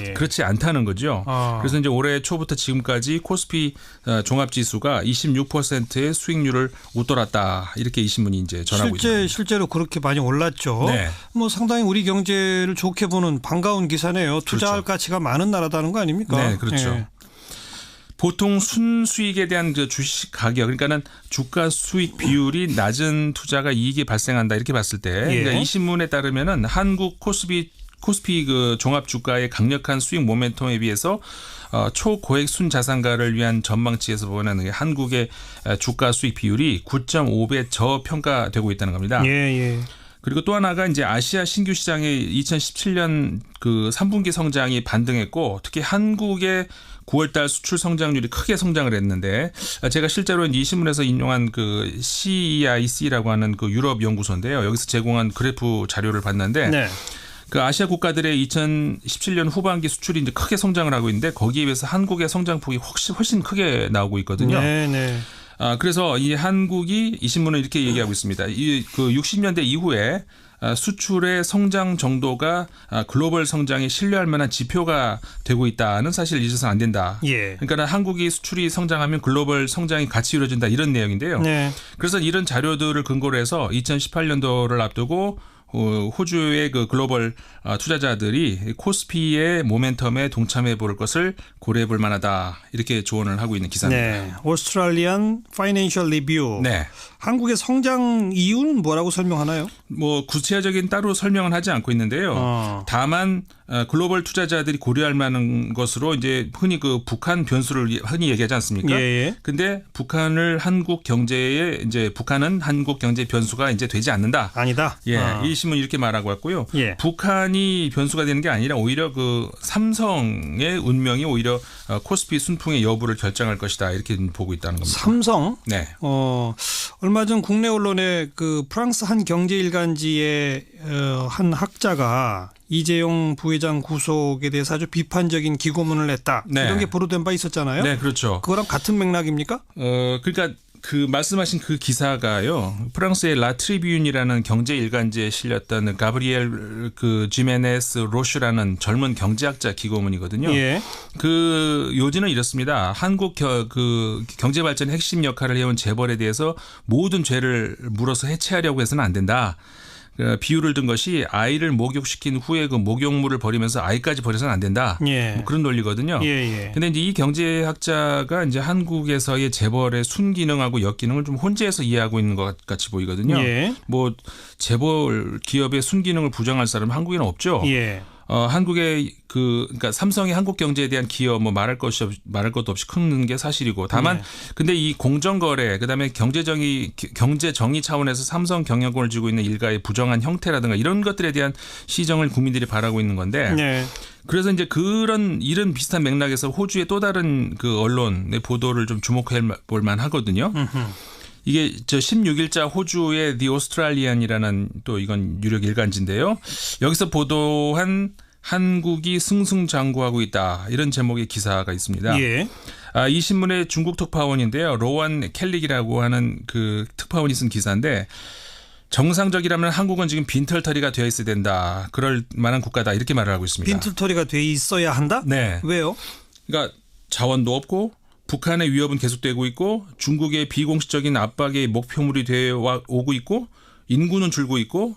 예. 그렇지 않다는 거죠. 그래서 이제 올해 초부터 지금까지 코스피 종합지수가 26%의 수익률을 웃돌았다 이렇게 이 신문이 이제 전하고 있습니다. 실제로 그렇게 많이 올랐죠. 네. 뭐 상당히 우리 경제를 좋게 보는 반가운 기사네요. 투자할 그렇죠. 가치가 많은 나라다는 거 아닙니까? 네, 그렇죠. 예. 보통 순수익에 대한 그 주식 가격, 그러니까는 주가 수익 비율이 낮은 투자가 이익이 발생한다 이렇게 봤을 때, 그러니까 이 신문에 따르면은 한국 코스피 그 종합 주가의 강력한 수익 모멘텀에 비해서 초고액 순자산가를 위한 전망치에서 보는 한국의 주가 수익 비율이 9.5배 저평가되고 있다는 겁니다. 예. 그리고 또 하나가 이제 아시아 신규 시장의 2017년 그 3분기 성장이 반등했고 특히 한국의 9월달 수출 성장률이 크게 성장을 했는데 제가 실제로 이 신문에서 인용한 그 CEIC라고 하는 그 유럽 연구소인데요. 여기서 제공한 그래프 자료를 봤는데 네. 그 아시아 국가들의 2017년 후반기 수출이 이제 크게 성장을 하고 있는데 거기에 비해서 한국의 성장폭이 훨씬 크게 나오고 있거든요. 네. 그래서 이 한국이 이 신문은 이렇게 얘기하고 있습니다. 그 60년대 이후에 수출의 성장 정도가 글로벌 성장에 신뢰할 만한 지표가 되고 있다는 사실을 잊어서는 안 된다. 예. 그러니까 한국이 수출이 성장하면 글로벌 성장이 같이 이루어진다 이런 내용인데요. 네. 그래서 이런 자료들을 근거로 해서 2018년도를 앞두고 호주의 그 글로벌 투자자들이 코스피의 모멘텀에 동참해 볼 것을 고려해 볼 만하다 이렇게 조언을 하고 있는 기사입니다. 네, Australian Financial Review. 네. 한국의 성장 이유는 뭐라고 설명하나요? 뭐 구체적인 따로 설명은 하지 않고 있는데요. 다만 글로벌 투자자들이 고려할 만한 것으로 이제 흔히 그 북한 변수를 흔히 얘기하지 않습니까? 예. 근데 북한은 한국 경제에 이제 북한은 한국 경제 변수가 이제 되지 않는다. 아니다. 예. 이 신문 이렇게 말하고 왔고요. 예. 북한이 변수가 되는 게 아니라 오히려 그 삼성의 운명이 오히려 코스피 순풍의 여부를 결정할 것이다. 이렇게 보고 있다는 겁니다. 삼성? 네. 얼마 전 국내 언론에 그 프랑스 한 경제일간지의 한 학자가 이재용 부회장 구속에 대해서 아주 비판적인 기고문을 냈다. 네. 이런 게 보도된 바 있었잖아요. 네, 그렇죠. 그거랑 같은 맥락입니까? 그러니까 그 말씀하신 그 기사가요. 프랑스의 라트리뷴이라는 경제 일간지에 실렸던 가브리엘 그 지메네스 로슈라는 젊은 경제학자 기고문이거든요. 예. 그 요지는 이렇습니다. 한국 그 경제 발전의 핵심 역할을 해온 재벌에 대해서 모든 죄를 물어서 해체하려고 해서는 안 된다. 비유를 든 것이 아이를 목욕시킨 후에 그 목욕물을 버리면서 아이까지 버려서는 안 된다. 예. 뭐 그런 논리거든요. 예. 근데 이제 이 경제학자가 이제 한국에서의 재벌의 순기능하고 역기능을 좀 혼재해서 이해하고 있는 것 같이 보이거든요. 예. 뭐 재벌 기업의 순기능을 부정할 사람은 한국에는 없죠. 예. 한국의 그러니까 삼성이 한국 경제에 대한 기여 뭐 말할 것도 없이 큰 게 사실이고 다만 근데 이 공정거래 그다음에 경제 정의 차원에서 삼성 경영권을 쥐고 있는 일가의 부정한 형태라든가 이런 것들에 대한 시정을 국민들이 바라고 있는 건데 네. 그래서 이제 이런 비슷한 맥락에서 호주의 또 다른 그 언론의 보도를 좀 주목해 볼 만하거든요. 이게 16일자 호주의 The Australian이라는 또 이건 유력 일간지인데요. 여기서 보도한 한국이 승승장구하고 있다. 이런 제목의 기사가 있습니다. 예. 이 신문의 중국 특파원인데요. 로완 켈릭이라고 하는 그 특파원이 쓴 기사인데 정상적이라면 한국은 지금 빈털터리가 되어 있어야 된다. 그럴 만한 국가다. 이렇게 말을 하고 있습니다. 빈털터리가 돼 있어야 한다? 네. 왜요? 그러니까 자원도 없고 북한의 위협은 계속되고 있고 중국의 비공식적인 압박의 목표물이 되어 오고 있고 인구는 줄고 있고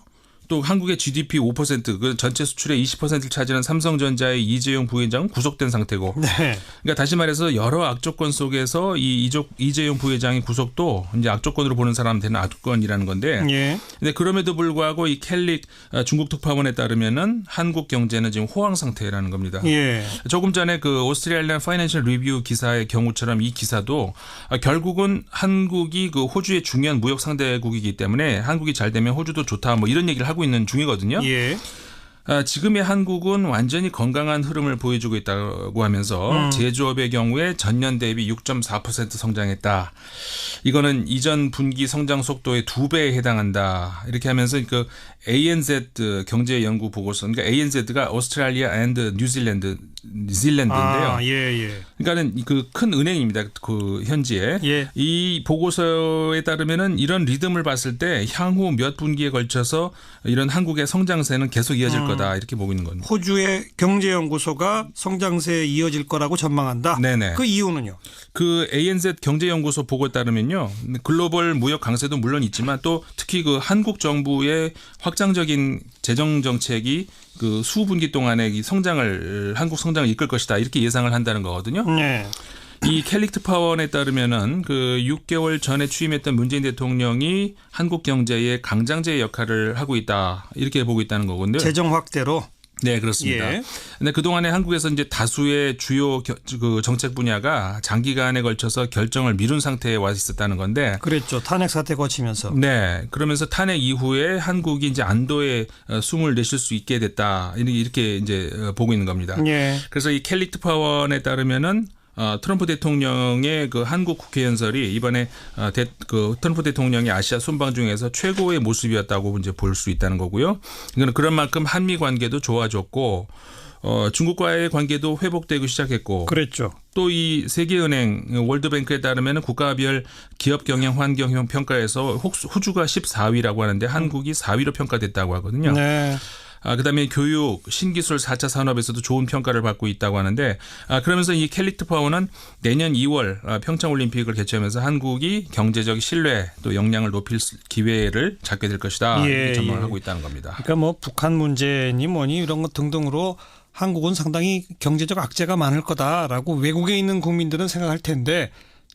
또 한국의 GDP 5%, 그 전체 수출의 20%를 차지하는 삼성전자의 이재용 부회장은 구속된 상태고. 네. 그러니까 다시 말해서 여러 악조건 속에서 이재용 부회장의 구속도 이제 악조건으로 보는 사람한테는 악조건이라는 건데. 예. 근데 그럼에도 불구하고 이 켈릭 중국 특파원에 따르면은 한국 경제는 지금 호황 상태라는 겁니다. 예. 조금 전에 그 오스트레일리안 파이낸셜 리뷰 기사의 경우처럼 이 기사도 결국은 한국이 그 호주의 중요한 무역 상대국이기 때문에 한국이 잘 되면 호주도 좋다 뭐 이런 얘기를 하고 있는 중이거든요. 예. 지금의 한국은 완전히 건강한 흐름을 보여주고 있다고 하면서 제조업의 경우에 전년 대비 6.4% 성장했다. 이거는 이전 분기 성장 속도의 2배에 해당한다. 이렇게 하면서 그 ANZ 경제연구 보고서, 그러니까 ANZ가 오스트레일리아 앤드 뉴질랜드인데요. 예. 그러니까는 그 큰 은행입니다. 그 현지에. 예. 이 보고서에 따르면은 이런 리듬을 봤을 때 향후 몇 분기에 걸쳐서 이런 한국의 성장세는 계속 이어질 거다 이렇게 보고 있는 겁니다. 호주의 경제연구소가 성장세에 이어질 거라고 전망한다. 네네. 그 이유는요? 그 ANZ 경제연구소 보고에 따르면요, 글로벌 무역 강세도 물론 있지만 또 특히 그 한국 정부의 확장적인 재정 정책이 그 수분기 동안의 이 성장을 한국 성장을 이끌 것이다 이렇게 예상을 한다는 거거든요. 네. 이 켈릭 특파원에 따르면은 그 6개월 전에 취임했던 문재인 대통령이 한국 경제의 강장제 역할을 하고 있다 이렇게 보고 있다는 거거든요. 재정 확대로. 네, 그렇습니다. 예. 근데 그동안에 한국에서 이제 다수의 주요 그 정책 분야가 장기간에 걸쳐서 결정을 미룬 상태에 와 있었다는 건데. 그랬죠. 탄핵 사태 거치면서. 네. 그러면서 탄핵 이후에 한국이 이제 안도의 숨을 내쉴 수 있게 됐다. 이렇게 이제 보고 있는 겁니다. 예. 그래서 이 켈릭 특파원에 따르면은 트럼프 대통령의 그 한국 국회 연설이 이번에 그 트럼프 대통령의 아시아 순방 중에서 최고의 모습이었다고 이제 볼 수 있다는 거고요. 이거는 그런 만큼 한미 관계도 좋아졌고 중국과의 관계도 회복되고 시작했고. 그랬죠. 또 이 세계은행 월드뱅크에 따르면 국가별 기업 경영 환경 평가에서 호주가 14위라고 하는데 한국이 4위로 평가됐다고 하거든요. 네. 그다음에 교육, 신기술 4차 산업에서도 좋은 평가를 받고 있다고 하는데 그러면서 이 켈릭 특파원은 내년 2월 평창올림픽을 개최하면서 한국이 경제적 신뢰 또 역량을 높일 기회를 잡게 될 것이다. 이렇게 전망을 하고 있다는 겁니다. 그러니까 뭐 북한 문제니 뭐니 이런 것 등등으로 한국은 상당히 경제적 악재가 많을 거다라고 외국에 있는 국민들은 생각할 텐데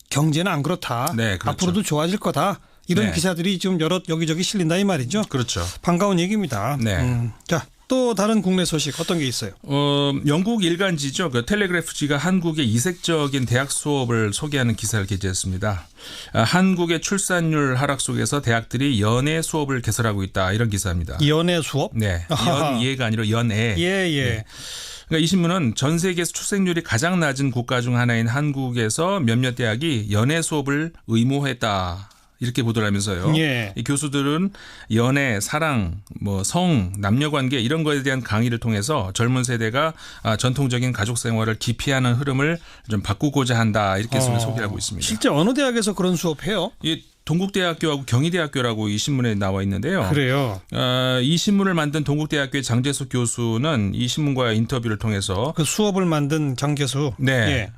경제는 안 그렇다. 네, 그렇죠. 앞으로도 좋아질 거다. 이런 네. 기사들이 지금 여기저기 실린다 이 말이죠. 그렇죠. 반가운 얘기입니다. 네. 자, 또 다른 국내 소식 어떤 게 있어요? 영국 일간지죠. 그 텔레그래프지가 한국의 이색적인 대학 수업을 소개하는 기사를 게재했습니다. 한국의 출산율 하락 속에서 대학들이 연애 수업을 개설하고 있다. 이런 기사입니다. 연애 수업? 네. 연예가 아니라 연애. 예. 네. 그러니까 이 신문은 전 세계에서 출생률이 가장 낮은 국가 중 하나인 한국에서 몇몇 대학이 연애 수업을 의무화했다. 이렇게 보도를 하면서요. 예. 이 교수들은 연애, 사랑, 뭐 성, 남녀관계 이런 거에 대한 강의를 통해서 젊은 세대가 전통적인 가족 생활을 기피하는 흐름을 좀 바꾸고자 한다. 이렇게 소개하고 있습니다. 실제 어느 대학에서 그런 수업해요? 이 동국대학교하고 경희대학교라고 이 신문에 나와 있는데요. 그래요. 이 신문을 만든 동국대학교의 장재숙 교수는 이 신문과의 인터뷰를 통해서 그 수업을 만든 장 교수. 네. 예.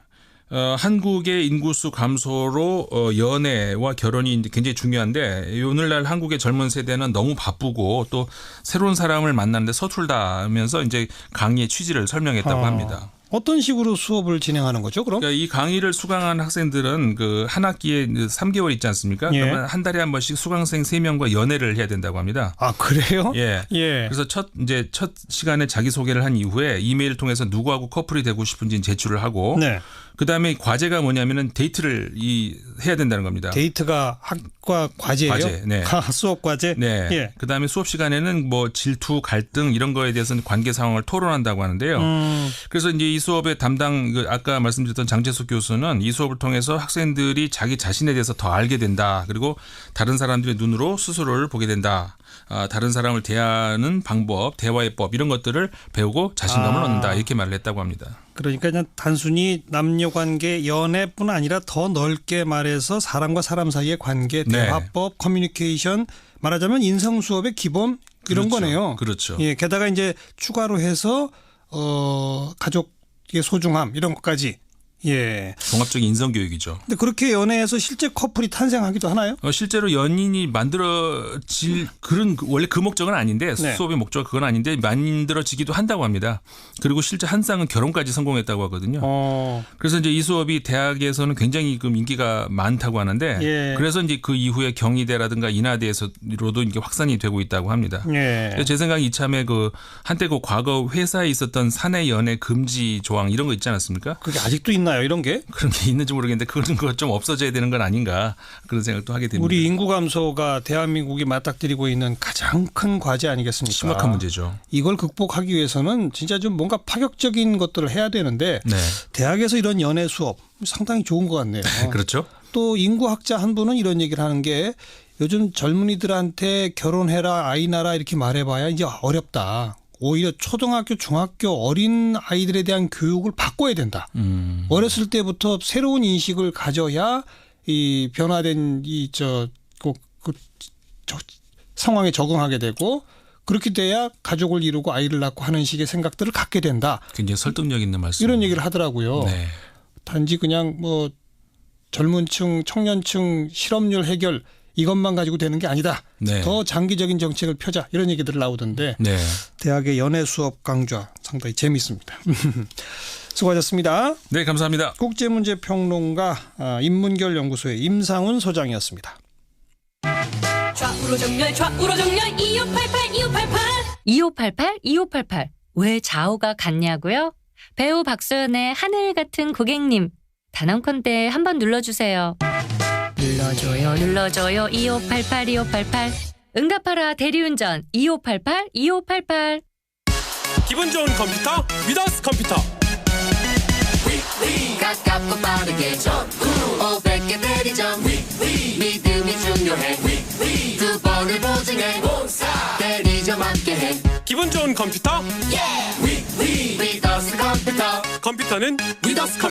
한국의 인구수 감소로 연애와 결혼이 굉장히 중요한데 오늘날 한국의 젊은 세대는 너무 바쁘고 또 새로운 사람을 만나는데 서툴다면서 이제 강의의 취지를 설명했다고 합니다. 어떤 식으로 수업을 진행하는 거죠, 그럼? 그러니까 이 강의를 수강한 학생들은 그 한 학기에 3개월 있지 않습니까? 예. 그러면 한 달에 한 번씩 수강생 3명과 연애를 해야 된다고 합니다. 아, 그래요? 예. 그래서 첫 시간에 자기소개를 한 이후에 이메일 통해서 누구하고 커플이 되고 싶은지 제출을 하고 네. 그다음에 과제가 뭐냐면은 데이트를 해야 된다는 겁니다. 데이트가 학과 과제예요? 과제. 네. 수업 과제? 네. 예. 그다음에 수업 시간에는 뭐 질투, 갈등 이런 거에 대해서는 관계 상황을 토론한다고 하는데요. 그래서 이제 이 수업의 담당 아까 말씀드렸던 장재숙 교수는 이 수업을 통해서 학생들이 자기 자신에 대해서 더 알게 된다. 그리고 다른 사람들의 눈으로 스스로를 보게 된다. 다른 사람을 대하는 방법, 대화의 법 이런 것들을 배우고 자신감을 얻는다. 이렇게 말을 했다고 합니다. 그러니까 그냥 단순히 남녀관계 연애뿐 아니라 더 넓게 말해서 사람과 사람 사이의 관계, 대화법, 커뮤니케이션 말하자면 인성 수업의 기본 이런 그렇죠. 거네요. 그렇죠. 예, 게다가 이제 추가로 해서 가족의 소중함 이런 것까지 예. 종합적인 인성교육이죠. 근데 그렇게 연애해서 실제 커플이 탄생하기도 하나요? 실제로 연인이 만들어질 그런 원래 그 목적은 아닌데 네. 수업의 목적은 그건 아닌데 만들어지기도 한다고 합니다. 그리고 실제 한 쌍은 결혼까지 성공했다고 하거든요. 그래서 이제 이 수업이 대학에서는 굉장히 인기가 많다고 하는데 예. 그래서 이제 그 이후에 경희대라든가 인하대에서로도 이게 확산이 되고 있다고 합니다. 예. 제 생각에 이참에 한때 과거 회사에 있었던 사내 연애 금지 조항 이런 거 있지 않았습니까? 그게 아직도 있나요? 이런 게? 그런 게 있는지 모르겠는데 그런 거 좀 없어져야 되는 건 아닌가 그런 생각도 하게 됩니다. 우리 인구 감소가 대한민국이 맞닥뜨리고 있는 가장 큰 과제 아니겠습니까? 심각한 문제죠. 이걸 극복하기 위해서는 진짜 좀 뭔가 파격적인 것들을 해야 되는데 네. 대학에서 이런 연애 수업 상당히 좋은 것 같네요. 그렇죠. 또 인구학자 한 분은 이런 얘기를 하는 게 요즘 젊은이들한테 결혼해라 아이 낳아라 이렇게 말해봐야 이제 어렵다. 오히려 초등학교, 중학교 어린 아이들에 대한 교육을 바꿔야 된다. 어렸을 때부터 새로운 인식을 가져야 이 변화된 상황에 적응하게 되고 그렇게 돼야 가족을 이루고 아이를 낳고 하는 식의 생각들을 갖게 된다. 굉장히 설득력 있는 말씀. 이런 얘기를 하더라고요. 네. 단지 그냥 젊은 층, 청년층 실업률 해결 이것만 가지고 되는 게 아니다. 네. 더 장기적인 정책을 펴자 이런 얘기들 나오던데 네. 대학의 연애 수업 강좌 상당히 재미있습니다. 수고하셨습니다. 네, 감사합니다. 국제문제평론가 인문결 연구소의 임상훈 소장이었습니다. 좌우로 정렬 2588 왜 좌우가 같냐고요? 배우 박소연의 하늘 같은 고객님 단언컨대 한번 눌러주세요. 눌러줘요 2588 응답하라 대리운전 2588 기분 좋은 컴퓨터 위더스 컴퓨터 가깝고 빠르게 전후 500개 대리점 믿음이 중요해 두 번을 보증해 대리점 함께해 기분 좋은 컴퓨터 위더스 컴퓨터 컴퓨터는 위더스 컴퓨터